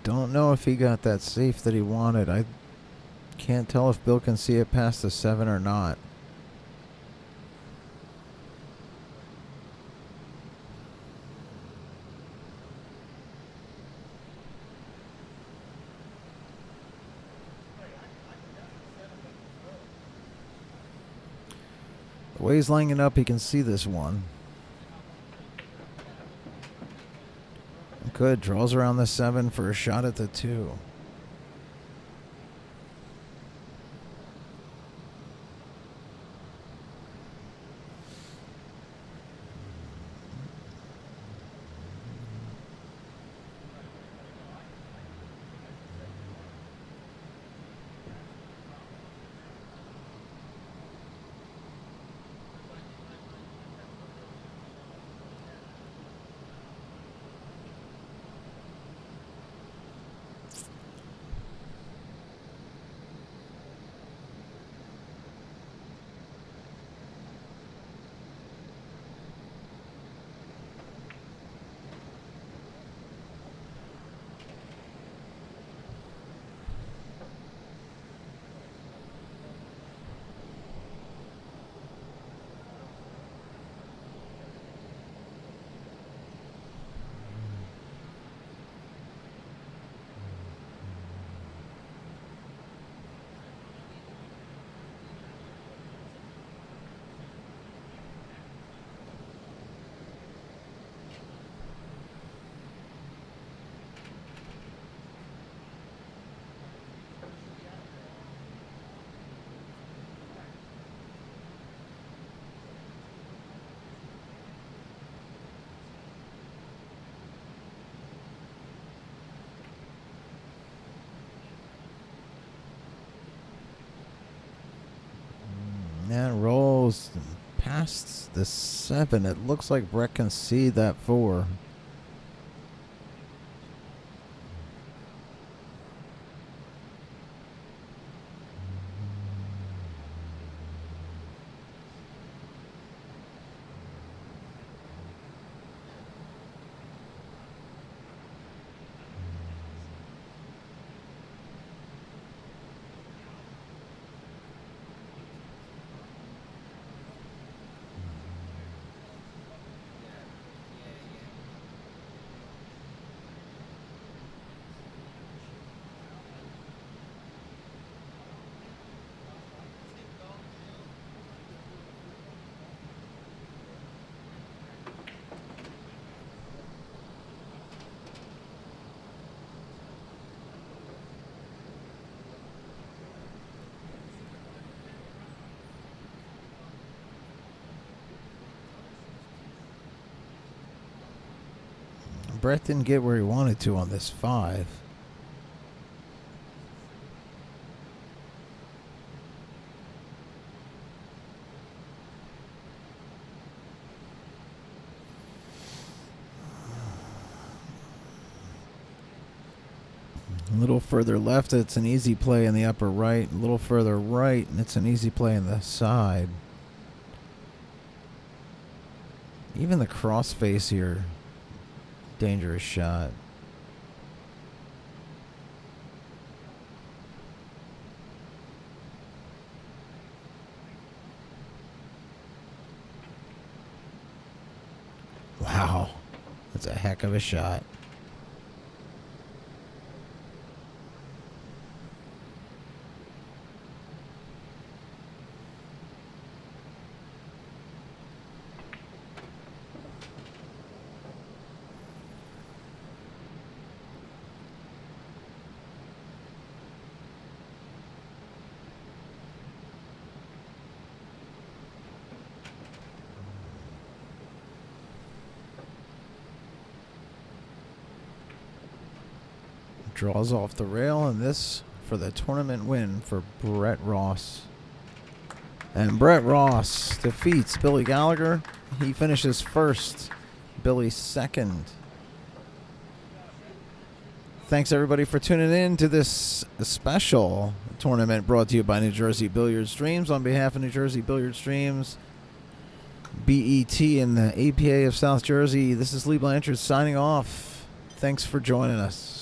S1: Don't know if he got that safe that he wanted. I can't tell if Bill can see it past the 7 or not. The way he's lining it up, he can see this one. Good. Draws around the 7 for a shot at the 2. That rolls past the 7. It looks like Brett can see that 4. Brett didn't get where he wanted to on this 5. A little further left, it's an easy play in the upper right. A little further right, and it's an easy play in the side. Even the crossface here, dangerous shot. Wow. That's a heck of a shot. Draws off the rail, and this for the tournament win for Brett Ross. And Brett Ross defeats Billy Gallagher. He finishes first, Billy second. Thanks everybody for tuning in to this special tournament brought to you by New Jersey Billiard Streams. On behalf of New Jersey Billiard Streams, BET, and the APA of South Jersey, this is Lee Blanchard signing off. Thanks for joining us.